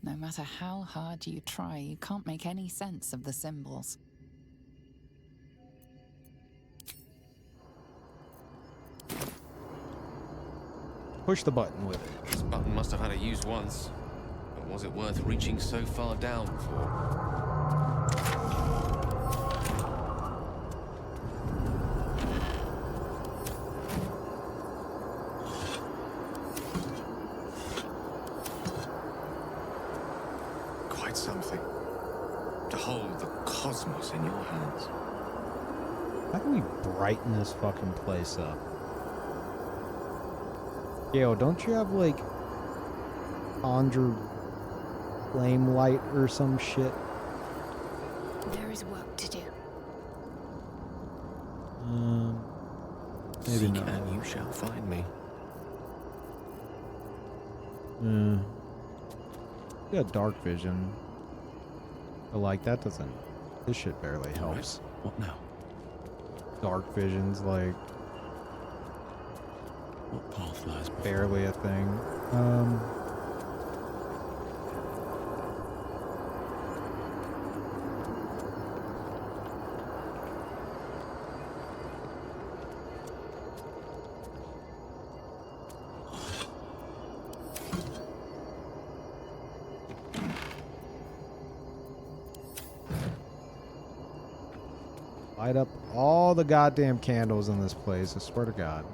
No matter how hard you try, you can't make any sense of the symbols. Push the button with it. This button must have had a use once, but was it worth reaching so far down for? Quite something. To hold the cosmos in your hands. How do we brighten this fucking place up? Yo, don't you have like Andrew flame light or some shit? There is work to do. Maybe Seek not. and you shall find me. You got dark vision. But like that doesn't. This shit barely helps. What now? Dark vision's like What path lies before? barely a thing. Light up all the goddamn candles in this place, I swear to God.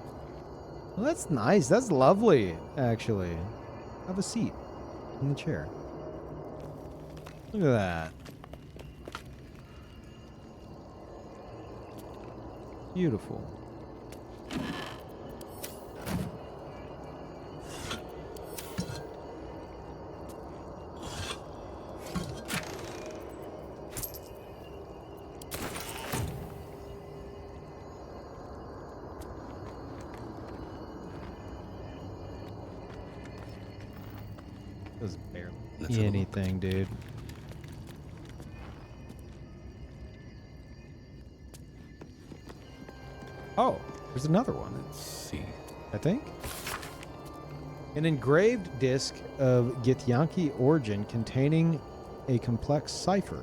Well, that's nice. That's lovely, actually. Have a seat in the chair. Look at that. Beautiful. Does barely Let's have a look. anything, dude. Oh, there's another one. Let's see. I think. An engraved disc of Githyanki origin containing a complex cipher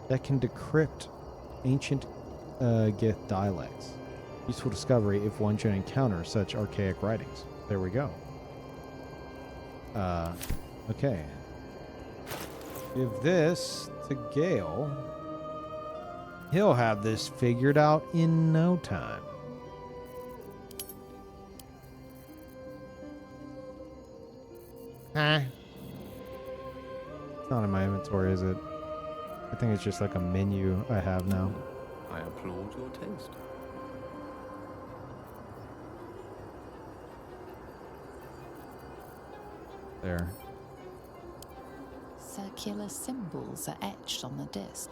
that can decrypt ancient Gith dialects. Useful discovery if one should encounter such archaic writings. There we go. Okay. Give this to Gale. He'll have this figured out in no time. It's not in my inventory, is it? I think it's just like a menu I have now. I applaud your taste. There. Circular symbols are etched on the disc.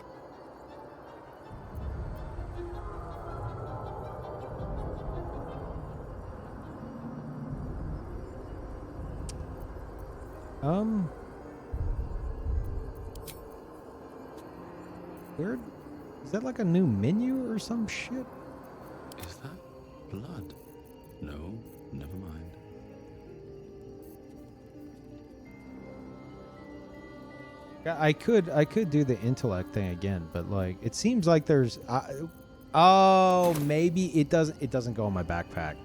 Where is that, like a new menu or some shit? Is that blood? No, never mind. Yeah, I could do the intellect thing again, but like it seems like there's oh, maybe it doesn't go in my backpack.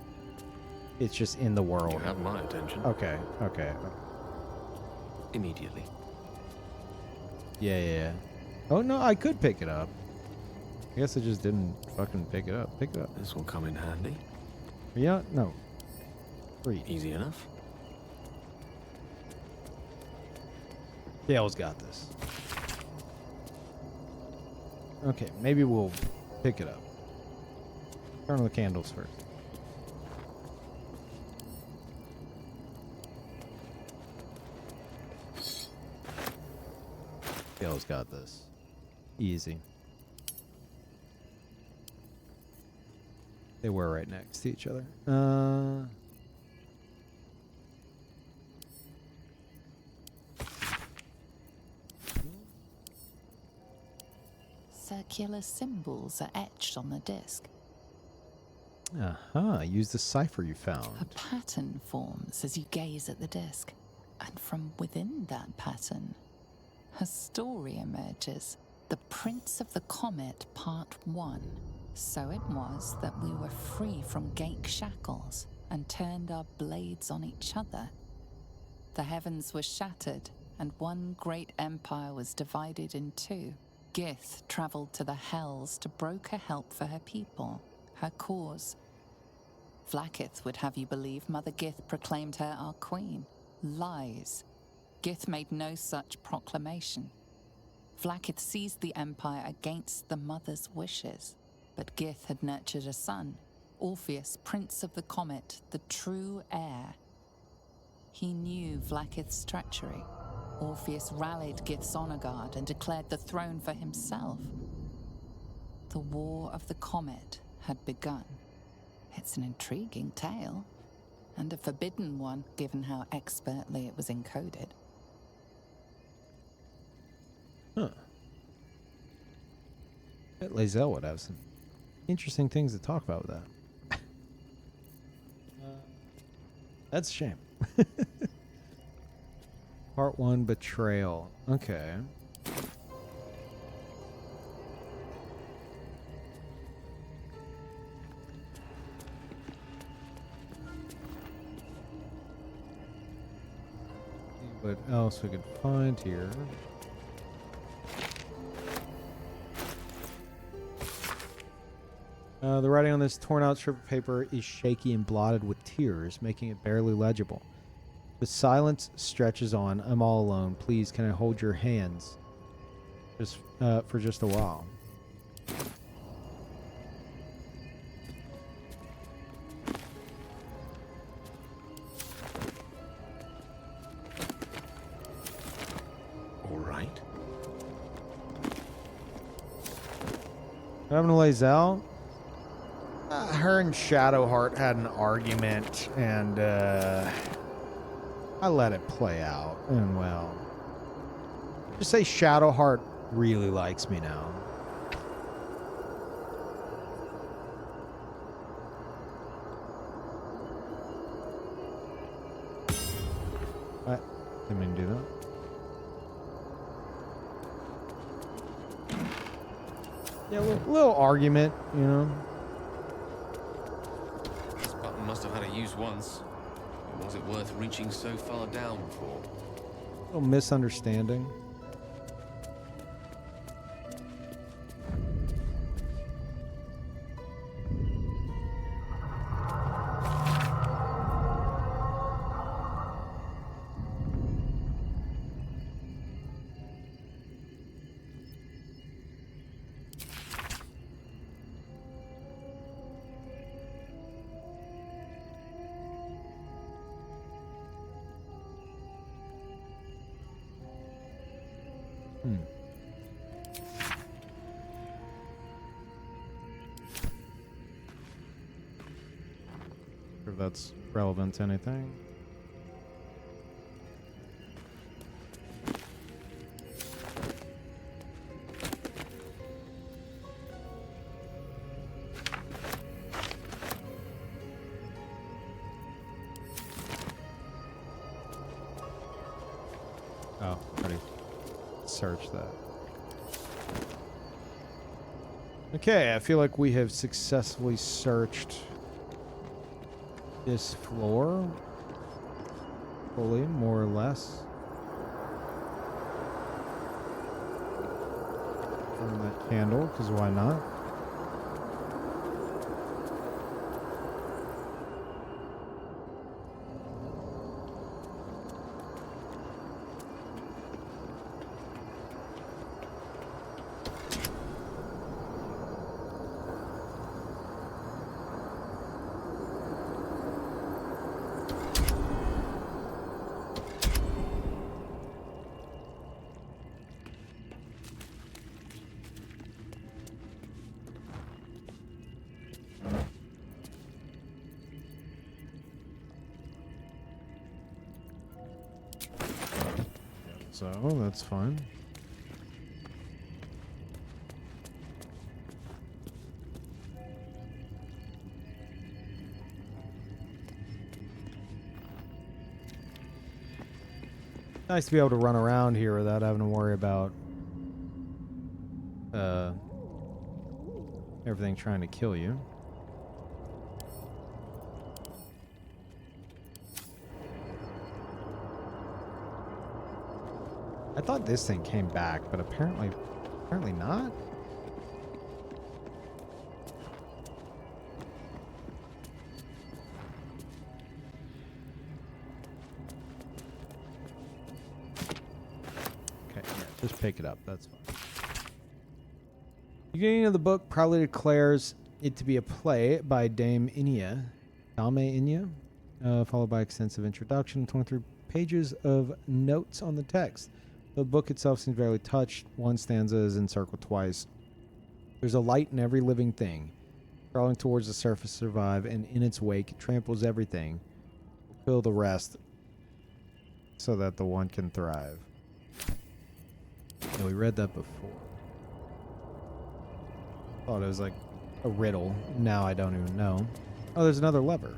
It's just in the world. You have my attention. Okay. Immediately. Yeah. Oh no, I could pick it up. I guess I just didn't fucking pick it up. Pick it up. This will come in handy. Yeah, no. Read. Easy enough. Dale's got this. Okay, maybe we'll pick it up. Turn on the candles first. Gale's got this. Easy. They were right next to each other. Circular symbols are etched on the disc. Use the cipher you A found. pattern forms as you gaze at the disc, and from within that pattern, a story emerges. The Prince of the Comet, Part 1. So it was that we were free from Gake shackles and turned our blades on each other. The heavens were shattered, and one great empire was divided in two. Gith traveled to the Hells to broker help for her people, her cause. Vlaakith would have you believe Mother Gith proclaimed her our queen. Lies. Gith made no such proclamation. Vlaakith seized the empire against the mother's wishes, but Gith had nurtured a son, Orpheus, Prince of the Comet, the true heir. He knew Vlaakith's treachery. Orpheus rallied Gith's honor guard and declared the throne for himself. The War of the Comet had begun. It's an intriguing tale, and a forbidden one, given how expertly it was encoded. Huh. Bet Lae'zel would have some interesting things to talk about with that. That's a shame. Part 1, Betrayal. Okay. See what else we could find here. The writing on this torn out strip of paper is shaky and blotted with tears, making it barely legible. The silence stretches on. I'm all alone. Please, can I hold your hands? For just a while. All right. What happened to Lae'zel? Her and Shadowheart had an argument, and I let it play out, and well, just say Shadowheart really likes me now. I didn't mean to do that. Yeah, a little argument, you know. This button must have had a use once. Or was it worth reaching so far down for? A little misunderstanding. If that's relevant to anything. Oh, already searched that. Okay, I feel like we have successfully searched this floor fully, more or less. Burn that candle, because why not? so that's fine. Nice to be able to run around here without having to worry about everything trying to kill you. I thought this thing came back, but apparently not. Okay, yeah, just pick it up. That's fine. The beginning of the book proudly declares it to be a play by Dame Inya, followed by extensive introduction, 23 pages of notes on the text. The book itself seems barely touched. One stanza is encircled twice. There's a light in every living thing, crawling towards the surface to survive, and in its wake it tramples everything, will kill the rest, so that the one can thrive. Yeah, we read that before. Thought it was like a riddle. Now I don't even know. Oh, there's another lever.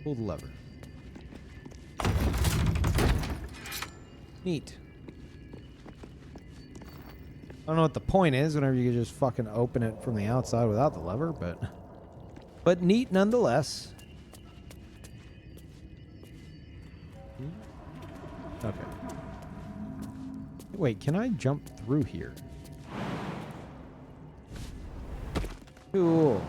Pull the lever. Neat. I don't know what the point is whenever you can just fucking open it from the outside without the lever, but neat nonetheless. Okay. Wait, can I jump through here? Cool.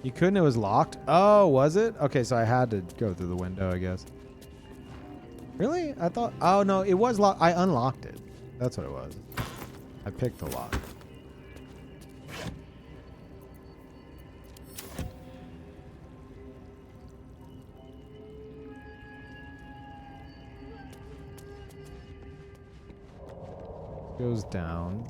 You couldn't? It was locked? Oh, was it? Okay, so I had to go through the window, I guess. Really? I thought... Oh, no, it was locked. I unlocked it. That's what it was. I picked the lock. Goes down.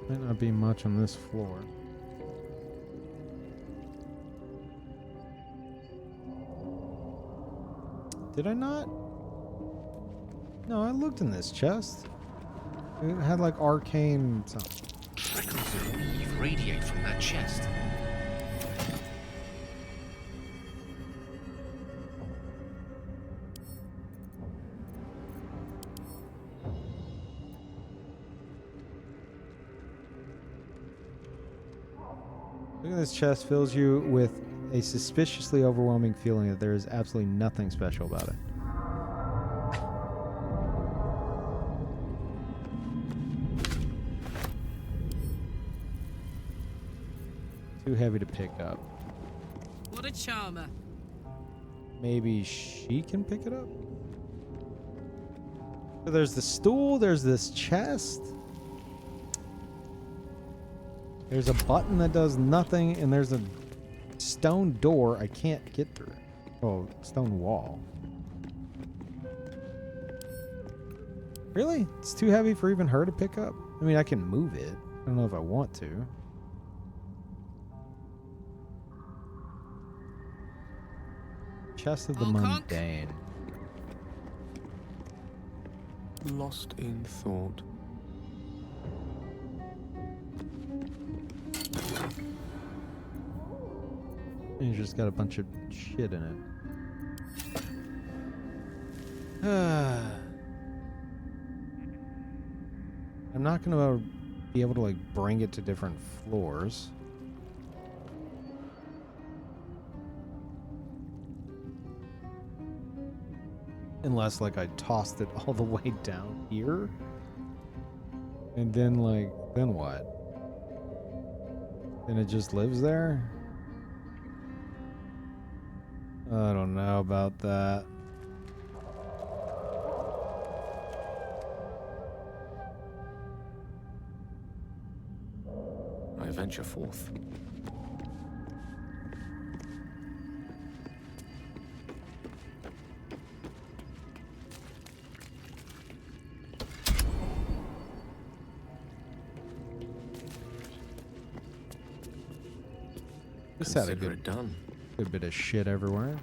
Might not be much on this floor. Did I not? No, I looked in this chest. It had like arcane something. Trickles of weave radiate from that chest. Looking at this chest fills you with a suspiciously overwhelming feeling that there is absolutely nothing special about it. Too heavy to pick up. What a charmer. Maybe she can pick it up? So there's the stool, there's this chest. There's a button that does nothing, and there's a stone door I can't get through. Oh, stone wall. Really? It's too heavy for even her to pick up? I mean, I can move it. I don't know if I want to. Chest of the Mundane. Lost in thought. And you just got a bunch of shit in it. I'm not gonna be able to like bring it to different floors. Unless like I tossed it all the way down here. And then then what? And it just lives there? I don't know about that. venture forth. This had a Consider good, it done. good bit of shit everywhere.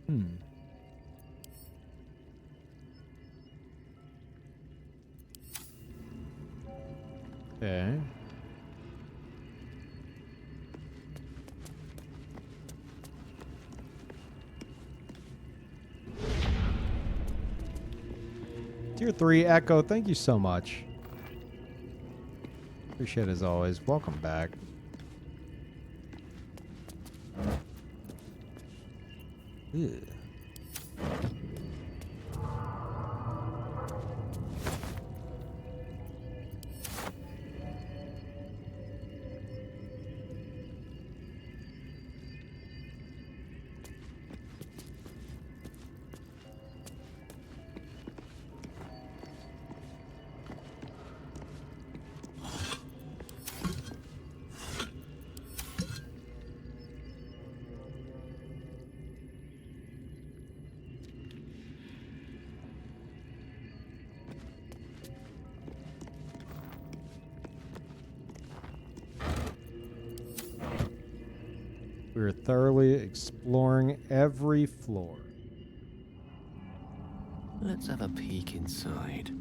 Hmm. Okay. Tier 3 Echo, thank you so much. Appreciate it as always. Welcome back. Ew. We're thoroughly exploring every floor. Let's have a peek inside.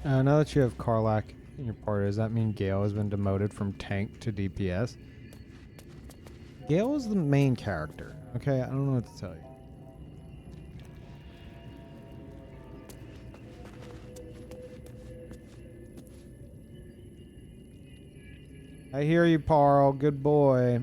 Now that you have Karlak in your party, does that mean Gale has been demoted from tank to DPS? Gale is the main character. Okay, I don't know what to tell you. I hear you, Parl. Good boy.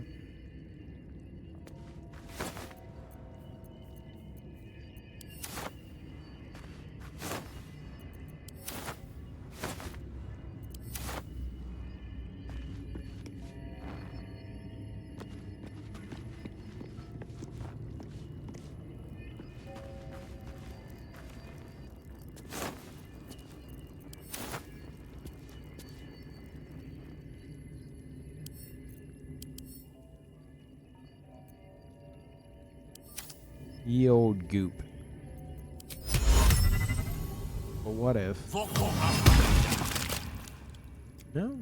Ye old goop. But what if? No.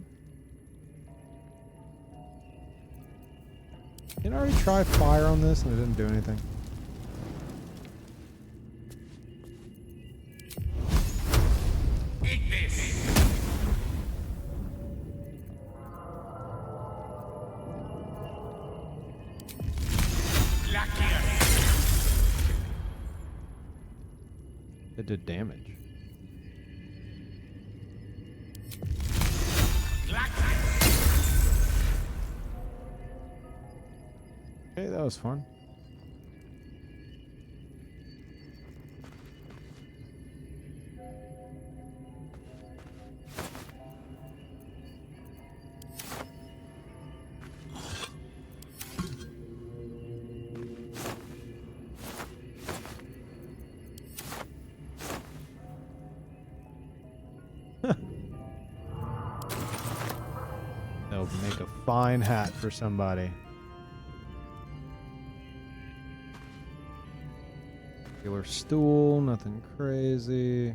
Didn't I already try fire on this and it didn't do anything? Eat this! It did damage. Okay, that was fun. That would make a fine hat for somebody. Regular stool, nothing crazy.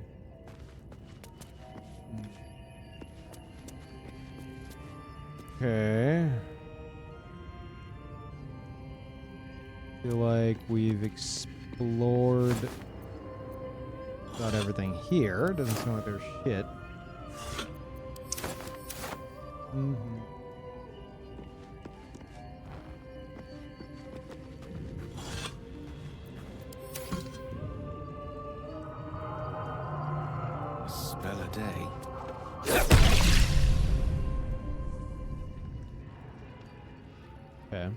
Okay. feel like we've explored about everything here. Doesn't seem like there's shit. A spell a day. Okay.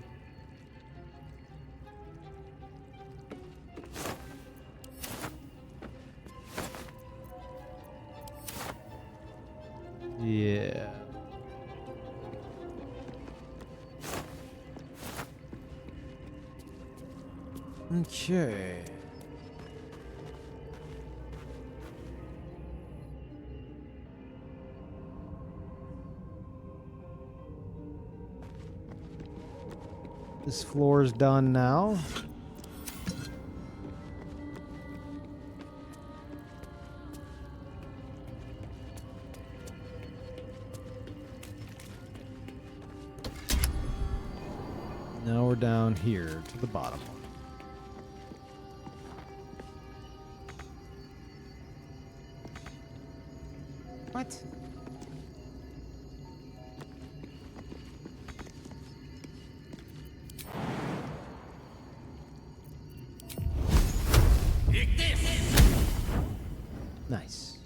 Yeah. Okay. This floor is done now. Now we're down here to the bottom one. What? Nice.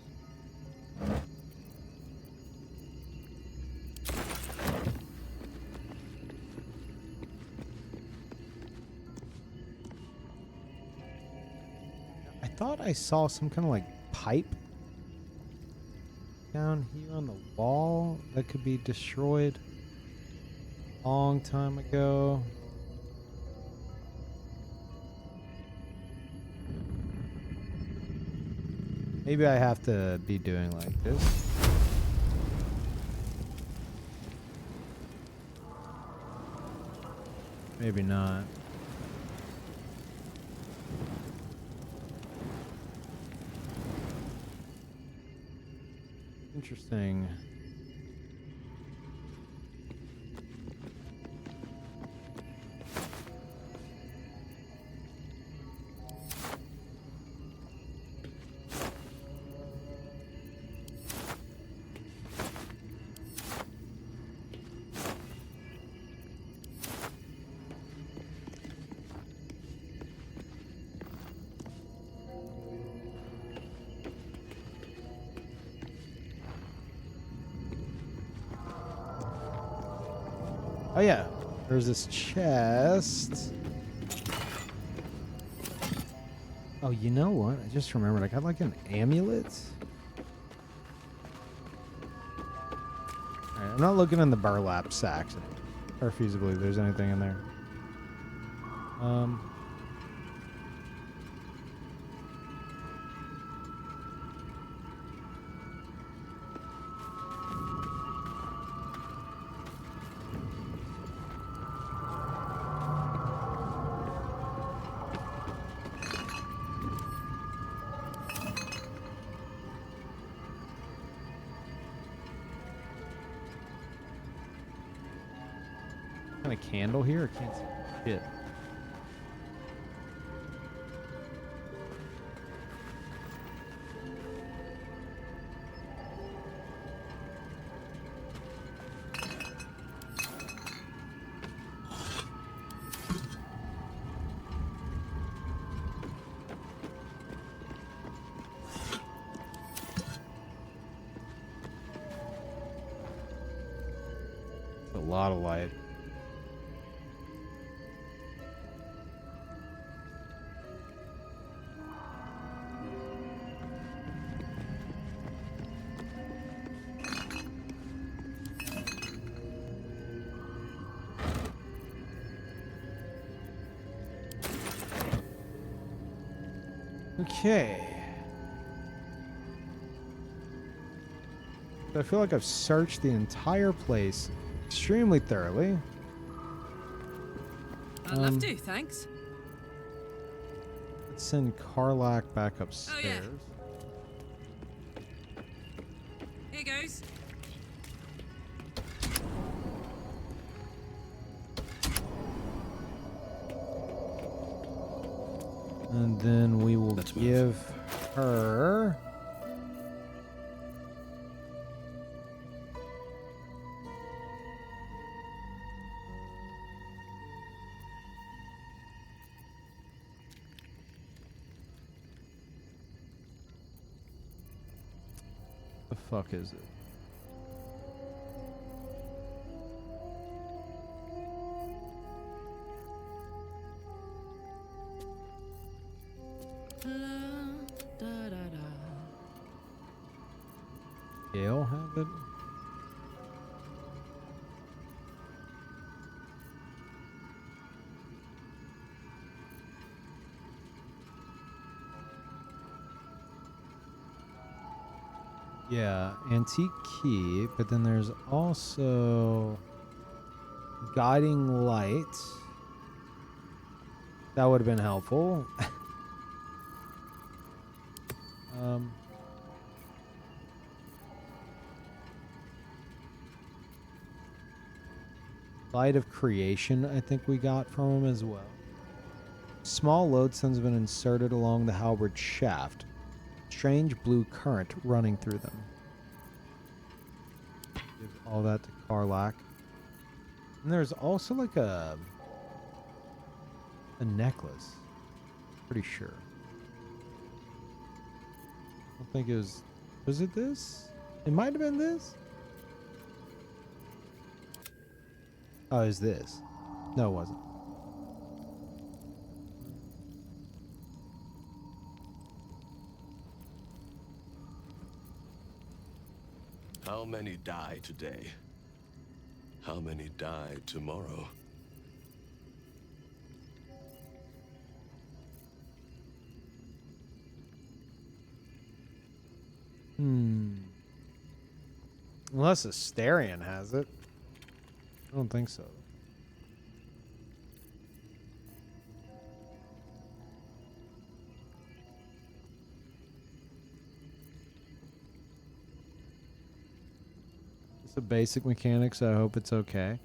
I thought I saw some kind of like pipe down here on the wall that could be destroyed a long time ago. Maybe I have to be doing like this. Maybe not. Interesting. Oh yeah, there's this chest. Oh, you know what? I just remembered. I got like an amulet. Alright, I'm not looking in the burlap sacks or feasibly if there's anything in there. Kind of candle here? I can't see shit. A lot of light. Okay. I feel like I've searched the entire place extremely thoroughly. I'd love to, thanks. Let's send Karlak back upstairs. Here goes. And then we will give her... The fuck is it? Gale have it? Yeah, antique key, but then there's also guiding light. That would have been helpful. Light of creation, I think we got from him as well. Small lodestone have been inserted along the halberd shaft. Strange blue current running through them. Give all that to Karlak. And there's also like a necklace. Pretty sure. I don't think it was... Was it this? It might have been this? Oh, is this? No, it wasn't. How many die today? How many die tomorrow? Unless Asterion has it. I don't think so. It's a basic mechanic, so I hope it's okay.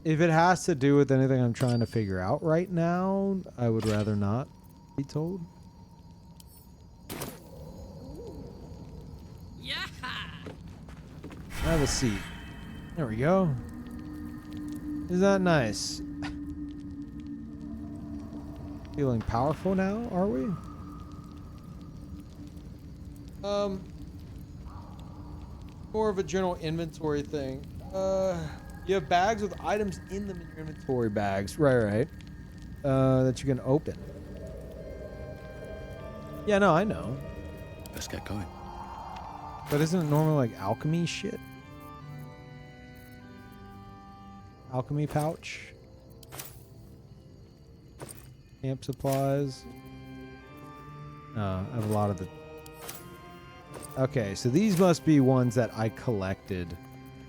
If it has to do with anything I'm trying to figure out right now, I would rather not be told. Have a seat. There we go. Is that nice? Feeling powerful now, are we? More of a general inventory thing. You have bags with items in them in your inventory bags. Right. That you can open. Yeah, no, I know. Let's get going. But isn't it normally like alchemy shit? Alchemy pouch. Camp supplies. I have a lot of the... Okay, so these must be ones that I collected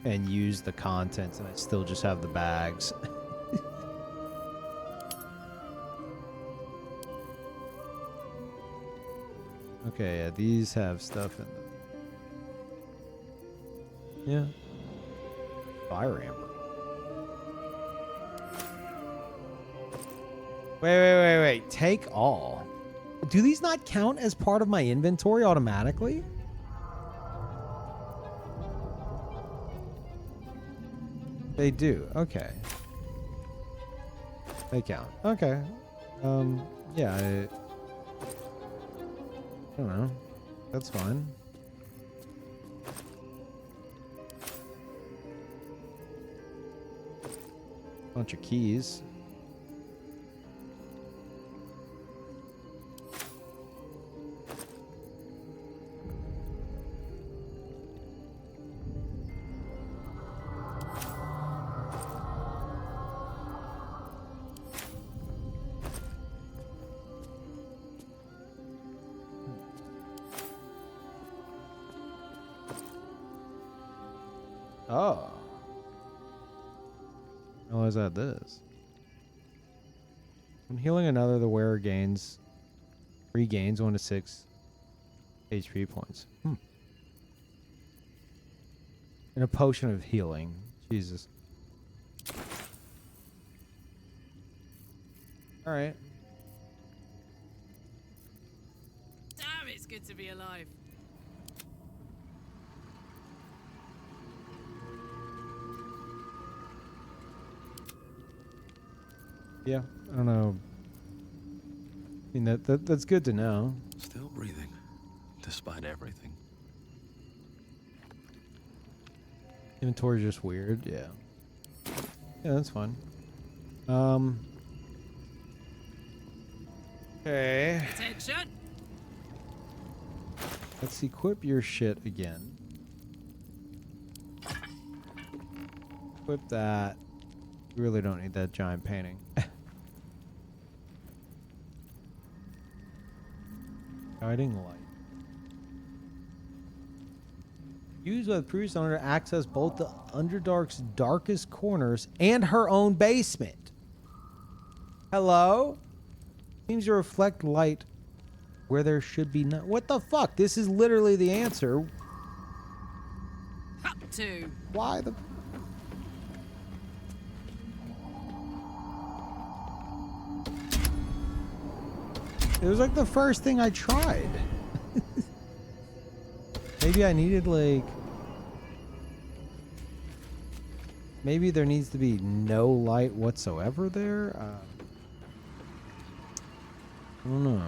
and used the contents, and I still just have the bags. Okay, yeah, these have stuff in them. Yeah. Fire amber. Wait. Take all. Do these not count as part of my inventory automatically? They do. Okay. They count. Okay. Yeah, I don't know. That's fine. Bunch of keys. Oh. I realize that this. When healing another, the wearer regains 1 to 6 HP points. And a potion of healing. Jesus. All right. Damn, it's good to be alive. Yeah, I don't know. I mean, that's good to know. Still breathing, despite everything. Inventory's just weird. Yeah. Yeah, that's fine. Okay. Attention. Let's equip your shit again. Equip that. You really don't need that giant painting. Guiding light. Used by the previous owner to access both the Underdark's darkest corners and her own basement. Hello? Seems to reflect light where there should be none. What the fuck? This is literally the answer. Up to. Why the... It was like the first thing I tried. Maybe I needed like... Maybe there needs to be no light whatsoever there? I don't know.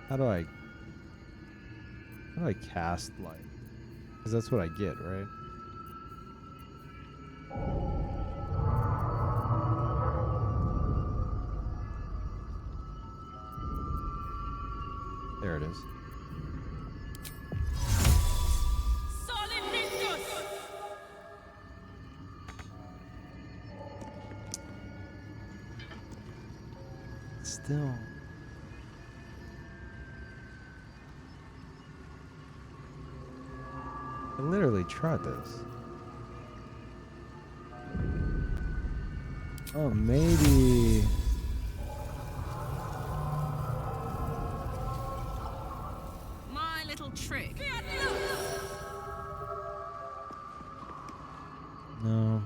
How do I cast light? Because that's what I get, right? There it is. Still. I literally tried this. Oh, maybe... My little trick. No.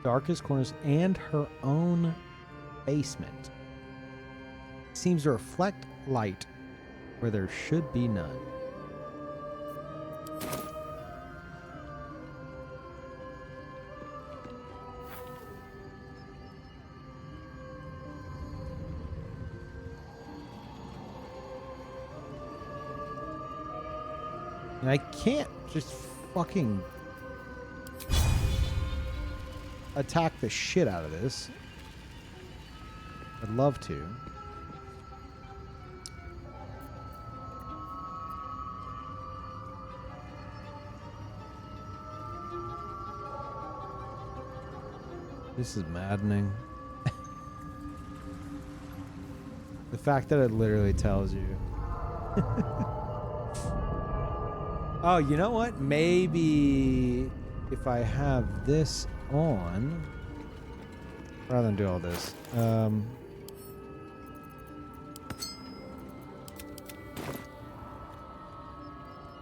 Darkest corners and her own basement. Seems to reflect light where there should be none. And I can't just fucking attack the shit out of this. I'd love to. This is maddening. The fact that it literally tells you. Oh, you know what? Maybe if I have this on, rather than do all this,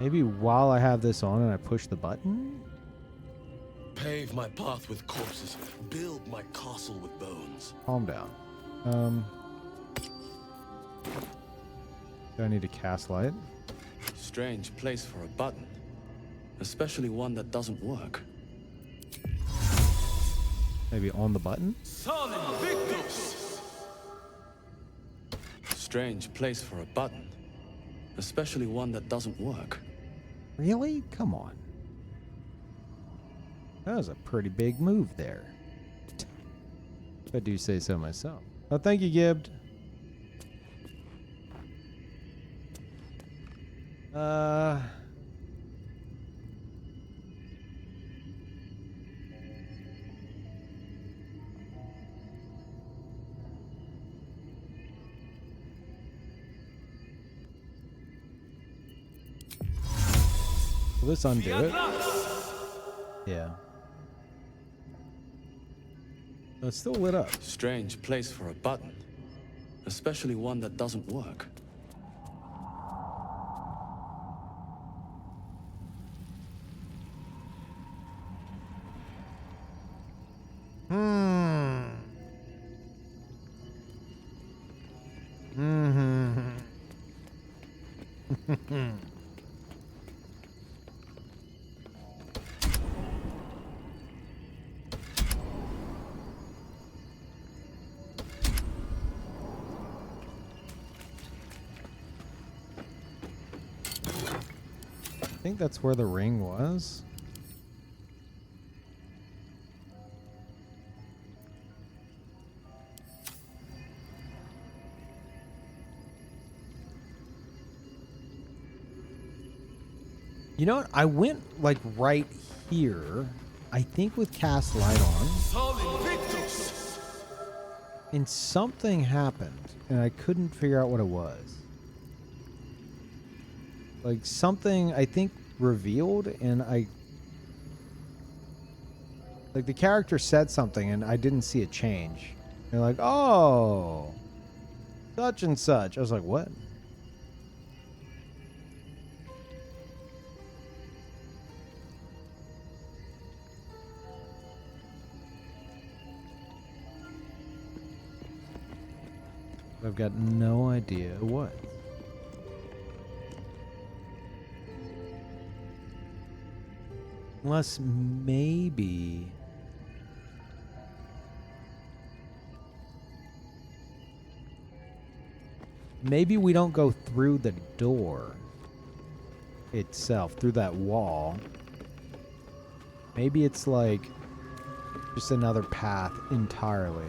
maybe while I have this on and I push the button? Pave my path with corpses, build my castle with bones. Calm down. Do I need to cast light? Strange place for a button, especially one that doesn't work. Maybe on the button? Son Invictus! Strange place for a button, especially one that doesn't work. Really? Come on. That was a pretty big move there. If I do say so myself. Oh, thank you, Gibbed. Will this undo it? Yeah. No, it's still lit up. Strange place for a button. Especially one that doesn't work. I think that's where the ring was. You know what? I went like right here, I think with cast light on, and something happened, and I couldn't figure out what it was. Like something I think revealed, and like the character said something and I didn't see it change. They're like, oh, such and such. I was like, what? I've got no idea what. Unless maybe... Maybe we don't go through the door itself, through that wall. Maybe it's like just another path entirely.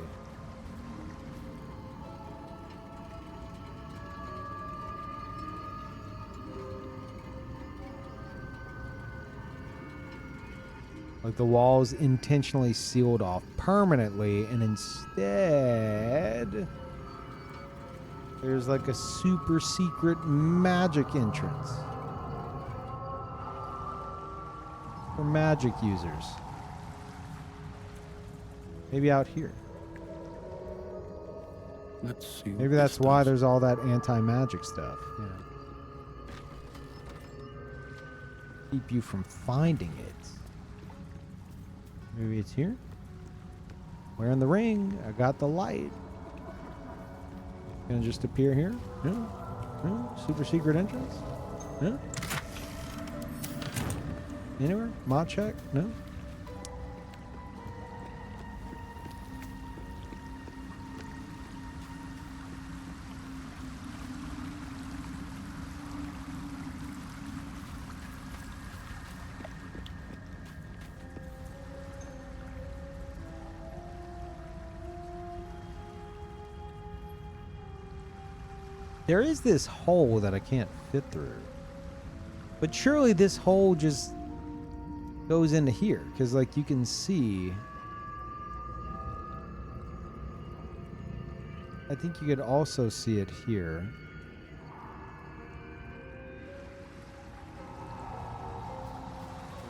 Like the wall's intentionally sealed off permanently, and instead there's like a super secret magic entrance for magic users. Maybe out here. Let's see. Maybe that's why there's all that anti-magic stuff. Yeah. Keep you from finding it. Maybe it's here. Wearing the ring. I got the light. Gonna just appear here? No. No. Super secret entrance? No. Anywhere? Mod check? No. There is this hole that I can't fit through. But surely this hole just goes into here. Because, like, you can see... I think you could also see it here.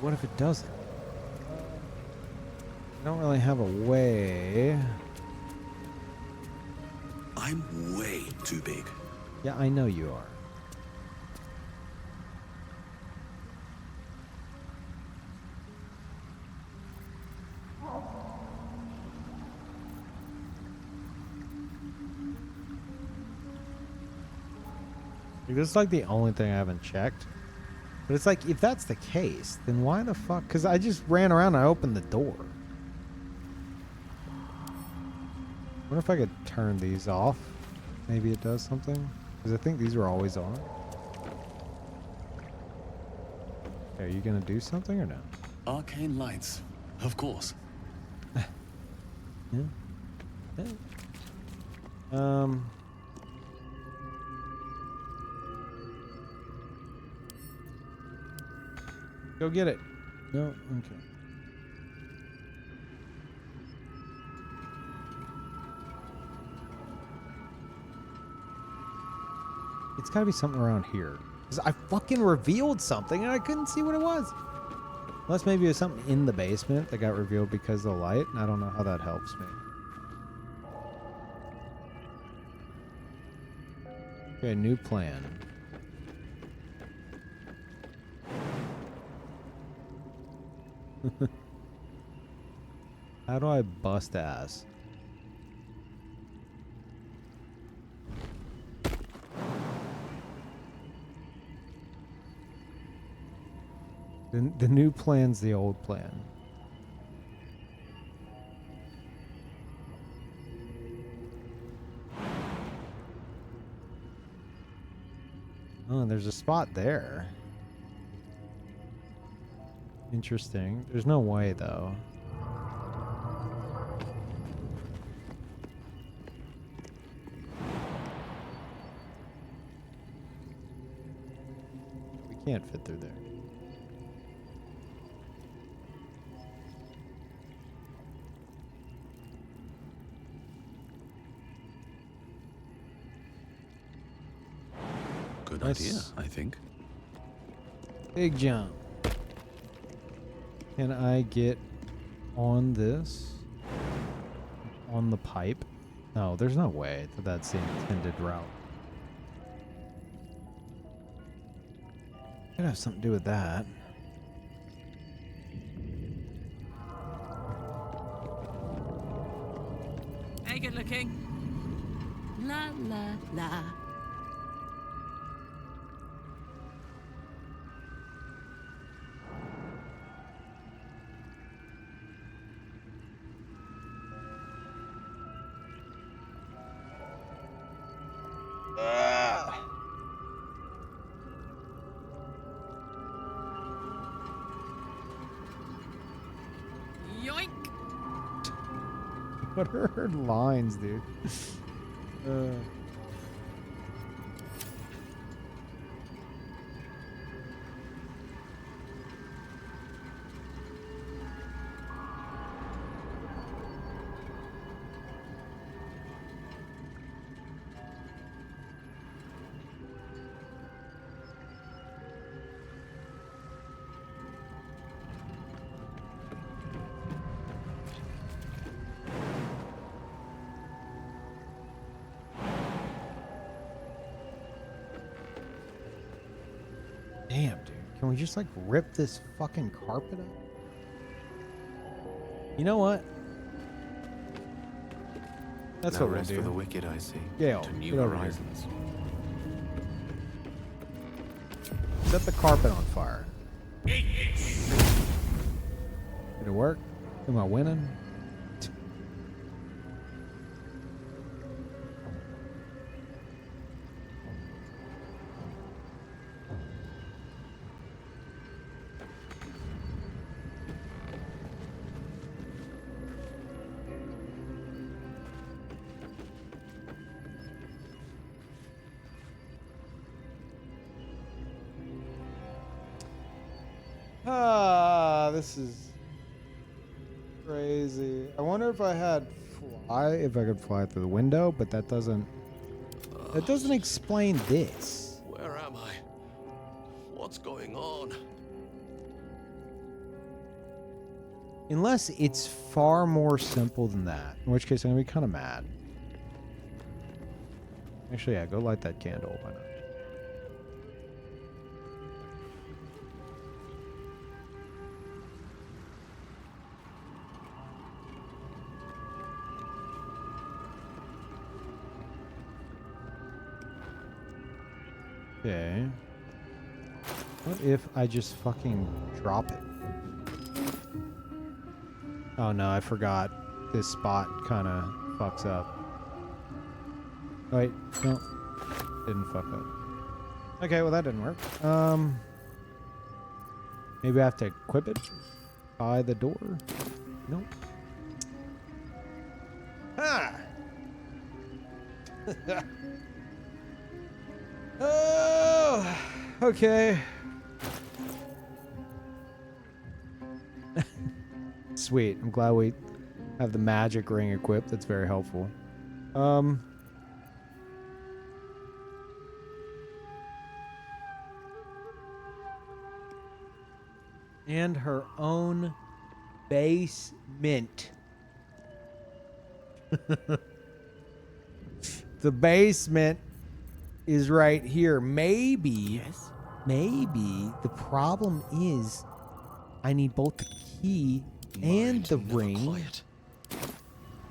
What if it doesn't? I don't really have a way. I'm way too big. Yeah, I know you are. This is like the only thing I haven't checked. But it's like, if that's the case, then why the fuck? Because I just ran around and I opened the door. What if I could turn these off? Maybe it does something? Because I think these were always on. Okay, are you going to do something or no? Arcane lights, of course. Yeah. Yeah. Go get it. No? Okay. It's got to be something around here. 'Cause I fucking revealed something and I couldn't see what it was. Unless maybe it was something in the basement that got revealed because of the light. I don't know how that helps me. Okay, new plan. How do I bust ass? The new plan's the old plan. Oh, there's a spot there. Interesting. There's no way, though. We can't fit through there. Good Nice. idea, I think. Big jump. Can I get on this? On the pipe? No, there's no way that that's the intended route. Could have something to do with that. Hey, good looking. La la la. Yoink. What are her lines, dude? Damn, dude. Can we just, like, rip this fucking carpet up? You know what? That's No what we're rest gonna for do. the wicked, I see. Gale, To new get over here. horizons. Set the carpet on fire. Did it work? Am I winning? This is crazy. I wonder if I had if I could fly through the window, but that doesn't explain this. Where am I? What's going on? Unless it's far more simple than that, in which case I'm gonna be kind of mad. Actually, yeah, go light that candle. Why not? Okay. What if I just fucking drop it? Oh no, I forgot. This spot kind of fucks up. Wait, no. Didn't fuck up. Okay, well that didn't work. Maybe I have to equip it by the door? Nope. Ah! Oh, okay. Sweet. I'm glad we have the magic ring equipped. That's very helpful. And her own basement. The basement is right here. Maybe the problem is I need both the key and the ring.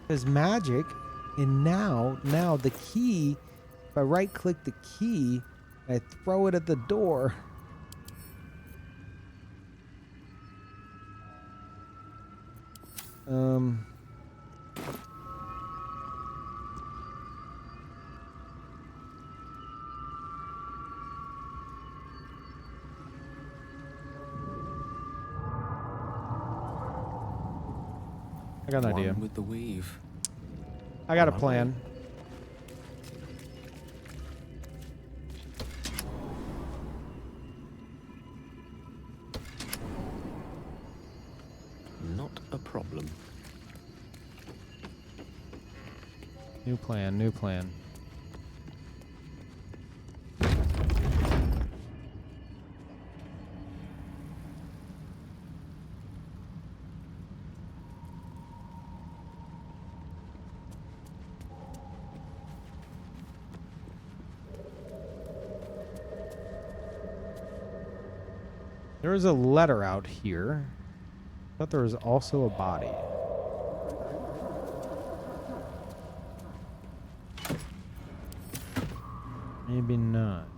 Because magic, and now the key, if I right click the key, I throw it at the door. I got an idea. One with the weave. I got a plan. Not a problem. New plan, new plan. There was a letter out here. But there was also a body. Maybe not.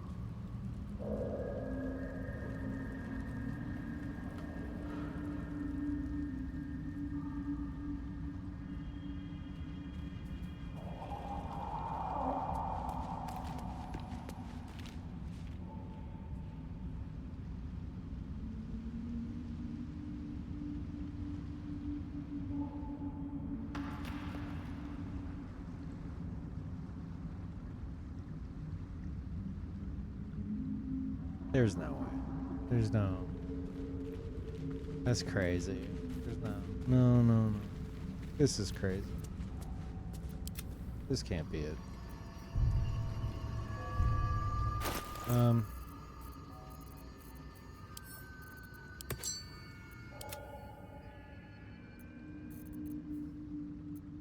There's no way. There's no. That's crazy. There's no. No. This is crazy. This can't be it.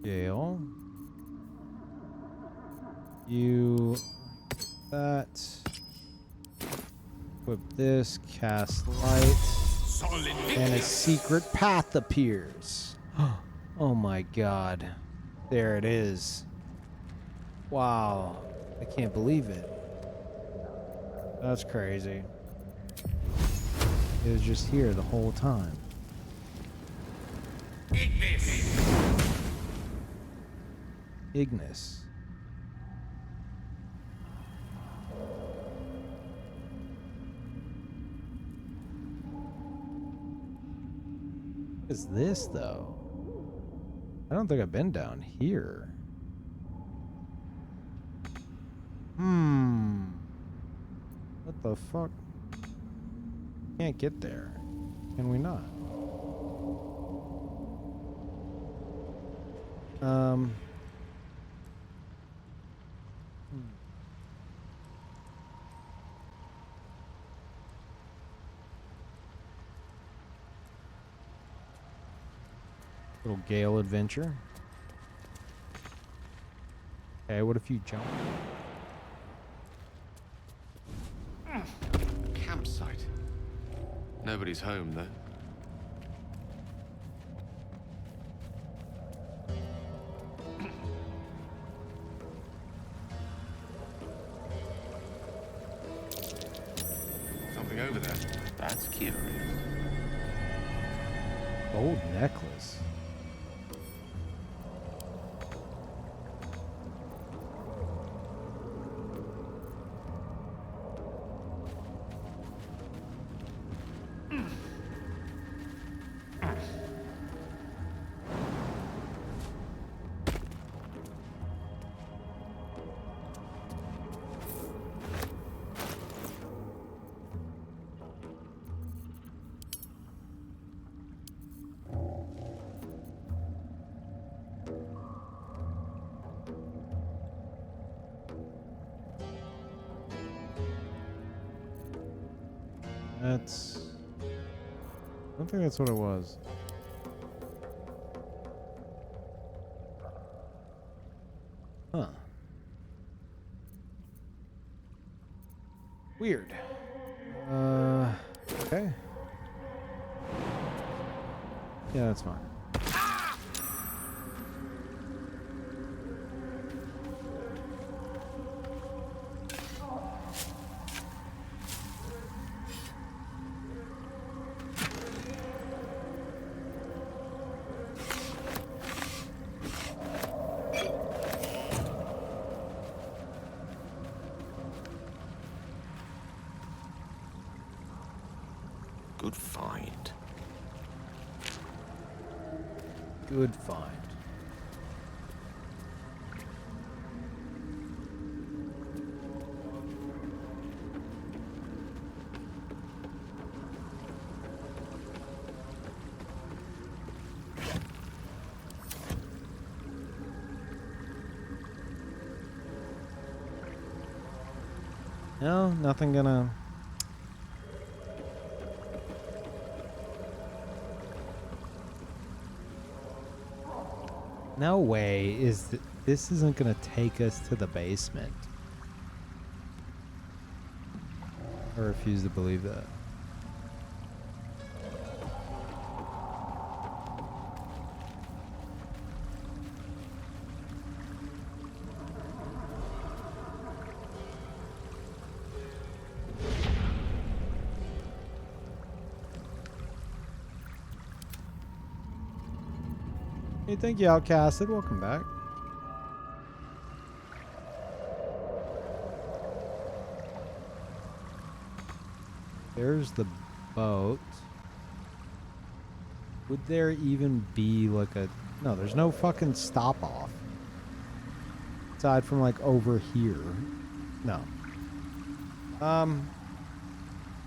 Gale. You. That. Equip this, cast light, and a secret path appears. Oh my god. There it is. Wow. I can't believe it. That's crazy. It was just here the whole time. Ignis. What is this, though? I don't think I've been down here. What the fuck? Can't get there. Can we not? Little Gale adventure. Okay, what if you jump? Campsite. Nobody's home, though. Something over there. That's curious. Gold necklace. That's I don't think that's what it was. Huh. Weird. Okay. Yeah, that's fine. Good find. Good find. No, nothing gonna... No way is this isn't gonna take us to the basement. I refuse to believe that. Hey, thank you, Outcasted. Welcome back. There's the boat. Would there even be like a... No, there's no fucking stop off. Aside from like over here. No.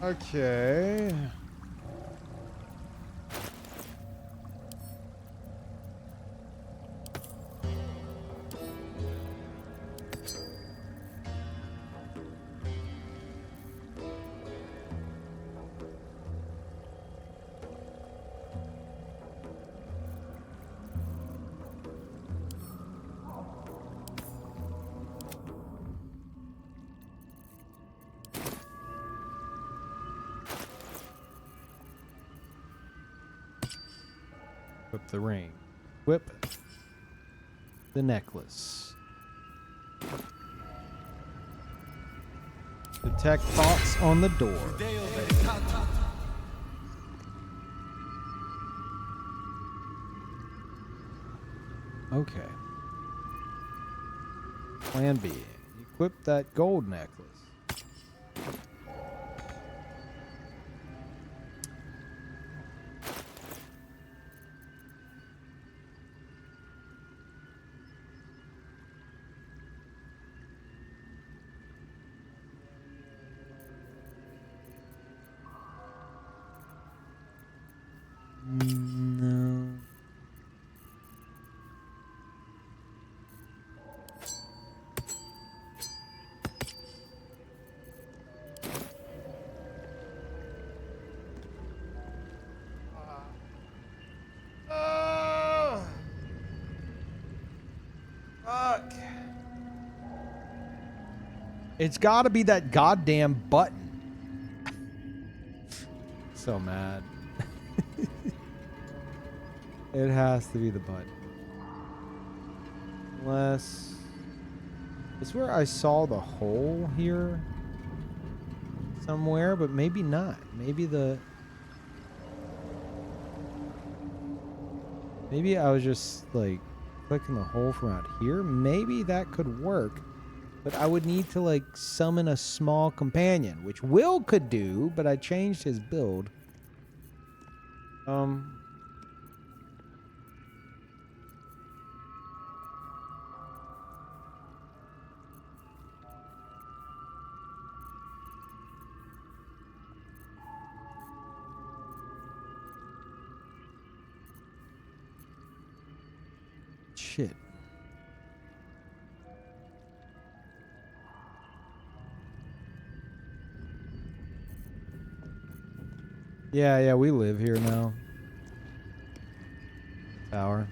Okay. Equip the ring. Equip the necklace. Detect thoughts on the door. Okay. Plan B. Equip that gold necklace. No. Fuck. It's got to be that goddamn button. So mad. It has to be the button. Unless... It's where I saw the hole here. Somewhere, but maybe not. Maybe the... Maybe I was just, like, clicking the hole from out here. Maybe that could work. But I would need to, like, summon a small companion, which Will could do, but I changed his build. Shit. Yeah, we live here now. Tower.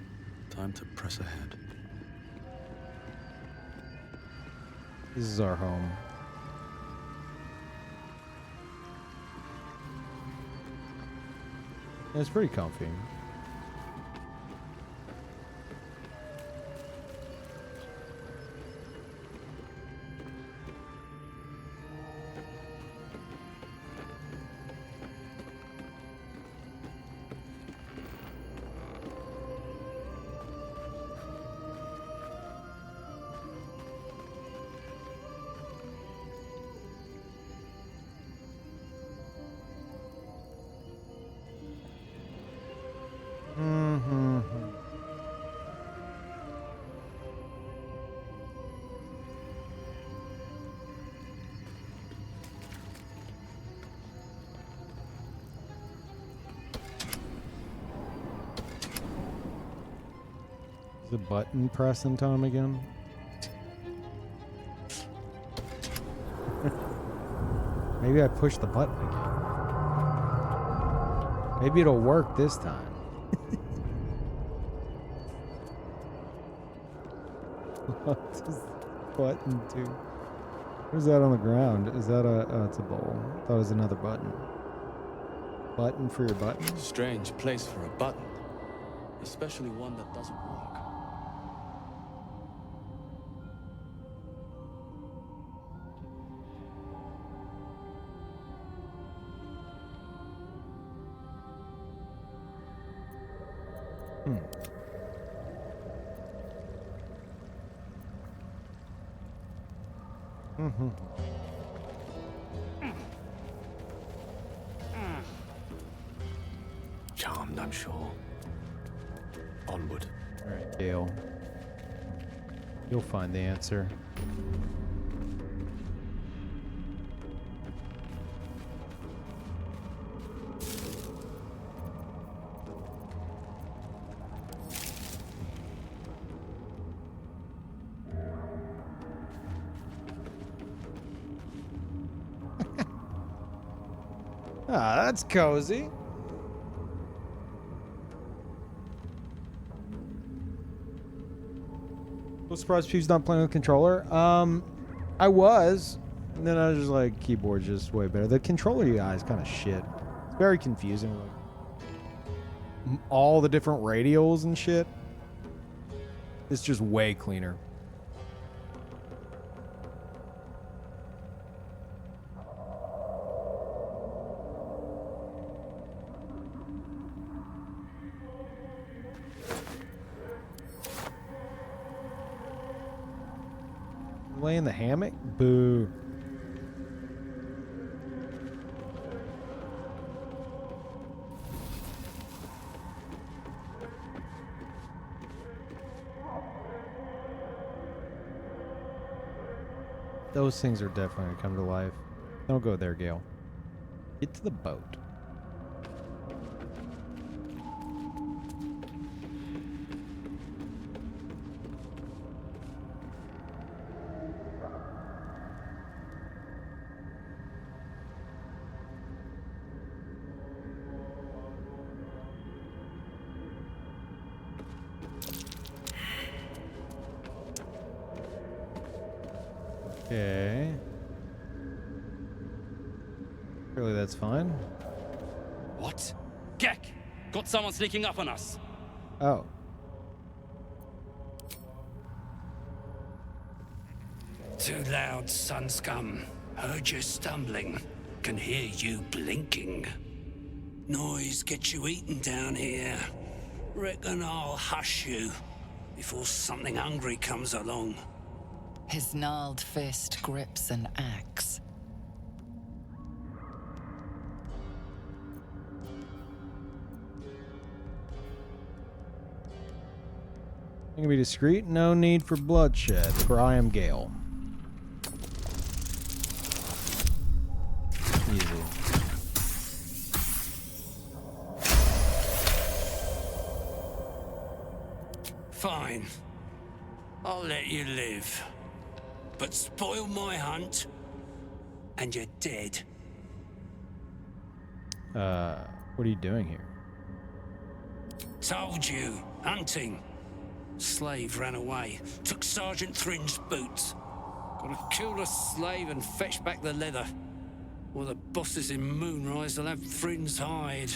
Time to press ahead. This is our home. Yeah, it's pretty comfy. Is the button pressing time again? Maybe I pushed the button again. Maybe it'll work this time. What does the button do? What is that on the ground? Is that a... Oh, it's a bowl. I thought it was another button. Button for your button? Strange place for a button. Especially one that doesn't work. Charmed, I'm sure. Onward. All right, Gale. You'll find the answer. Ah, that's cozy. I'm surprised Peeve's not playing with controller. I was, and then I was just like, keyboard's just way better. The controller UI is kind of shit. It's very confusing. Like, all the different radials and shit. It's just way cleaner. Lay in the hammock? Boo. Those things are definitely gonna come to life. Don't go there, Gale. Get to the boat. Okay. Surely that's fine. What? Gek! Got someone sneaking up on us. Oh. Too loud, sun scum. Heard you stumbling. Can hear you blinking. Noise gets you eaten down here. Reckon I'll hush you before something hungry comes along. His gnarled fist grips an axe. You can be discreet, no need for bloodshed, for I am Gale. Easy. Fine. I'll let you live. But spoil my hunt, and you're dead. What are you doing here? Told you. Hunting. Slave ran away. Took Sergeant Thrin's boots. Gotta kill the slave and fetch back the leather. Or the bosses in Moonrise will have Thrin's hide.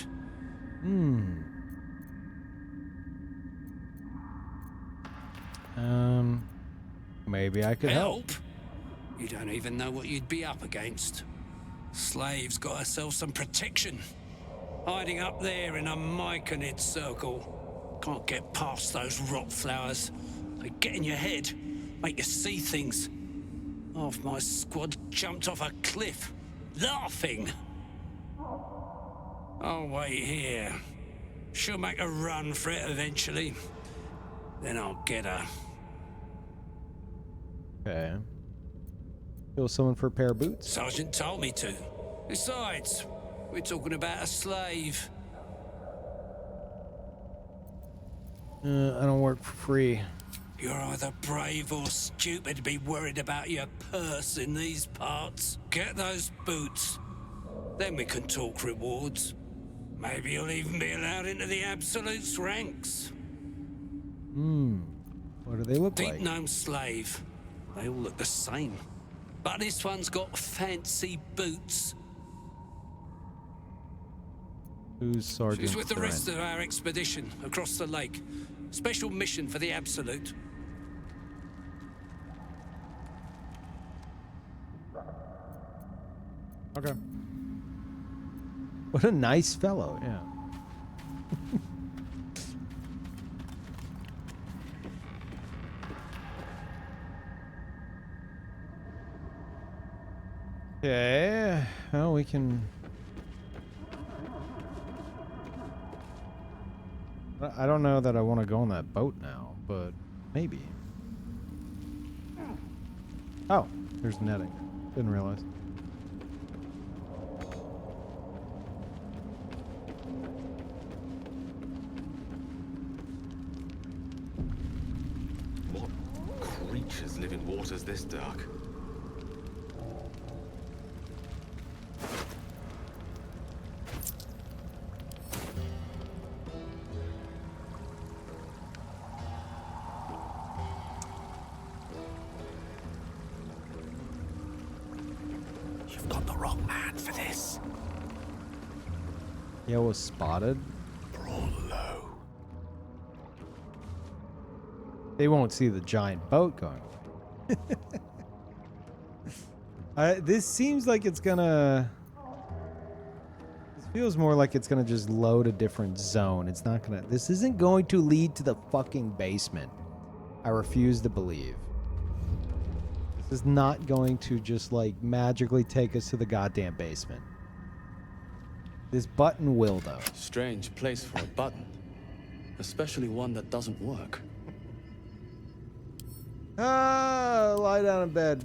Maybe I could help. You don't even know what you'd be up against. Slave's got herself some protection. Hiding up there in a myconid circle. Can't get past those rot flowers. They get in your head, make you see things. Half my squad jumped off a cliff, laughing. I'll wait here. She'll make a run for it eventually. Then I'll get her. Okay. Kill someone for a pair of boots? Sergeant told me to. Besides, we're talking about a slave. I don't work for free. You're either brave or stupid to be worried about your purse in these parts. Get those boots. Then we can talk rewards. Maybe you'll even be allowed into the Absolute's ranks. What do they look Deep like? gnome slave. They all look the same. But this one's got fancy boots. Who's Sergeant She's with the rest Thrin? of our expedition across the lake. Special mission for the Absolute. Okay. What a nice fellow, yeah. Okay, well, we can... I don't know that I want to go on that boat now, but maybe. Oh, there's netting. Didn't realize. What creatures live in waters this dark? You've got the wrong man for this. Yeah, was spotted. Brawl low. They won't see the giant boat going away. This seems like it's gonna... This feels more like it's gonna just load a different zone. It's not gonna... This isn't going to lead to the fucking basement. I refuse to believe. This is not going to just, like, magically take us to the goddamn basement. This button will, though. Strange place for a button. Especially one that doesn't work. Ah, lie down in bed.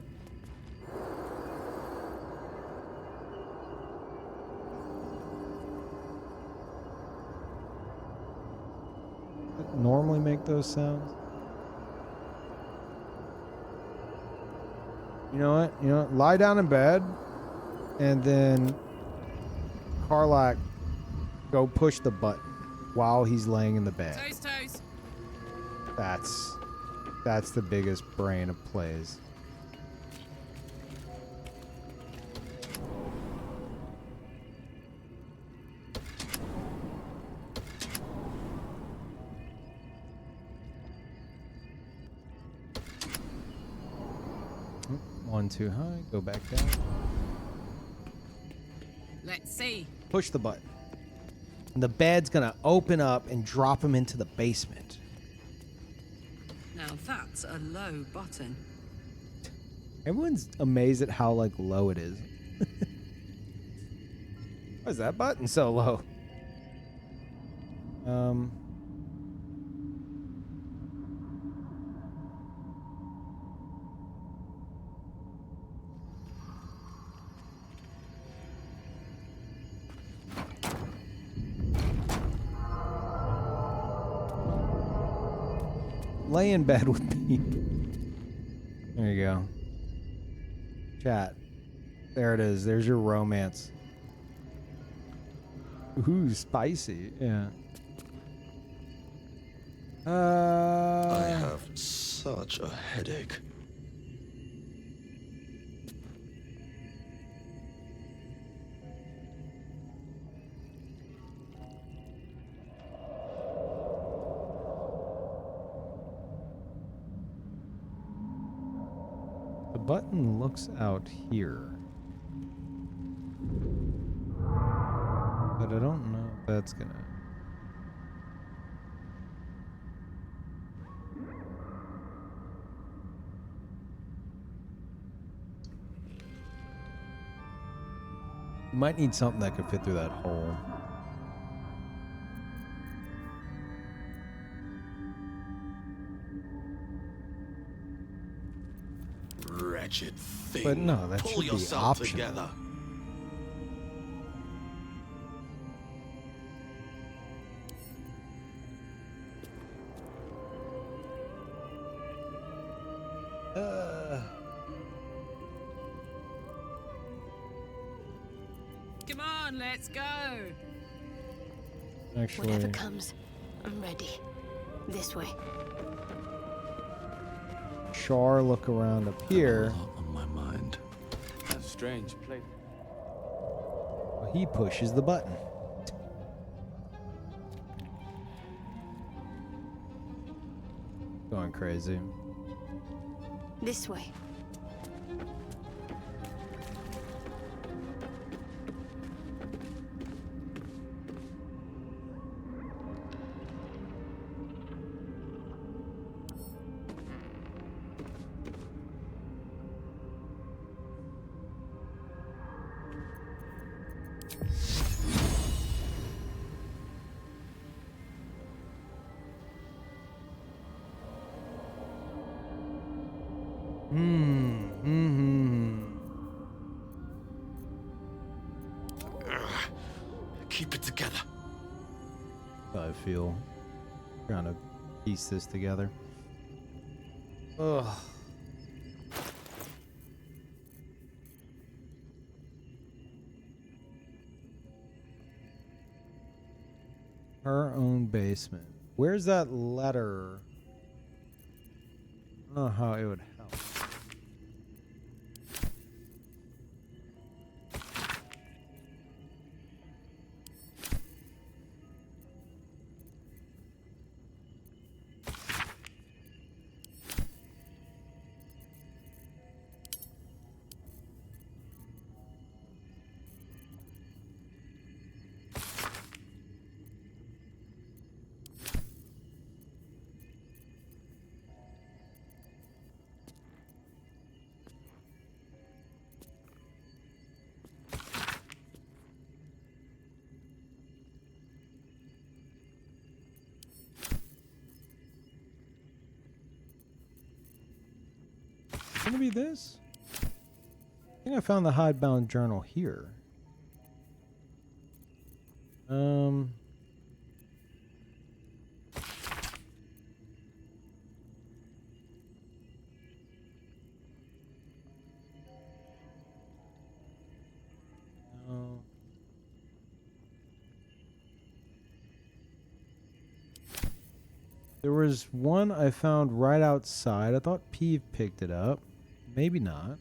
Does it normally make those sounds? You know what? You know what? Lie down in bed, and then Karlak go push the button while he's laying in the bed. Toes, toes. That's the biggest brain of plays. One too high, go back down. Let's see. Push the button. And the bed's gonna open up and drop him into the basement. Now that's a low button. Everyone's amazed at how, like, low it is. Why is that button so low? Lay in bed with me. There you go. Chat. There it is. There's your romance. Ooh, spicy. Yeah. I have such a headache. The button looks out here. But I don't know if that's gonna... You might need something that could fit through that hole. Wretched thing. But no, that Pull should be yourself optional. together. Come on, let's go. Actually, Whatever comes, I'm ready. This way. Char, look around up here. On my mind. A strange place. Well, he pushes the button. Going crazy. This way. Keep it together. I feel trying to piece this together. Ugh. Her own basement. Where's that letter? I don't know how it would help. Gonna be this? I think I found the hidebound journal here. No. There was one I found right outside. I thought Peeve picked it up. Maybe not.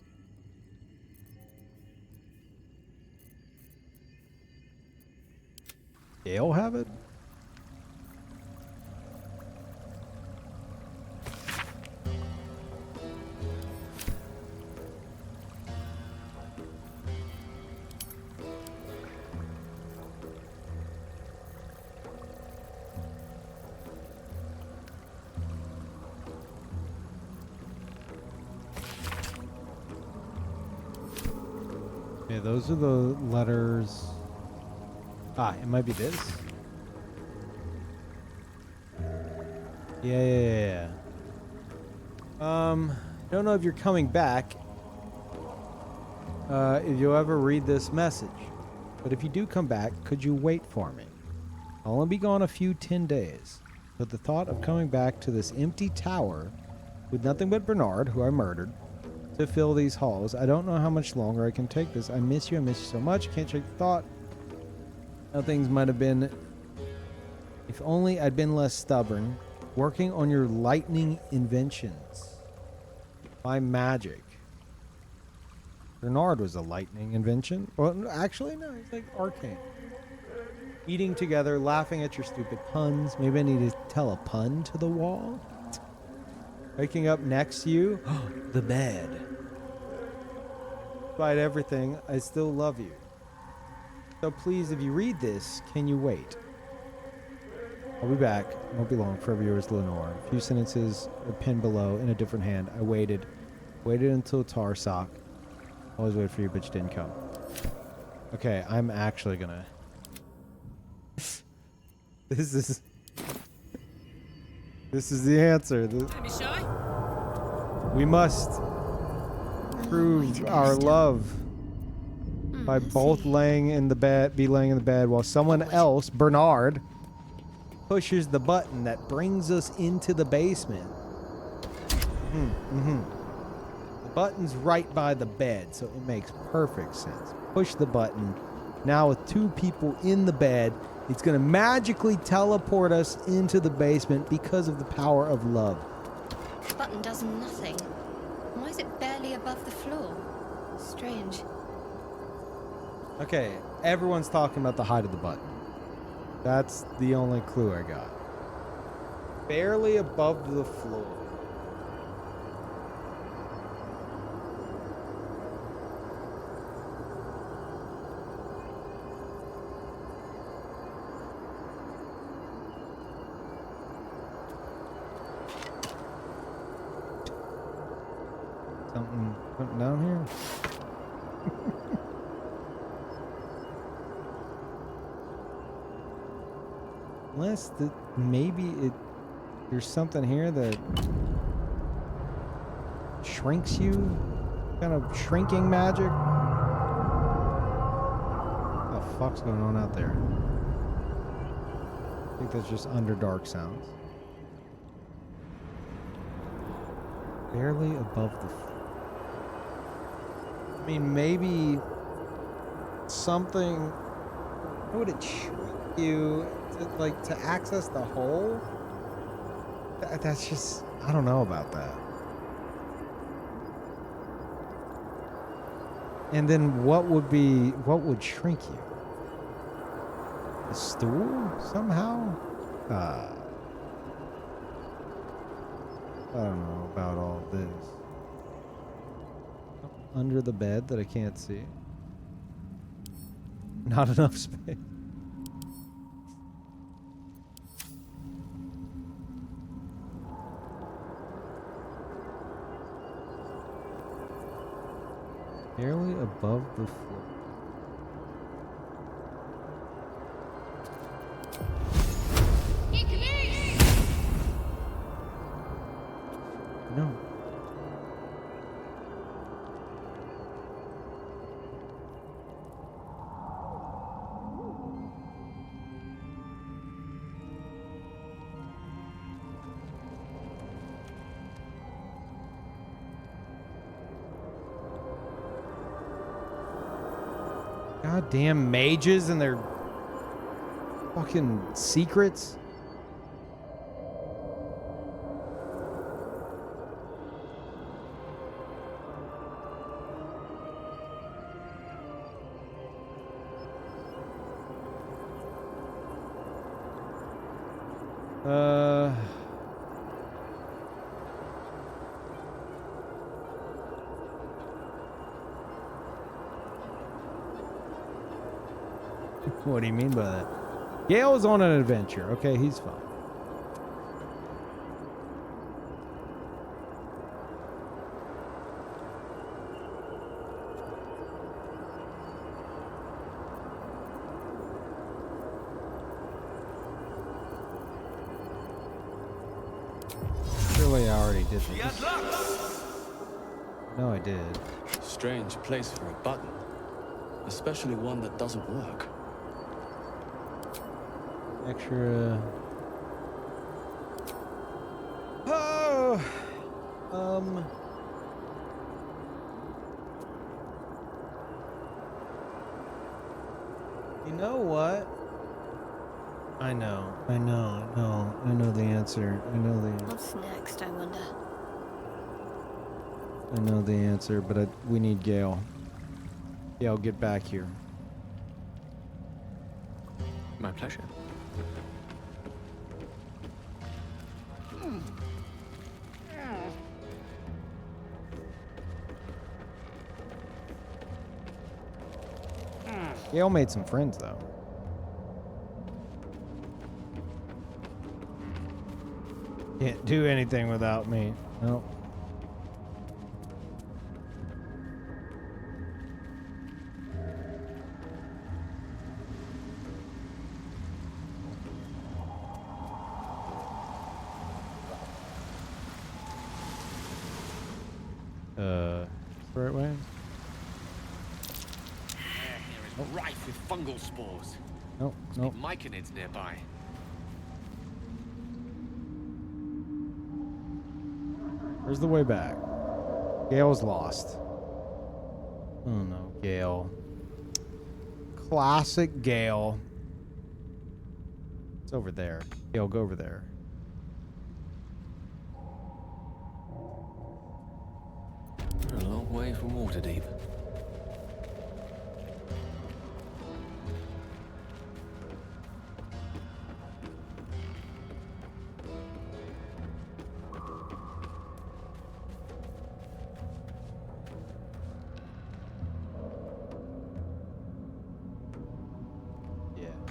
They'll have it? Okay, those are the letters. Ah, it might be this. Yeah. Don't know if you're coming back. If you'll ever read this message. But if you do come back, could you wait for me? I'll only be gone a few 10 days. But the thought of coming back to this empty tower with nothing but Bernard, who I murdered, to fill these halls, I don't know how much longer I can take this. I miss you so much. Can't shake the thought How things might have been if only I'd been less stubborn. Working on your lightning inventions. By magic. Bernard was a lightning invention. Well, actually, no, he's like arcane. Eating together, laughing at your stupid puns. Maybe I need to tell a pun to the wall. Waking up next to you. The bed. Despite everything, I still love you. So please, if you read this, can you wait? I'll be back. Won't be long. Forever yours, Lenore. A few sentences, a pen below, in a different hand. I waited. Waited until Tarsock. Always waited for you, but you didn't come. Okay, I'm actually gonna... This is the answer. We must prove our love by both laying in the bed while someone else, Bernard, pushes the button that brings us into the basement. The button's right by the bed, so it makes perfect sense. Push the button. Now with two people in the bed, it's going to magically teleport us into the basement because of the power of love. The button does nothing. Why is it barely above the floor? Strange. Okay, everyone's talking about the height of the button. That's the only clue I got. Barely above the floor. Something down here? Unless maybe there's something here that shrinks you? Kind of shrinking magic? What the fuck's going on out there? I think that's just Underdark sounds. Barely above the floor. I mean, maybe something... How would it shrink you to access the hole? That's just... I don't know about that. And then what would shrink you? A stool? Somehow? I don't know about all this. Under the bed that I can't see. Not enough space. Barely above the floor. No. Goddamn mages and their fucking secrets. What do you mean by that? Gale is on an adventure. Okay, he's fine. Surely I already did this. No, I did. Strange place for a button. Especially one that doesn't work. Extra. Oh. You know what? I know the answer. What's next, I wonder? I know the answer, but we need Gale. Gale, get back here. My pleasure. Gale made some friends, though. Can't do anything without me. Nope. The right way? Air here is rife with fungal spores. Nope, nope. Myconids nearby. Where's the way back? Gale's lost. Oh no, Gale. Classic Gale. It's over there. Gale, go over there. We're a long way from Waterdeep.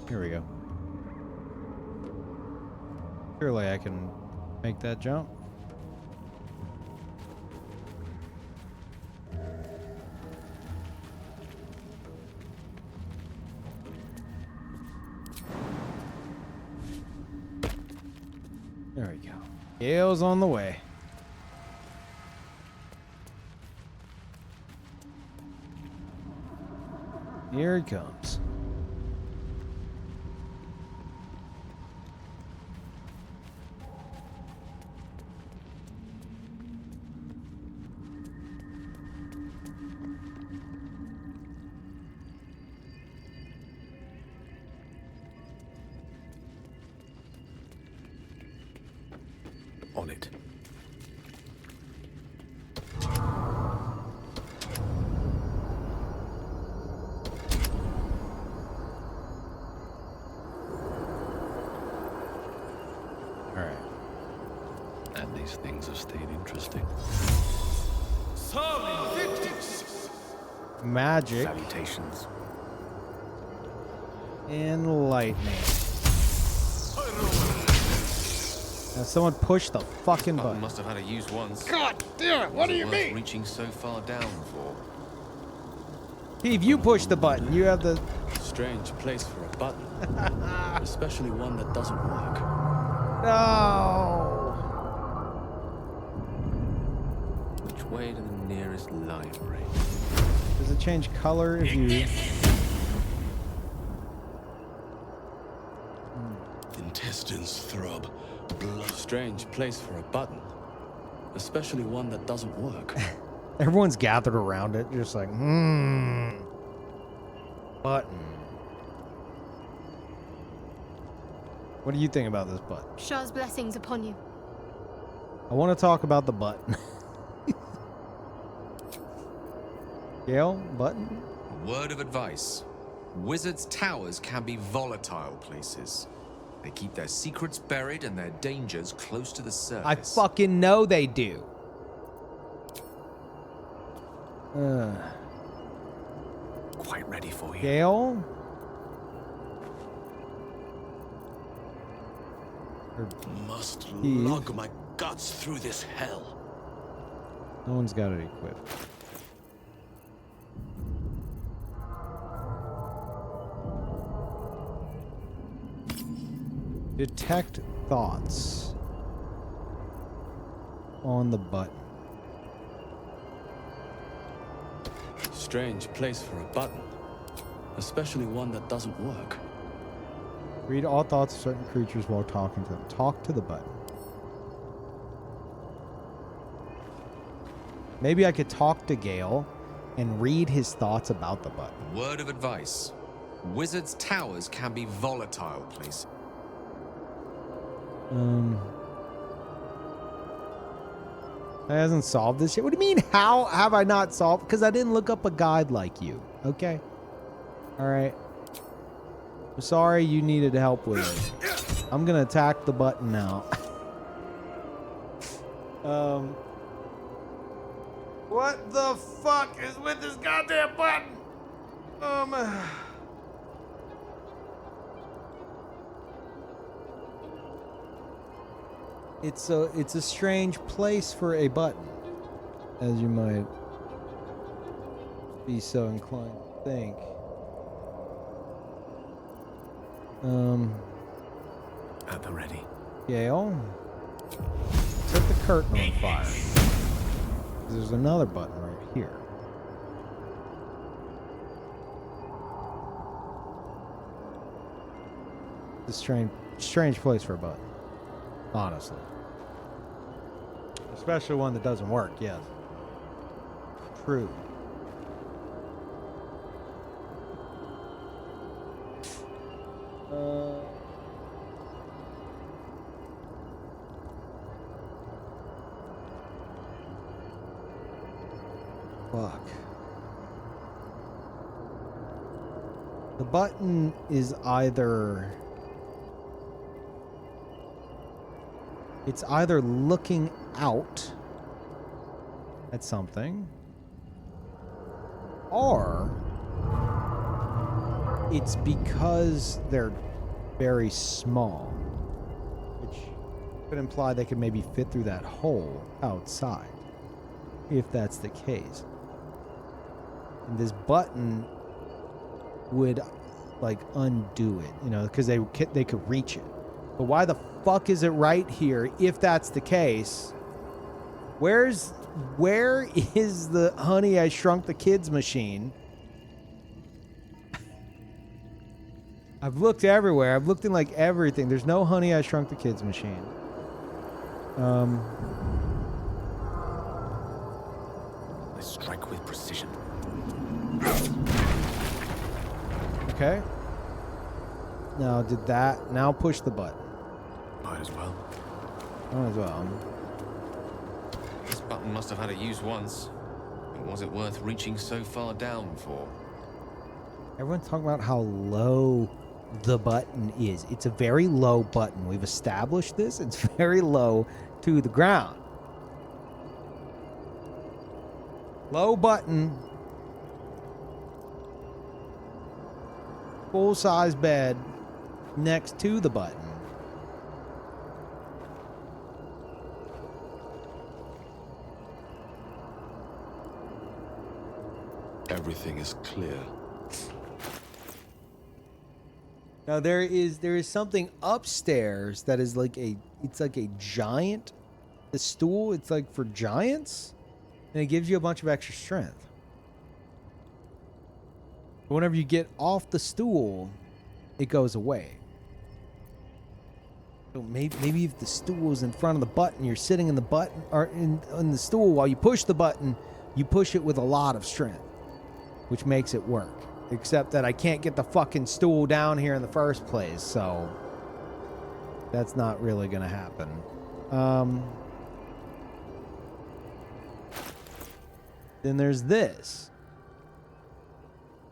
Here we go. Surely I can make that jump. There we go. Gale's on the way. Here he comes. On it. Alright. And these things have stayed interesting. Magic. Salutations. And lightning. Now someone push the fucking button. Must have had a use once. God damn it, what do you Worth mean? Reaching so far down for. Peeve, you push the button. You have the... Strange place for a button. Especially one that doesn't work. No! Which way to the nearest library? Does it change color if you... Intestines throb. Blood. Strange place for a button. Especially one that doesn't work. Everyone's gathered around it, just like, button. What do you think about this button? Shah's blessings upon you. I want to talk about the button. Gale, button? Word of advice. Wizards' towers can be volatile places. They keep their secrets buried and their dangers close to the surface. I fucking know they do. Quite ready for you. Gale? Must Peeve. lug my guts through this hell. No one's got it equipped. Detect thoughts on the button. Strange place for a button. Especially one that doesn't work. Read all thoughts of certain creatures while talking to them. Talk to the button. Maybe I could talk to Gale and read his thoughts about the button. Word of advice. Wizards' towers can be volatile places. I hasn't solved this yet. What do you mean, how have I not solved? Because I didn't look up a guide like you. Okay. All right. I'm sorry you needed help with it. I'm going to attack the button now. What the fuck is with this goddamn button? It's a strange place for a button, as you might be so inclined to think. At the ready. Gale, set the curtain on fire. There's another button right here. It's a strange place for a button. Honestly. Especially one that doesn't work, yes. True. Fuck. The button is either... It's either looking out at something, or it's because they're very small, which could imply they could maybe fit through that hole outside, if that's the case. And this button would, like, undo it, you know, because they could reach it. But why the fuck is it right here if that's the case? Where is the Honey I Shrunk the Kids machine? I've looked everywhere. I've looked in like everything. There's no Honey I Shrunk the Kids machine. I strike with precision. Okay. Now did that. Now push the button. Might as well. Might as well. This button must have had a use once. But was it worth reaching so far down for? Everyone's talking about how low the button is. It's a very low button. We've established this. It's very low to the ground. Low button. Full-size bed next to the button. Everything is clear. Now there is something upstairs that is like it's like a giant, the stool, it's like for giants, and it gives you a bunch of extra strength. But whenever you get off the stool, it goes away. So maybe if the stool is in front of the button, you're sitting in the button or in the stool while you push the button, you push it with a lot of strength, which makes it work. Except that I can't get the fucking stool down here in the first place, so that's not really gonna happen. Then there's this.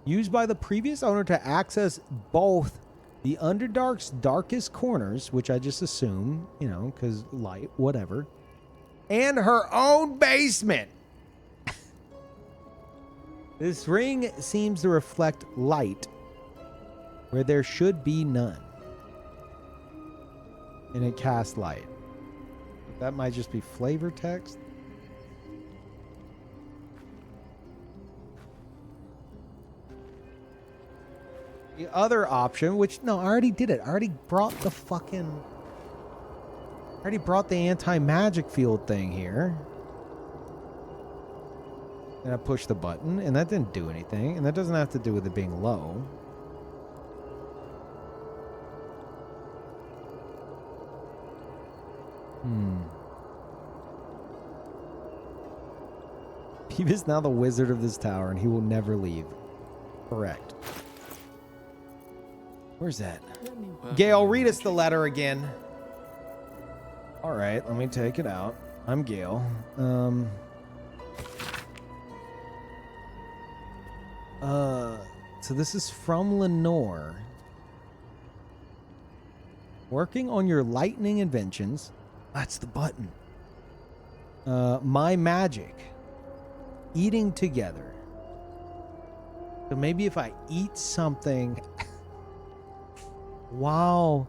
Used by the previous owner to access both the Underdark's darkest corners, which I just assume, you know, because light, whatever, and her own basement. This ring seems to reflect light where there should be none. And it casts light. That might just be flavor text. The other option, which, no, I already did it. I already brought the anti-magic field thing here. And I pushed the button, and that didn't do anything. And that doesn't have to do with it being low. Peeve is now the wizard of this tower, and he will never leave. Correct. Where's that? Gale, read us the letter again. All right, let me take it out. I'm Gale. So this is from Lenore. Working on your lightning inventions. That's the button. My magic. Eating together. So maybe if I eat something while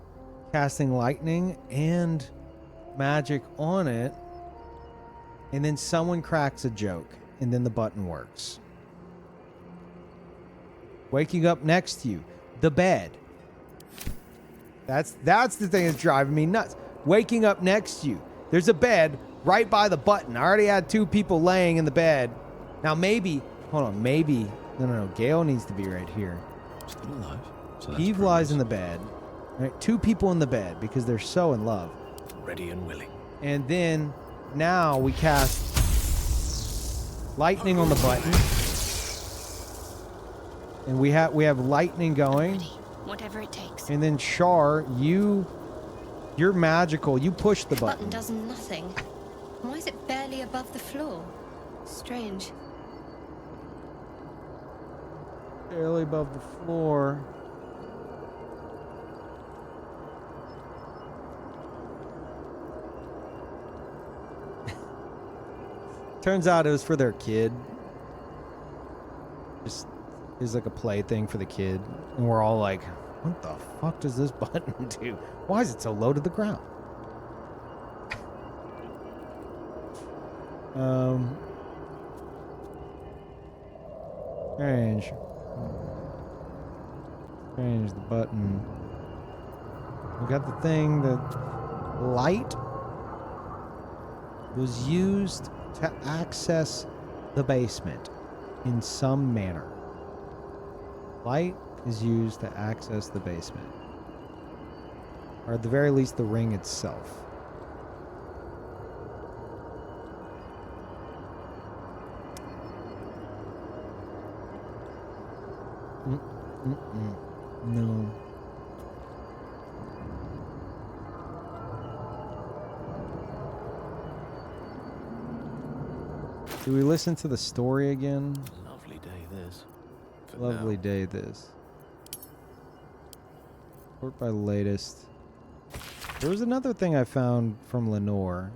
casting lightning and magic on it, and then someone cracks a joke, and then the button works. Waking up next to you. The bed. That's the thing that's driving me nuts. Waking up next to you. There's a bed right by the button. I already had 2 people laying in the bed. Now maybe, hold on, maybe, no, Gale needs to be right here. Still alive. So that's Peeve lies in the bed. Right, 2 people in the bed because they're so in love. Ready and willing. And then now we cast lightning on the button. And we have lightning going. Whatever it takes. And then Char, you're magical. You push the button. Button does nothing. Why is it barely above the floor? Strange. Barely above the floor. Turns out it was for their kid. Just is like a play thing for the kid, and we're all like, what the fuck does this button do? Why is it so low to the ground? Strange the button. We got the thing that light was used to access the basement in some manner. Light is used to access the basement. Or at the very least, the ring itself. No. Do we listen to the story again? Lovely day this. Lovely day this. Sort by latest. There was another thing I found from Lenore.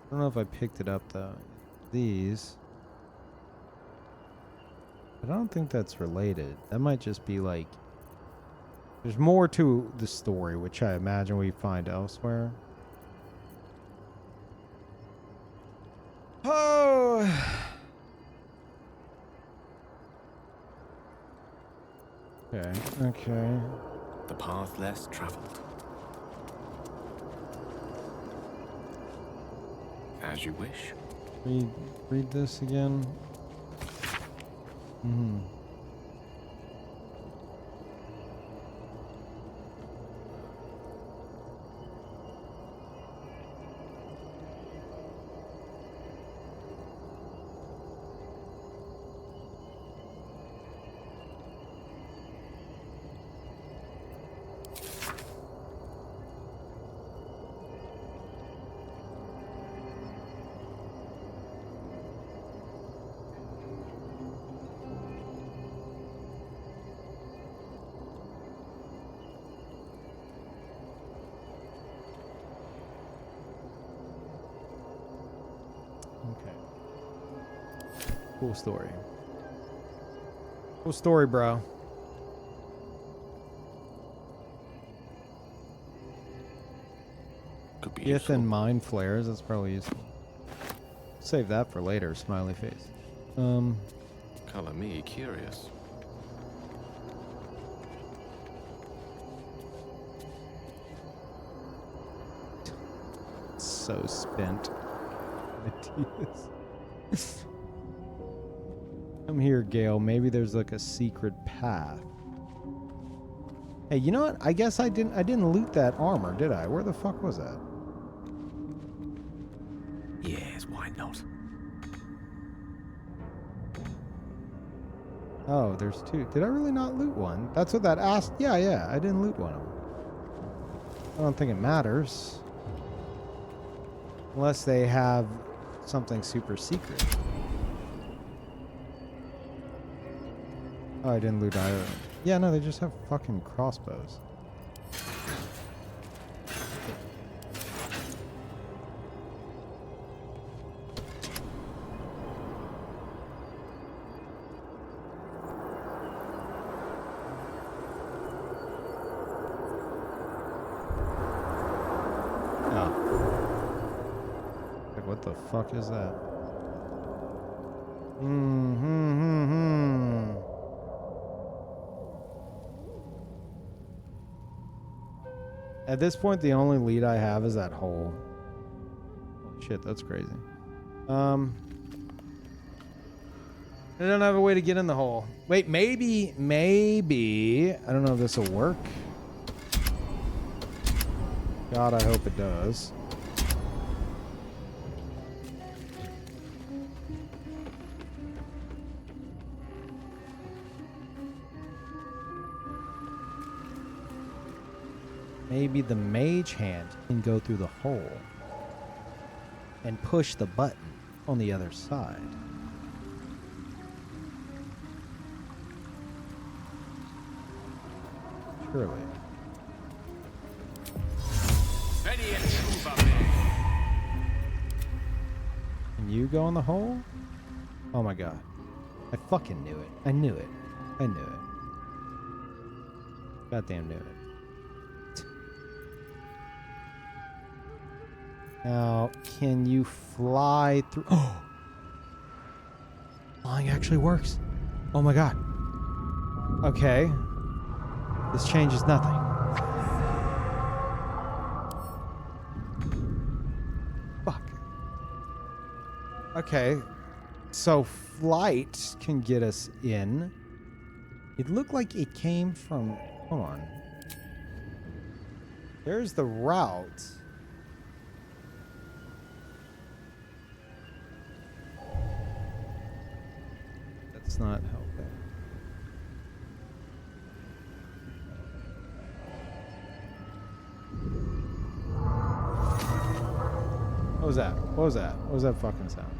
I don't know if I picked it up though. These. I don't think that's related. That might just be like... There's more to the story, which I imagine we find elsewhere. Oh! Okay. The path less traveled. As you wish. Read this again. Mm-hmm. Cool story. Cool story, bro. Could be Gith and mind flares, that's probably useful. Save that for later, smiley face. Color me curious. So spent. Ideas. Come here, Gale. Maybe there's like a secret path. Hey, you know what? I guess I didn't loot that armor, did I? Where the fuck was that? Yes, why not? Oh, there's two. Did I really not loot one? That's what that asked. Yeah, I didn't loot one of them. I don't think it matters. Unless they have something super secret. Oh, I didn't loot either. Yeah, no, they just have fucking crossbows. What the fuck is that? At this point, the only lead I have is that hole. Holy shit, that's crazy. I don't have a way to get in the hole. Wait, maybe. I don't know if this will work. God, I hope it does. Maybe the mage hand can go through the hole and push the button on the other side. Surely. Can you go in the hole? Oh my god. I fucking knew it. I knew it. Goddamn knew it. Now, can you fly through? Oh! Flying actually works. Oh my god. Okay. This changes nothing. Fuck. Okay. So flight can get us in. It looked like it came from... Hold on. There's the route. That's not helping. What was that? What was that? What was that fucking sound?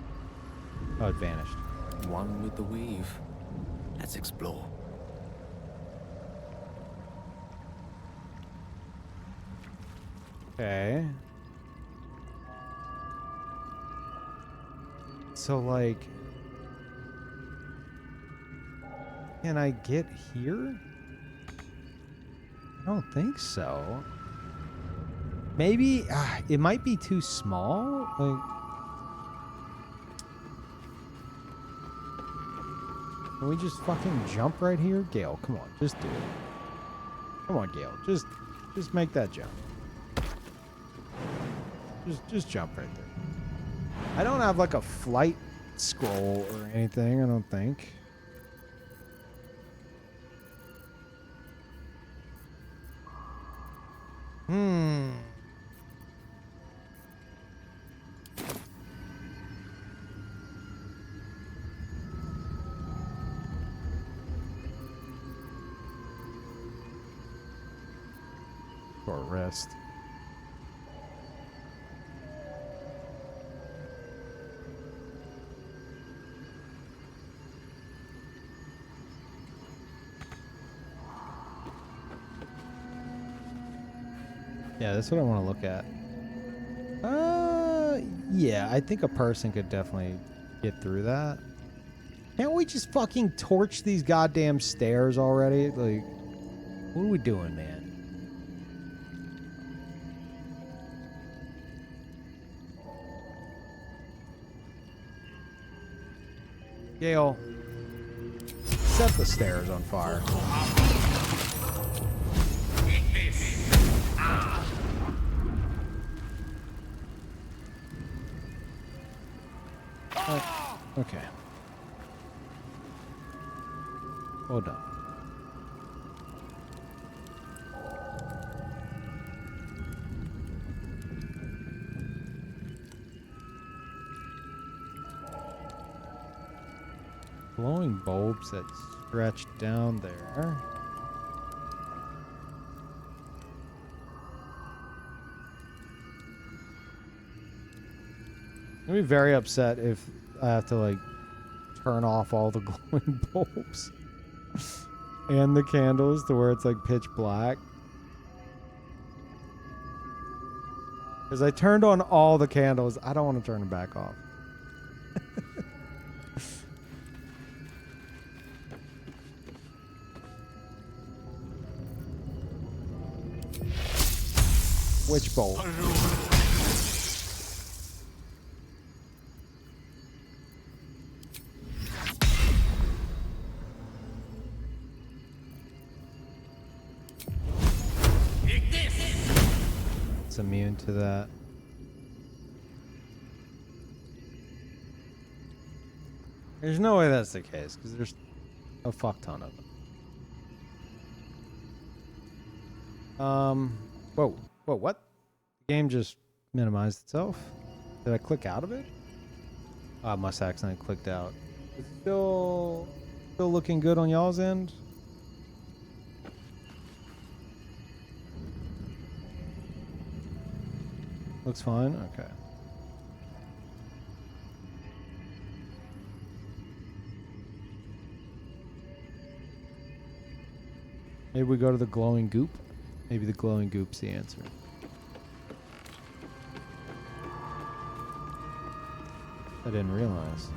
Oh, it vanished. One with the weave. Let's explore. Okay. So, like... Can I get here? I don't think so. Maybe it might be too small. Like, can we just fucking jump right here? Gale, come on, just do it. Come on, Gale, just make that jump. Just jump right there. I don't have like a flight scroll or anything, I don't think. Or rest. Yeah, that's what I want to look at. Yeah, I think a person could definitely get through that. Can't we just fucking torch these goddamn stairs already? Like, what are we doing, man? Gale, set the stairs on fire. Okay. Hold on. glowing bulbs that stretch down there. I'm gonna be very upset if I have to like turn off all the glowing bulbs and the candles to where it's like pitch black. Because I turned on all the candles. I don't want to turn them back off. Which bulb? It's immune to that. There's no way that's the case, because there's a fuck ton of them. Whoa, what? The game just minimized itself? Did I click out of it? Oh, I must have accidentally clicked out. It's still looking good on y'all's end? Looks fine? Okay. Maybe we go to the glowing goop? Maybe the glowing goop's the answer. I didn't realize.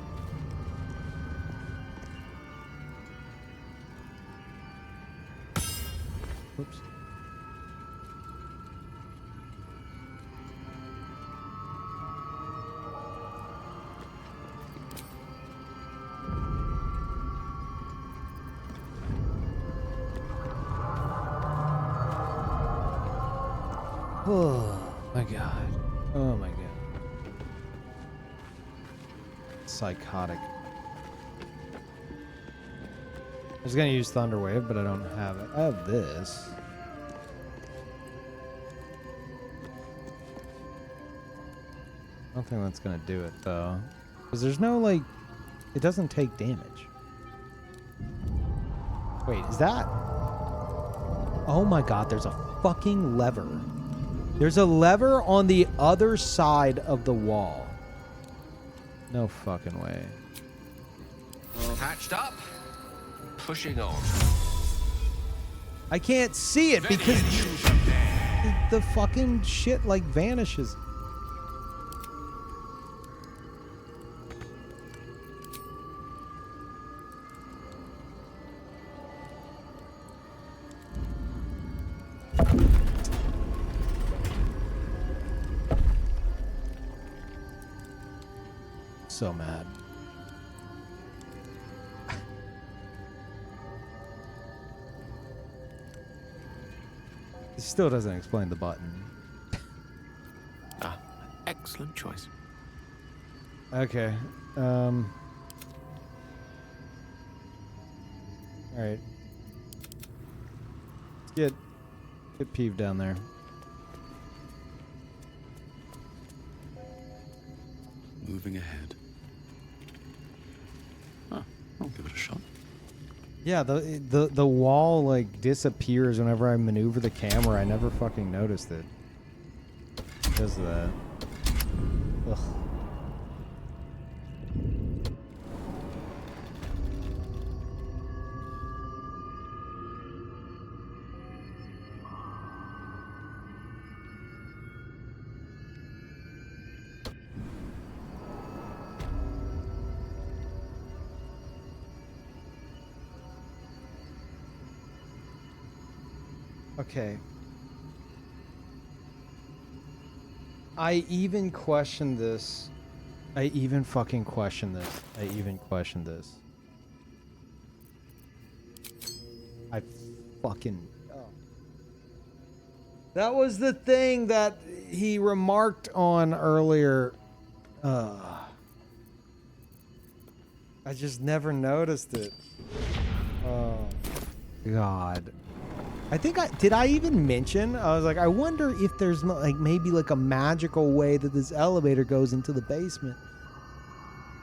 Whoops. Oh my god. Oh my god. Psychotic. I was gonna use Thunder Wave, but I don't have it. I have this. I don't think that's gonna do it though. Because there's no like, it doesn't take damage. Wait, is that? Oh my god, there's a fucking lever. There's a lever on the other side of the wall. No fucking way. Patched up. Pushing on. I can't see it because the fucking shit like vanishes. So mad. It still doesn't explain the button. Excellent choice. Okay. All right. Let's get Peeve down there. Moving ahead. I'll give it a shot. Yeah, the wall like disappears whenever I maneuver the camera. I never fucking noticed it. Because of that. Ugh. Okay. I even question this. I even fucking question this. I even question this. I fucking... Oh. That was the thing that he remarked on earlier. I just never noticed it. Oh. God. I think did I even mention? I was like, I wonder if there's like maybe like a magical way that this elevator goes into the basement.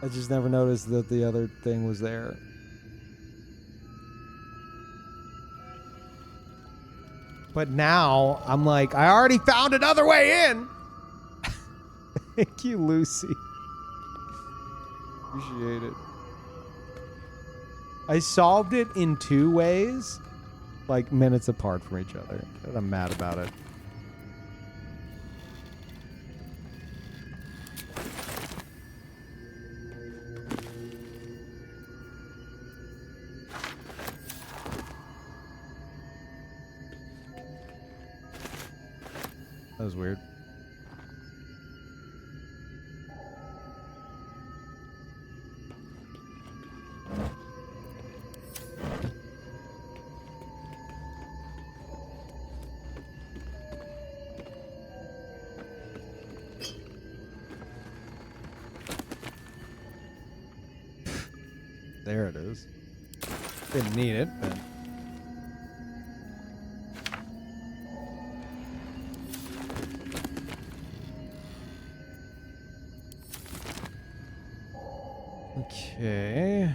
I just never noticed that the other thing was there. But now I'm like, I already found another way in. Thank you, Lucy. Appreciate it. I solved it in 2 ways, like minutes apart from each other. And I'm mad about it. That was weird. There it is. Didn't need it, but... Okay.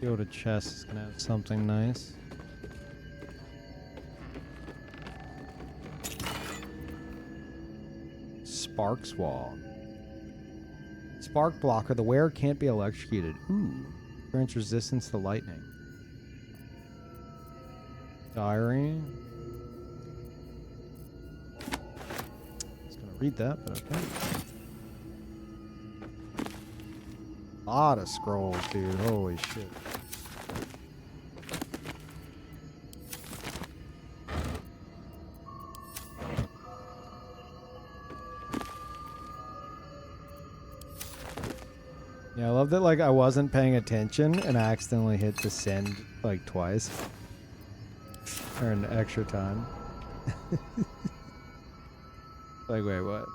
Go to chest is gonna have something nice. Sparks wall. Spark blocker. The wearer can't be electrocuted. Ooh. Grants resistance to lightning. Diary. I was gonna read that, but okay. A lot of scrolls, dude. Holy shit. Yeah, I love that, like, I wasn't paying attention and I accidentally hit the send, like, twice. Or an extra time. Like, wait, what?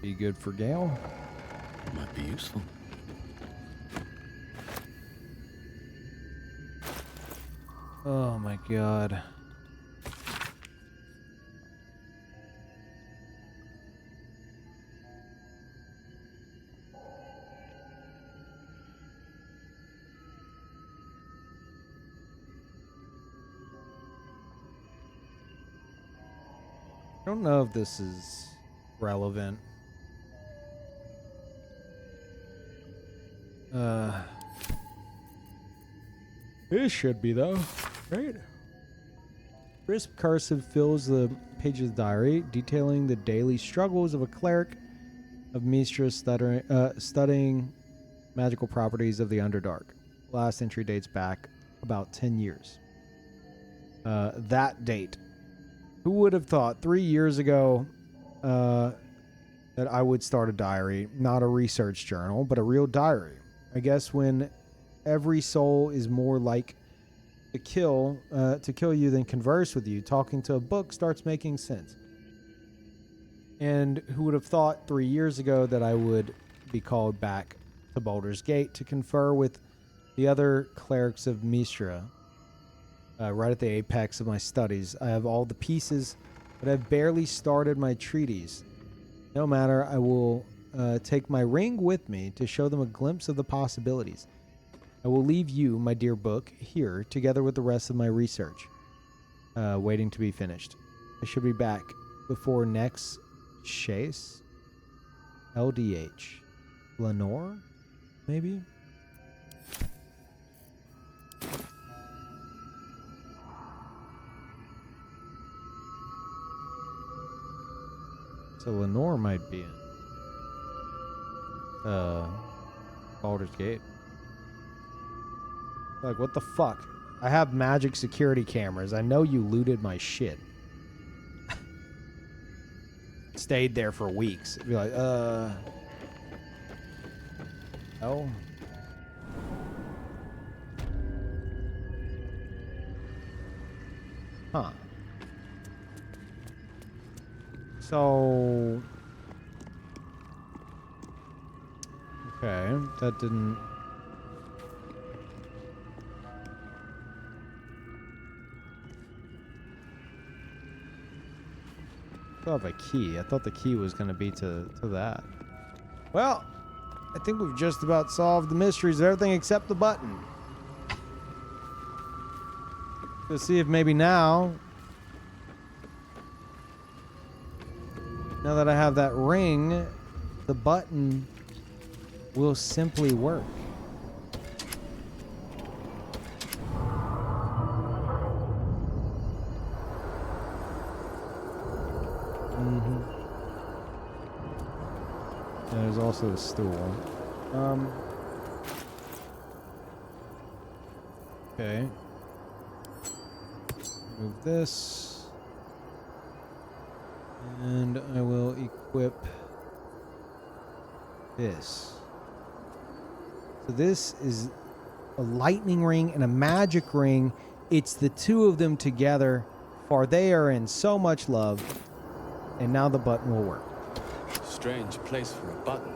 Be good for Gale. Might be useful. Oh my god. I don't know if this is relevant. This should be though, right? Crisp cursive fills the pages of the diary, detailing the daily struggles of a cleric of Mistra studying magical properties of the Underdark. Last entry dates back about 10 years. That date. Who would have thought 3 years ago that I would start a diary, not a research journal, but a real diary? I guess when every soul is more like to kill you than converse with you, talking to a book starts making sense. And who would have thought 3 years ago that I would be called back to Baldur's Gate to confer with the other clerics of Mistra, right at the apex of my studies. I have all the pieces, but I've barely started my treatise. No matter, I will take my ring with me to show them a glimpse of the possibilities. I will leave you, my dear book, here, together with the rest of my research, waiting to be finished. I should be back before next chase. LDH. Lenore? Maybe? So Lenore might be in Baldur's Gate. Like, what the fuck? I have magic security cameras. I know you looted my shit. Stayed there for weeks. Be like, oh. Huh. So... Okay, that didn't... I have a key. I thought the key was going to be to that. Well, I think we've just about solved the mysteries of everything except the button. Let's see if maybe now that I have that ring, the button will simply work. And there's also the stool. Okay. Move this. And I will equip this. So this is a lightning ring and a magic ring. It's the two of them together, for they are in so much love. And now the button will work. Strange place for a button,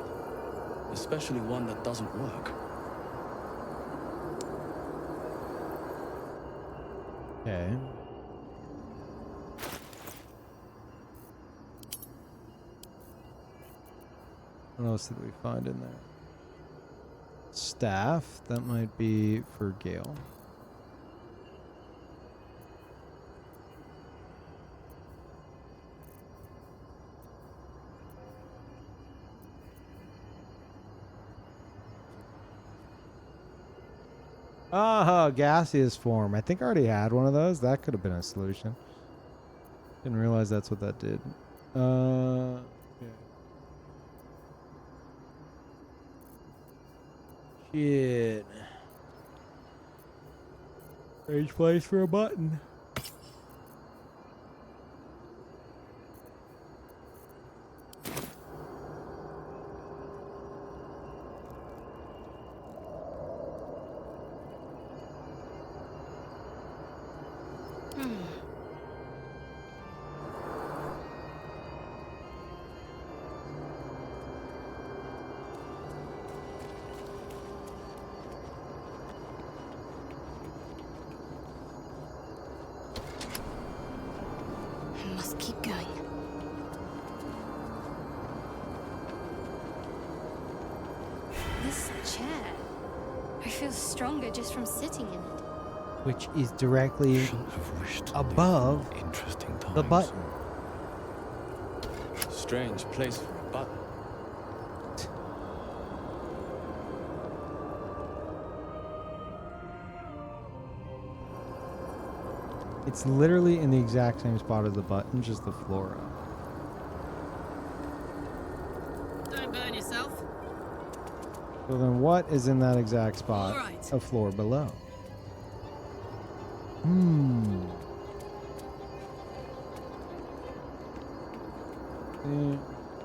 especially one that doesn't work. Okay. What else did we find in there? Staff. That might be for Gale. Ah, gaseous form. I think I already had one of those. That could have been a solution. Didn't realize that's what that did. Okay. Shit. Strange place for a button. Must keep going. This chair. I feel stronger just from sitting in it. Which is directly above the button. Strange place for a button. It's literally in the exact same spot as the button, just the floor up. Don't burn yourself. So then what is in that exact spot? All right. A floor below.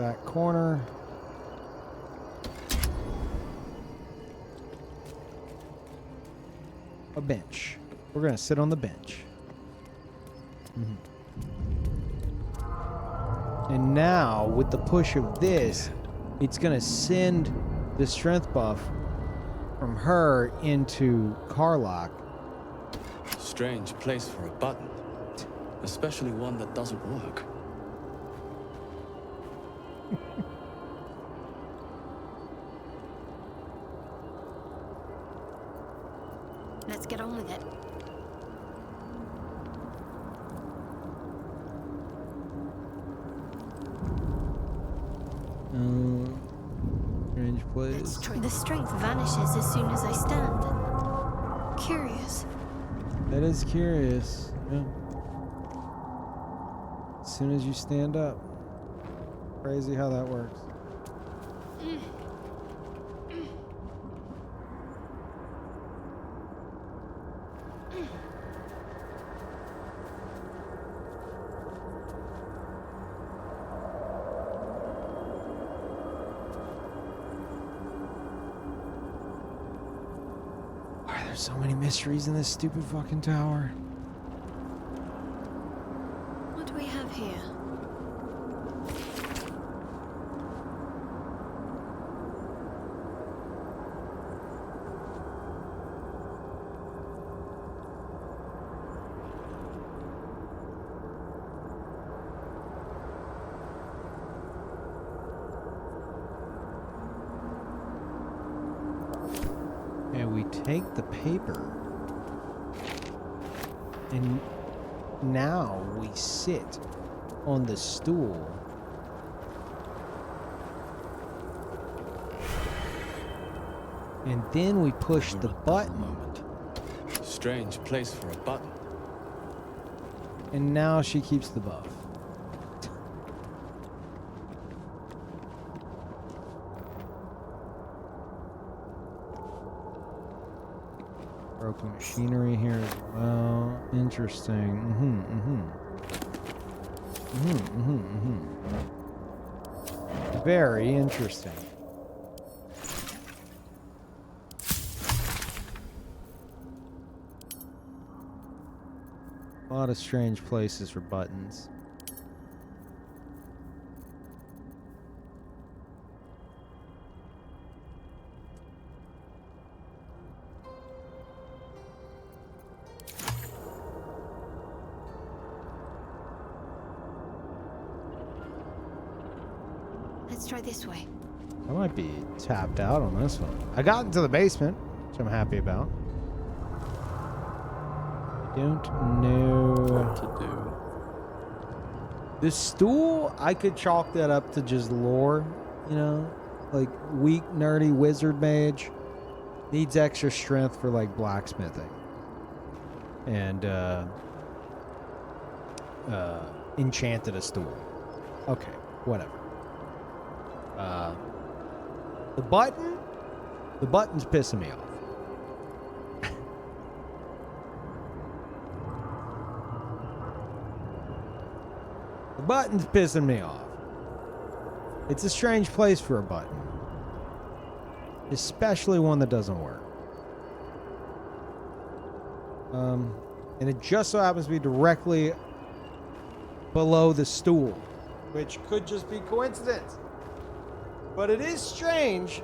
That corner. A bench. We're gonna sit on the bench. And now, with the push of this, it's gonna send the strength buff from her into Karlach. Strange place for a button, especially one that doesn't work. Let's get on with it. Strange place. The strength vanishes as soon as I stand. Curious. That is curious. Yeah. As soon as you stand up. Crazy how that works. So many mysteries in this stupid fucking tower. What do we have here? we take the paper and now we sit on the stool. And then we push the button. Strange place for a button. And now she keeps the buff. Broken machinery here as well. Interesting. Very interesting. A lot of strange places for buttons. Let's try this way. I might be tapped out on this one. I got into the basement, which I'm happy about. I don't know what to do. The stool, I could chalk that up to just lore, you know? Like, weak, nerdy wizard mage needs extra strength for, like, blacksmithing. And, enchanted a stool. Okay, whatever. The button's pissing me off. The button's pissing me off. It's a strange place for a button. Especially one that doesn't work. And it just so happens to be directly below the stool, which could just be coincidence. But it is strange,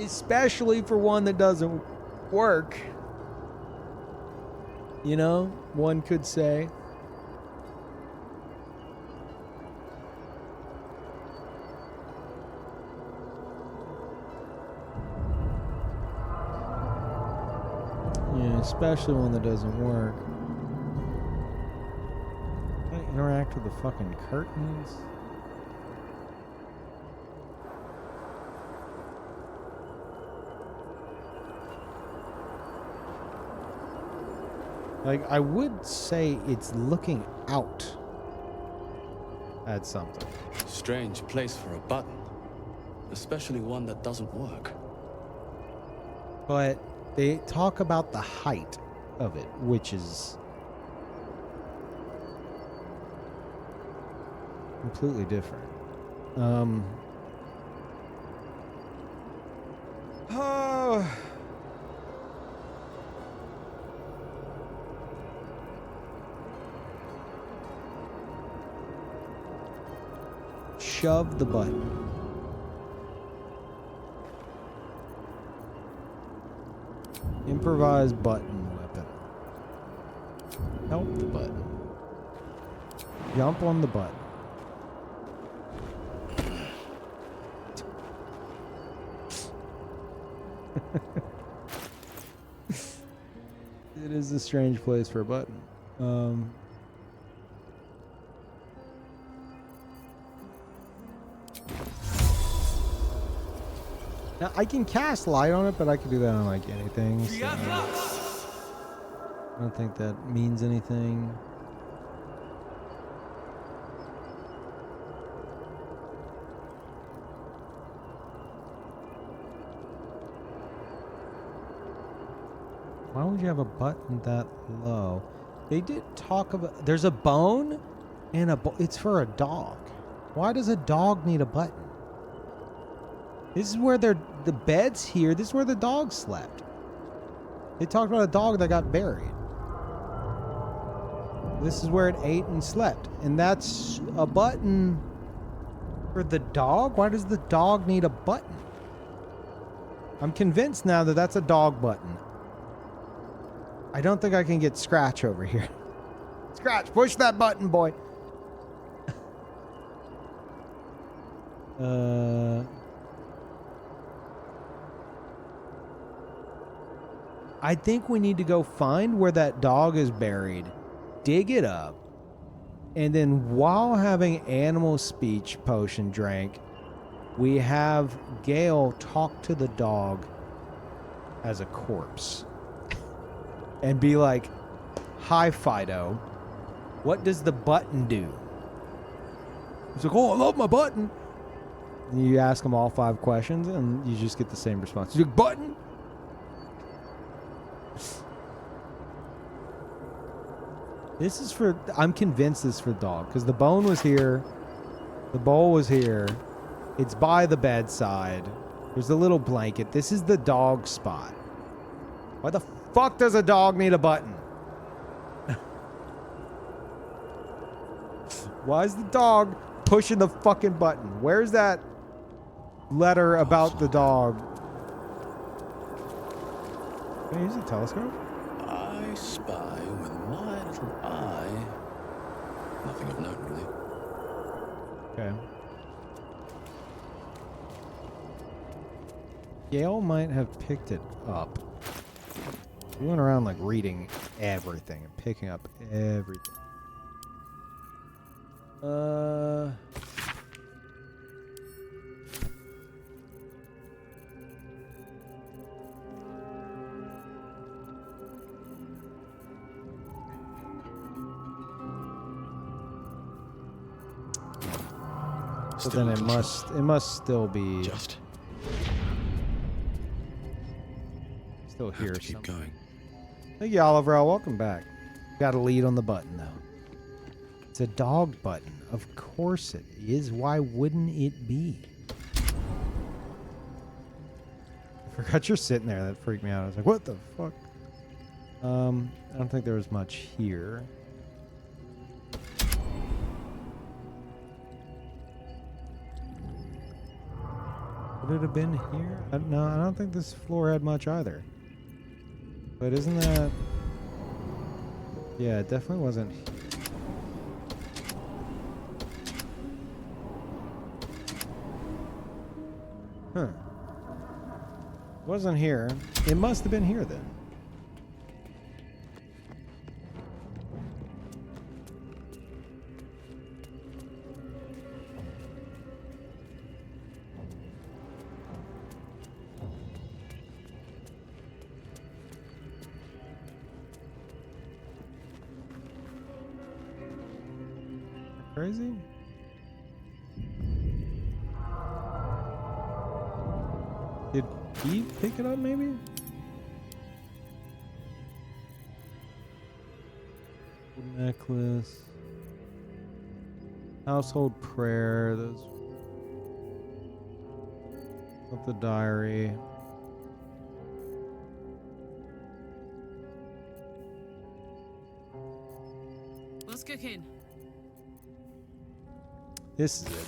especially for one that doesn't work. You know, one could say. Yeah, especially one that doesn't work. Can I interact with the fucking curtains? Like, I would say it's looking out at something. Strange place for a button. Especially one that doesn't work. But they talk about the height of it, which is completely different. Oh. Shove the button. Improvise button weapon. Help the button. Jump on the button. It is a strange place for a button. Now, I can cast light on it, but I can do that on, like, anything. So I don't think that means anything. Why would you have a button that low? They did talk about... There's a bone and it's for a dog. Why does a dog need a button? This is where the bed's here. This is where the dog slept. They talked about a dog that got buried. This is where it ate and slept. And that's a button for the dog? Why does the dog need a button? I'm convinced now that that's a dog button. I don't think I can get Scratch over here. Scratch, push that button, boy. I think we need to go find where that dog is buried, dig it up, and then while having animal speech potion drank, we have Gale talk to the dog as a corpse and be like, "Hi, Fido. What does the button do?" He's like, "Oh, I love my button." And you ask him all 5 questions, and you just get the same response. He's like, "Button?" This is for, I'm convinced this is for the dog, because the bone was here, the bowl was here, it's by the bedside, there's a little blanket. This is the dog spot. Why the fuck does a dog need a button? Why is the dog pushing the fucking button? Where's that letter about the dog? Can I use a telescope? I spy with my little eye. Nothing of note, really. Okay. Gale might have picked it up. We went around like reading everything and picking up everything. So then it must still be still here. Keep going. Thank you, Oliver. Welcome back. Got a lead on the button though. It's a dog button. Of course it is. Why wouldn't it be? I forgot you're sitting there. That freaked me out. I was like, what the fuck? I don't think there was much here. Would it have been here? No, I don't think this floor had much either. But isn't that... Yeah, it definitely wasn't here. Huh. Wasn't here. It must have been here then. Crazy? Did he pick it up maybe? Necklace. Household prayer. Those. Of the diary. What's cooking? This is it.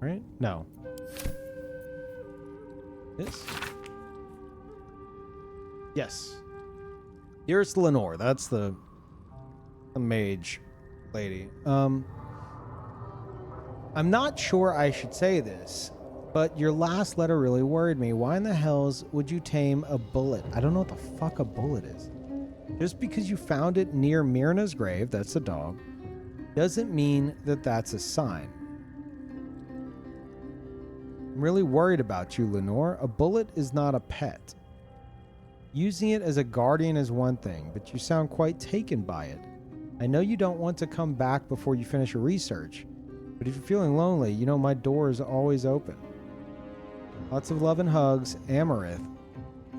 Right? No. This? Yes. Dearest Lenore, that's the mage lady. I'm not sure I should say this, but your last letter really worried me. Why in the hells would you tame a bullet? I don't know what the fuck a bullet is. Just because you found it near Myrna's grave, that's a dog, doesn't mean that that's a sign. I'm really worried about you, Lenore. A bullet is not a pet. Using it as a guardian is one thing, but you sound quite taken by it. I know you don't want to come back before you finish your research, but if you're feeling lonely, you know my door is always open. Lots of love and hugs, Amarith.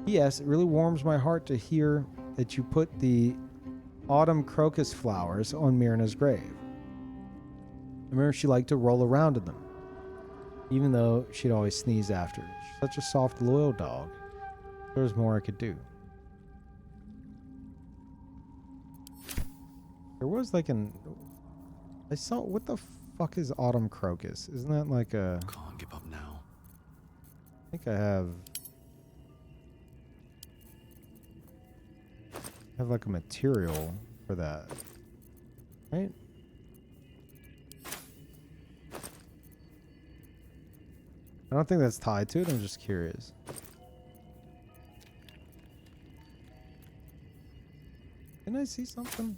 P.S. It really warms my heart to hear that you put the autumn crocus flowers on Myrna's grave. I remember she liked to roll around in them, even though she'd always sneeze after. She's such a soft, loyal dog. There was more I could do. There was like an... I saw... What the fuck is autumn crocus? Isn't that like a... Can't give up now. I think I have like a material for that. Right? I don't think that's tied to it. I'm just curious. Didn't I see something?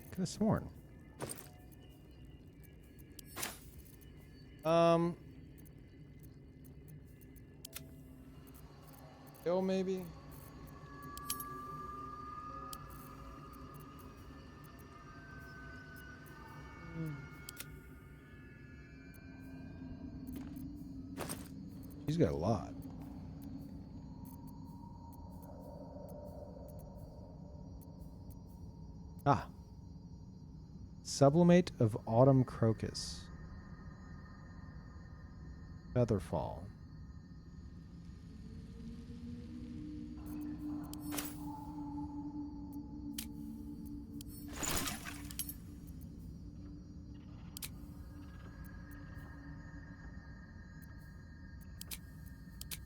Could have sworn. Kill maybe? She's got a lot. Ah. Sublimate of Autumn Crocus. Featherfall.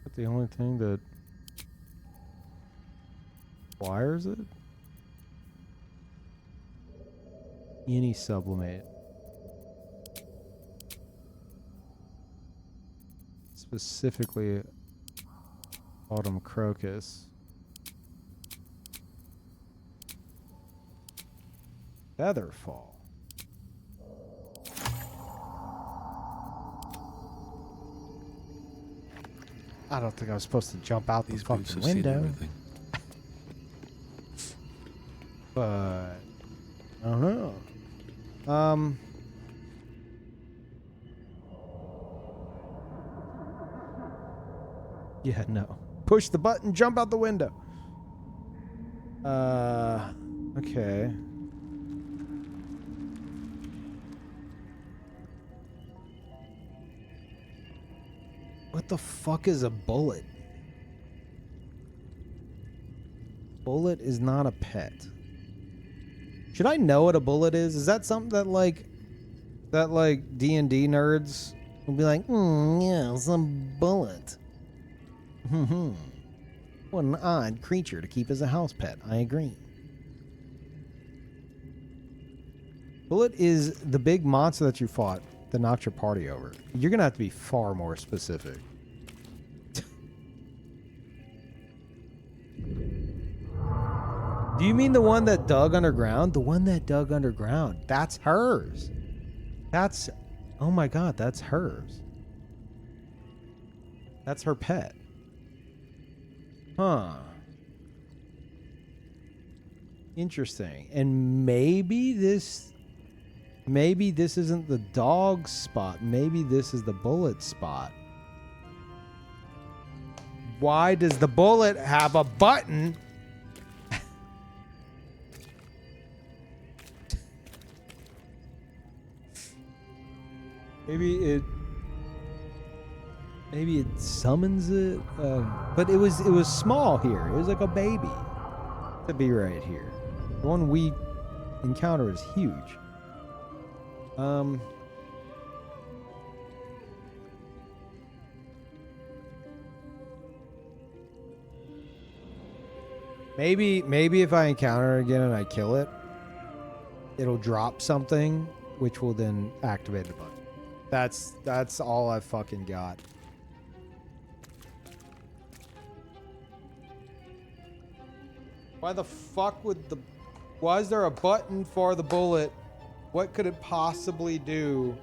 That's the only thing that requires it? Any sublimate. Specifically Autumn Crocus. Featherfall. I don't think I was supposed to jump out the fucking window. But I don't know. Yeah, no. Push the button, jump out the window. Okay. What the fuck is a bullet? Bullet is not a pet. Should I know what a bullet is? Is that something that like D&D nerds will be like, yeah, it's a bullet. What an odd creature to keep as a house pet. I agree. Bullet is the big monster that you fought that knocked your party over. You're gonna have to be far more specific. Do you mean the one that dug underground? The one that dug underground. That's hers. That's... Oh my god, that's hers. That's her pet. Huh. Interesting. And maybe this isn't the dog spot. Maybe this is the bullet spot. Why does the bullet have a button? Maybe it summons it, but it was small here. It was like a baby to be right here. The one we encounter is huge. Maybe if I encounter it again and I kill it, it'll drop something, which will then activate the button. That's all I fucking got. Why the fuck would the... Why is there a button for the bullet? What could it possibly do?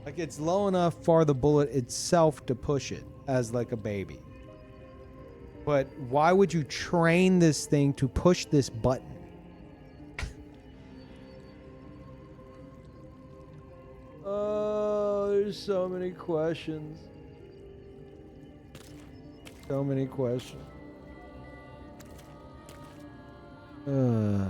Like, it's low enough for the bullet itself to push it as like a baby. But why would you train this thing to push this button? Oh, there's so many questions. So many questions. Do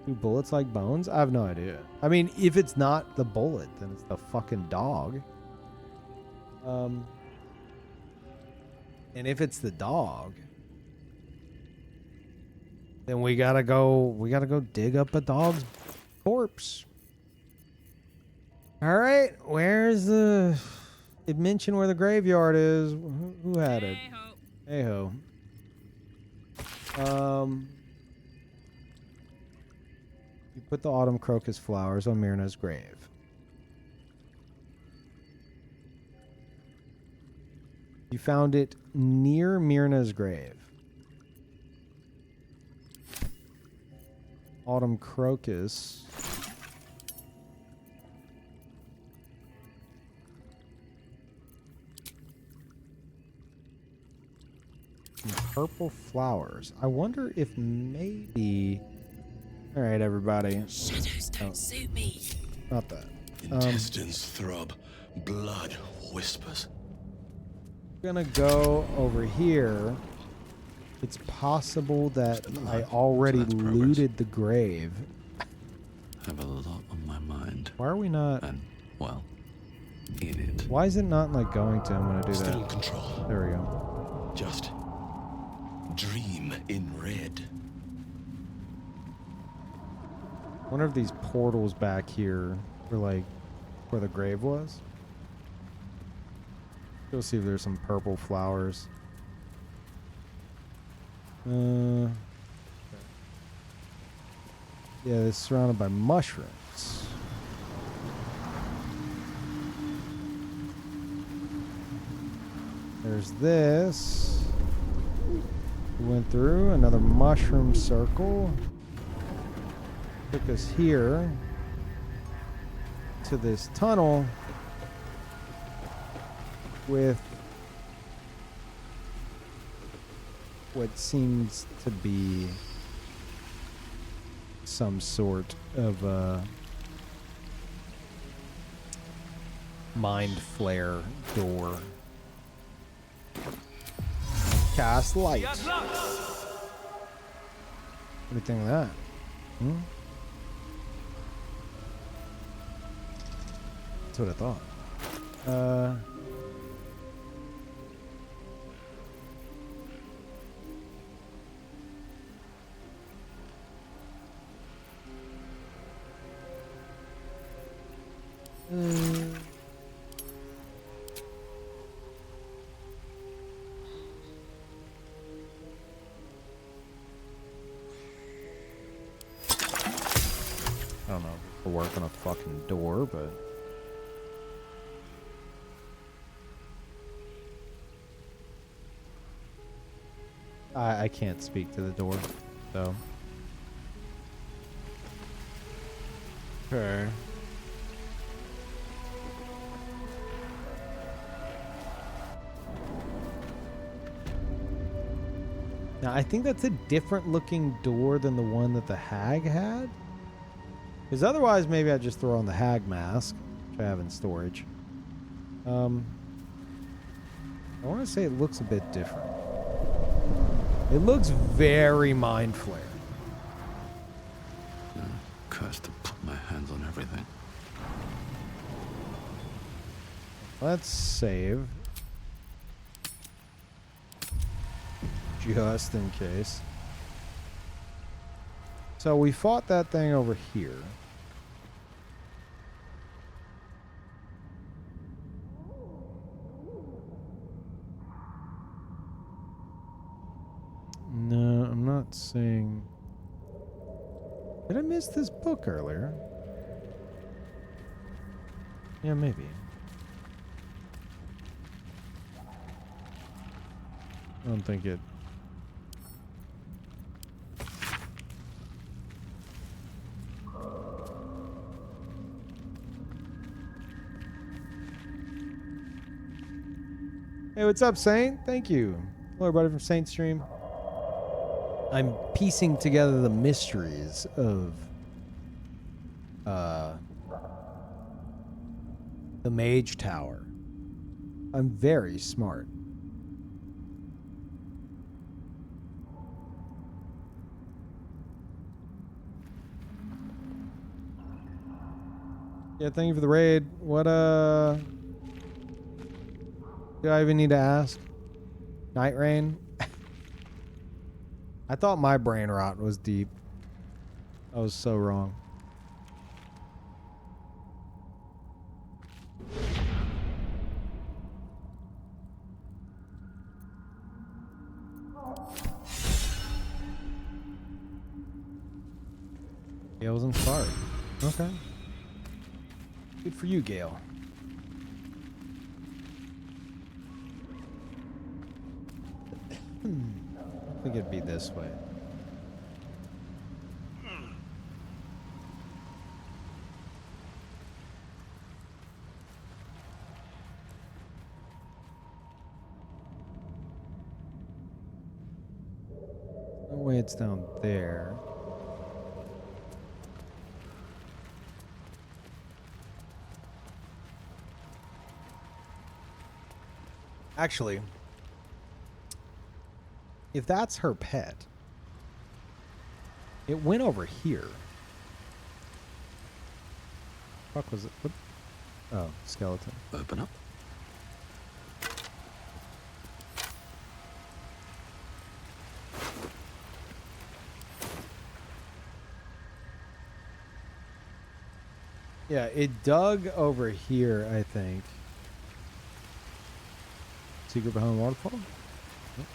bullets like bones? I have no idea. I mean, if it's not the bullet, then it's the fucking dog. And if it's the dog, then we gotta go dig up a dog's corpse. All right, where's the... It mentioned where the graveyard is. Who had it? Hey ho. You put the autumn crocus flowers on Myrna's grave. You found it near Myrna's grave. Autumn crocus. And purple flowers. I wonder if maybe... Alright, everybody. Shadows don't suit me. Not that. Intestines throb, blood whispers. Gonna go over here. It's possible that I already looted the grave. I have a lot on my mind. Why are we not... And, well, in it. Why is it not like going to him when I do Still that? in control. There we go. Just dream in red. I wonder if these portals back here were like where the grave was. Go see if there's some purple flowers. Yeah, it's surrounded by mushrooms. There's this. We went through another mushroom circle. Took us here to this tunnel with what seems to be some sort of mind flare door. Cast light. What do you think of that? That's what I thought. I don't know if we'll work on a fucking door, but... I can't speak to the door, so... Okay. Now, I think that's a different looking door than the one that the hag had. Because otherwise, maybe I'd just throw on the hag mask, which I have in storage. I want to say it looks a bit different. It looks very Mind Flare. Cursed to put my hands on everything. Let's save. Just in case. So we fought that thing over here. No, I'm not seeing... Did I miss this book earlier? Yeah, maybe. I don't think it... Hey, what's up, Saint? Thank you. Hello, everybody from Saint Stream. I'm piecing together the mysteries of the Mage Tower. I'm very smart. Yeah, thank you for the raid. What do I even need to ask? Night Rain? I thought my brain rot was deep. I was so wrong. Gale's inspired. Okay. Good for you, Gale. I think it'd be this way. No way it's down there. Actually, if that's her pet, it went over here. Fuck was it? What? Oh, skeleton. Open up. Yeah, it dug over here, I think. Secret behind the waterfall? Yep.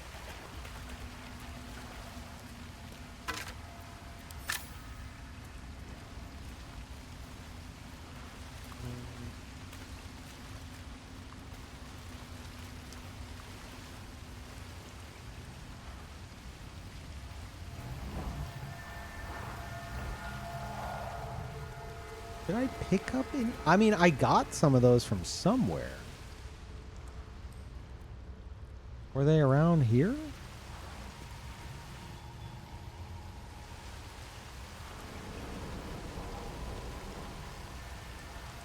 Did I pick up any? I mean, I got some of those from somewhere. Were they around here?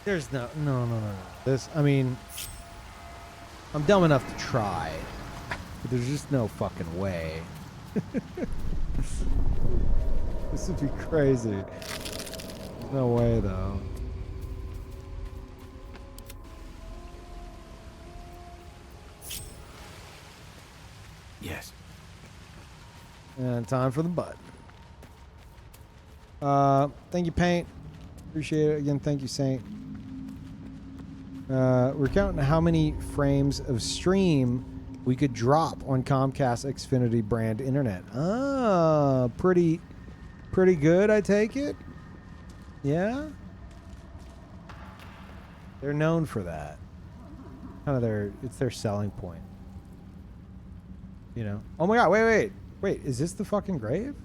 There's no. This, I mean, I'm dumb enough to try, but there's just no fucking way. This would be crazy. There's no way, though. Yes. And time for the button. Thank you, Paint. Appreciate it. Again, thank you, Saint. We're counting how many frames of stream we could drop on Comcast Xfinity brand internet. Ah, pretty good, I take it. Yeah? They're known for that. Kind of it's their selling point. You know? Oh my god, wait, is this the fucking grave?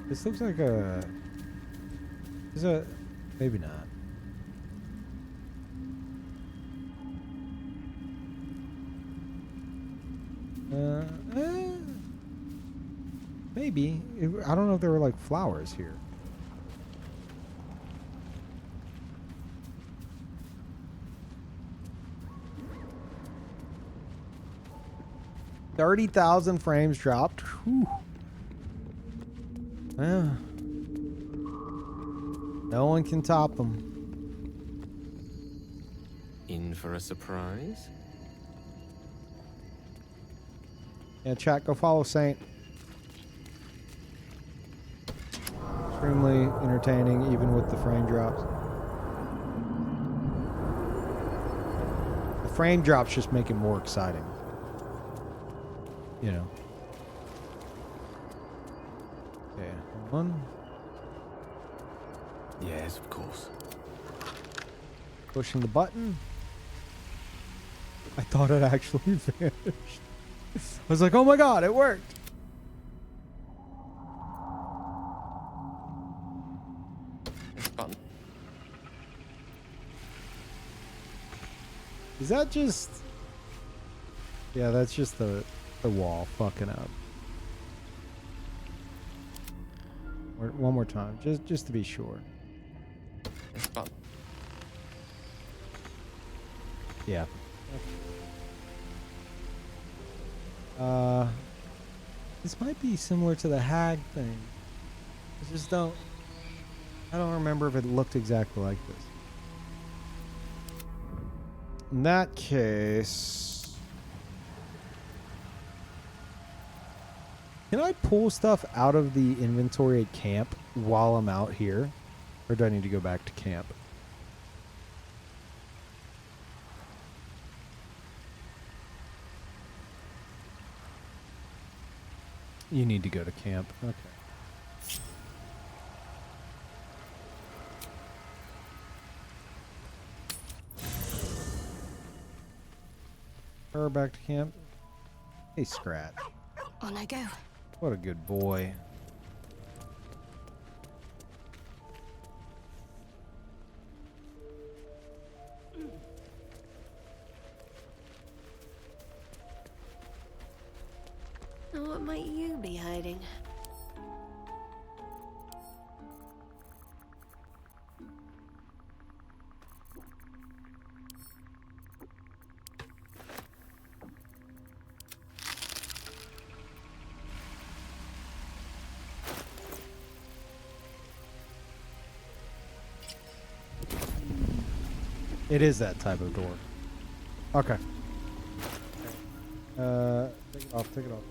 This looks like a... Is a... Maybe not. Maybe. I don't know if there were like flowers here. $30,000 frames dropped. Whew. No one can top them. In for a surprise? Yeah, chat, go follow Saint. Extremely entertaining, even with the frame drops. The frame drops just make it more exciting. You know. Okay, hold on. Yes, of course. Pushing the button. I thought it actually vanished. I was like, oh my god, it worked. Is that just... Yeah, that's just the wall fucking up. One more time, just to be sure. Yeah. This might be similar to the hag thing. I don't remember if it looked exactly like this. In that case, can I pull stuff out of the inventory at camp while I'm out here? Or do I need to go back to camp? You need to go to camp. Okay. Her back to camp. Hey, Scratch. On I go. What a good boy. Now, what might you be hiding? It is that type of door. Okay. Take it off, take it off.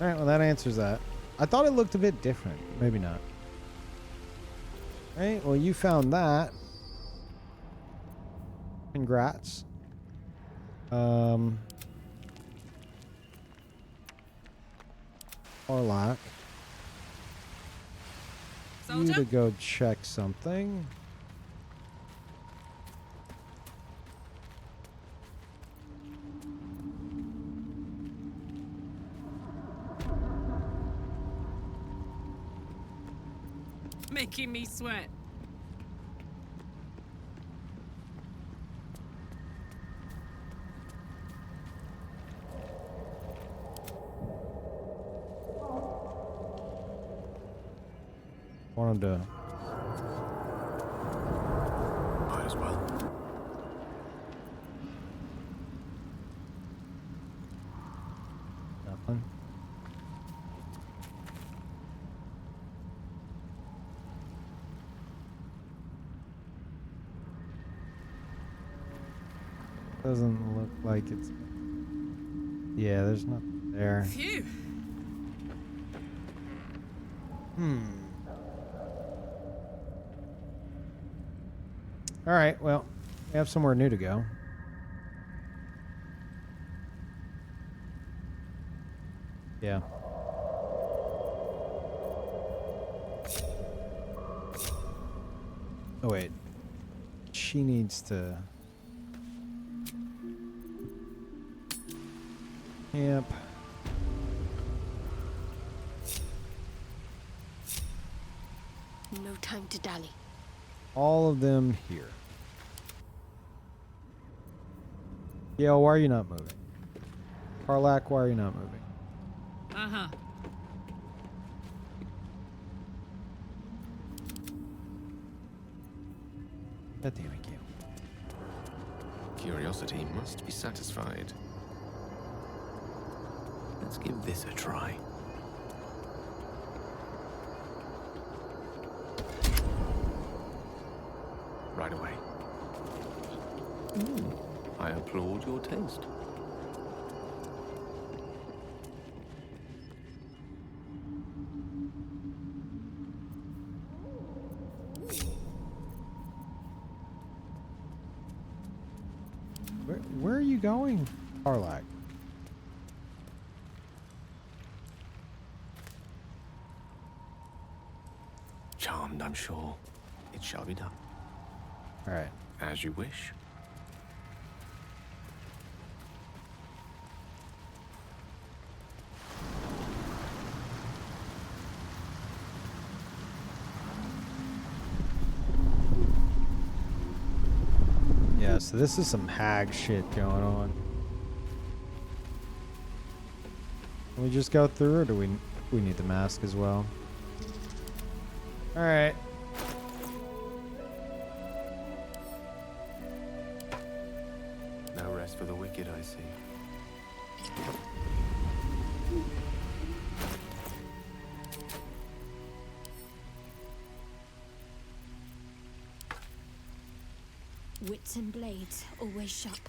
Alright, well that answers that. I thought it looked a bit different. Maybe not. Alright, well you found that. Congrats. Orlac. You to go check something. Making me sweat. Wanted to. Might as well. Nothing. Doesn't look like it's. Yeah, there's nothing there. Phew. All right, well, we have somewhere new to go. Yeah. Oh, wait. She needs to... Camp. No time to dally. All of them here. Gail, why are you not moving? Karlak, why are you not moving? Uh-huh. God damn it, Gail. Curiosity must be satisfied. Let's give this a try. Right away. I applaud your taste. Where are you going, Karlak? Charmed, I'm sure. It shall be done. All right. As you wish. Yeah, so this is some hag shit going on. Can we just go through, or do we need the mask as well? All right. No rest for the wicked, I see. Wits and blades, always sharp.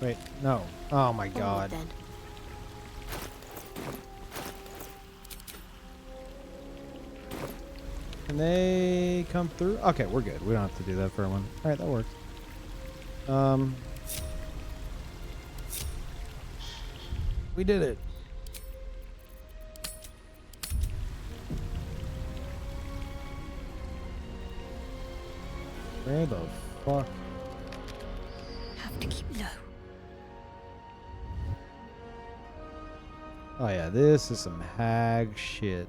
Wait, no. Oh my god. Then. Can they come through? Okay, we're good. We don't have to do that for everyone. All right, that works. We did it. Where the Fuck. Have to keep low. Oh yeah, this is some hag shit.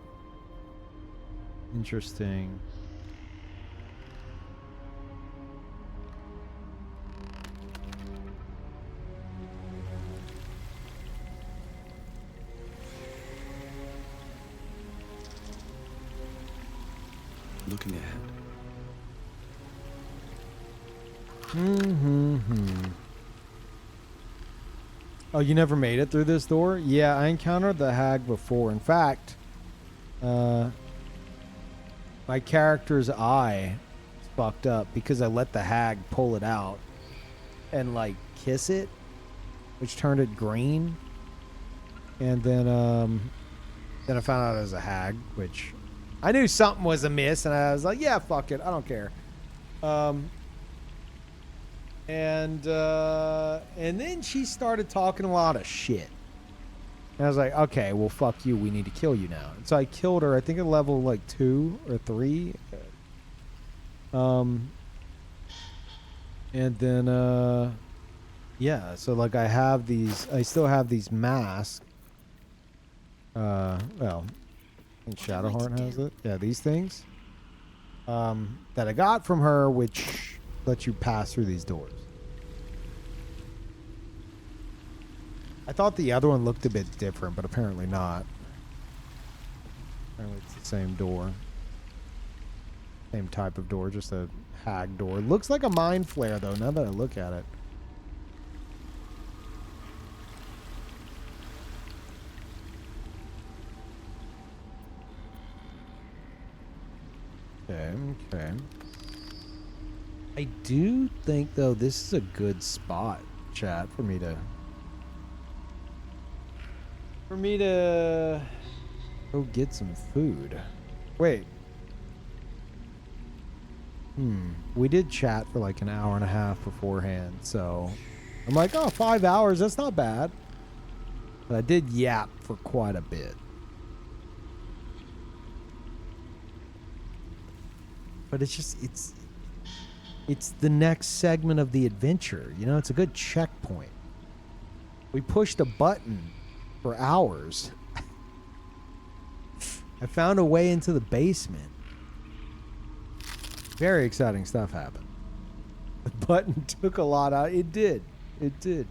Interesting. Looking ahead. Oh, you never made it through this door? Yeah, I encountered the hag before. In fact, my character's eye is fucked up because I let the hag pull it out and like kiss it, which turned it green. And then I found out it was a hag, which I knew something was amiss, and I was like, yeah, fuck it, I don't care. And then she started talking a lot of shit. And I was like, okay, well, fuck you. We need to kill you now. And so I killed her, I think at level like 2 or 3. And then, yeah, so like I still have these masks. Well, I think Shadowheart has it. Yeah, these things. That I got from her, which lets you pass through these doors. I thought the other one looked a bit different, but apparently not. Apparently it's the same door. Same type of door, just a hag door. Looks like a mind flare, though, now that I look at it. Okay. I do think, though, this is a good spot, chat, for me to go get some food. Wait. We did chat for like an hour and a half beforehand, so I'm like, oh, 5 hours, that's not bad. But I did yap for quite a bit. But it's just, it's the next segment of the adventure. You know, it's a good checkpoint. We pushed a button for hours. I found a way into the basement. Very exciting stuff happened. The button took a lot out. It did. It did.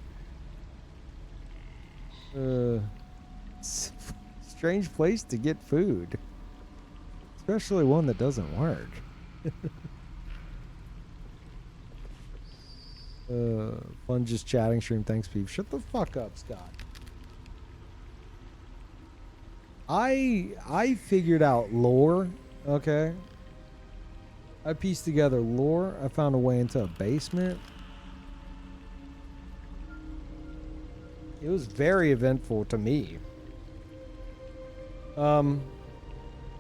Strange place to get food. Especially one that doesn't work. Fun just chatting stream. Thanks, Peeve. Shut the fuck up, Scott. I figured out lore, okay? I pieced together lore. I found a way into a basement. It was very eventful to me.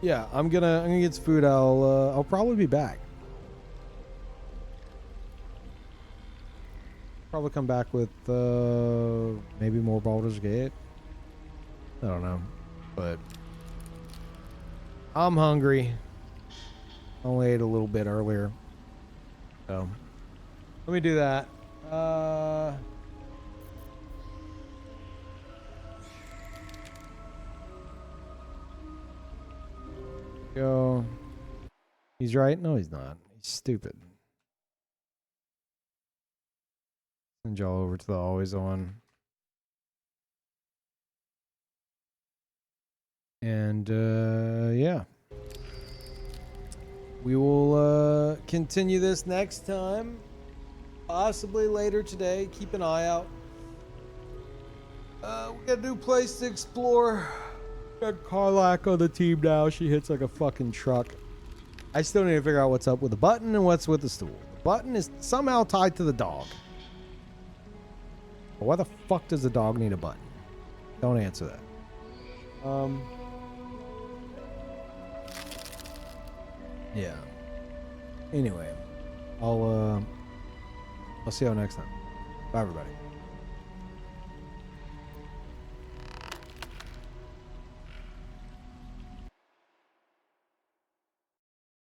Yeah, I'm gonna get some food. I'll probably be back. Probably come back with maybe more Baldur's Gate. I don't know, but I'm hungry. Only ate a little bit earlier, so let me do that. Go. He's right? No, he's not. He's stupid. Send y'all over to the always on. And yeah. We will continue this next time. Possibly later today. Keep an eye out. We got a new place to explore. Got Karlak on the team now. She hits like a fucking truck. I still need to figure out what's up with the button and what's with the stool. The button is somehow tied to the dog. But why the fuck does the dog need a button? Don't answer that. Yeah. Anyway, I'll see y'all next time. Bye, everybody.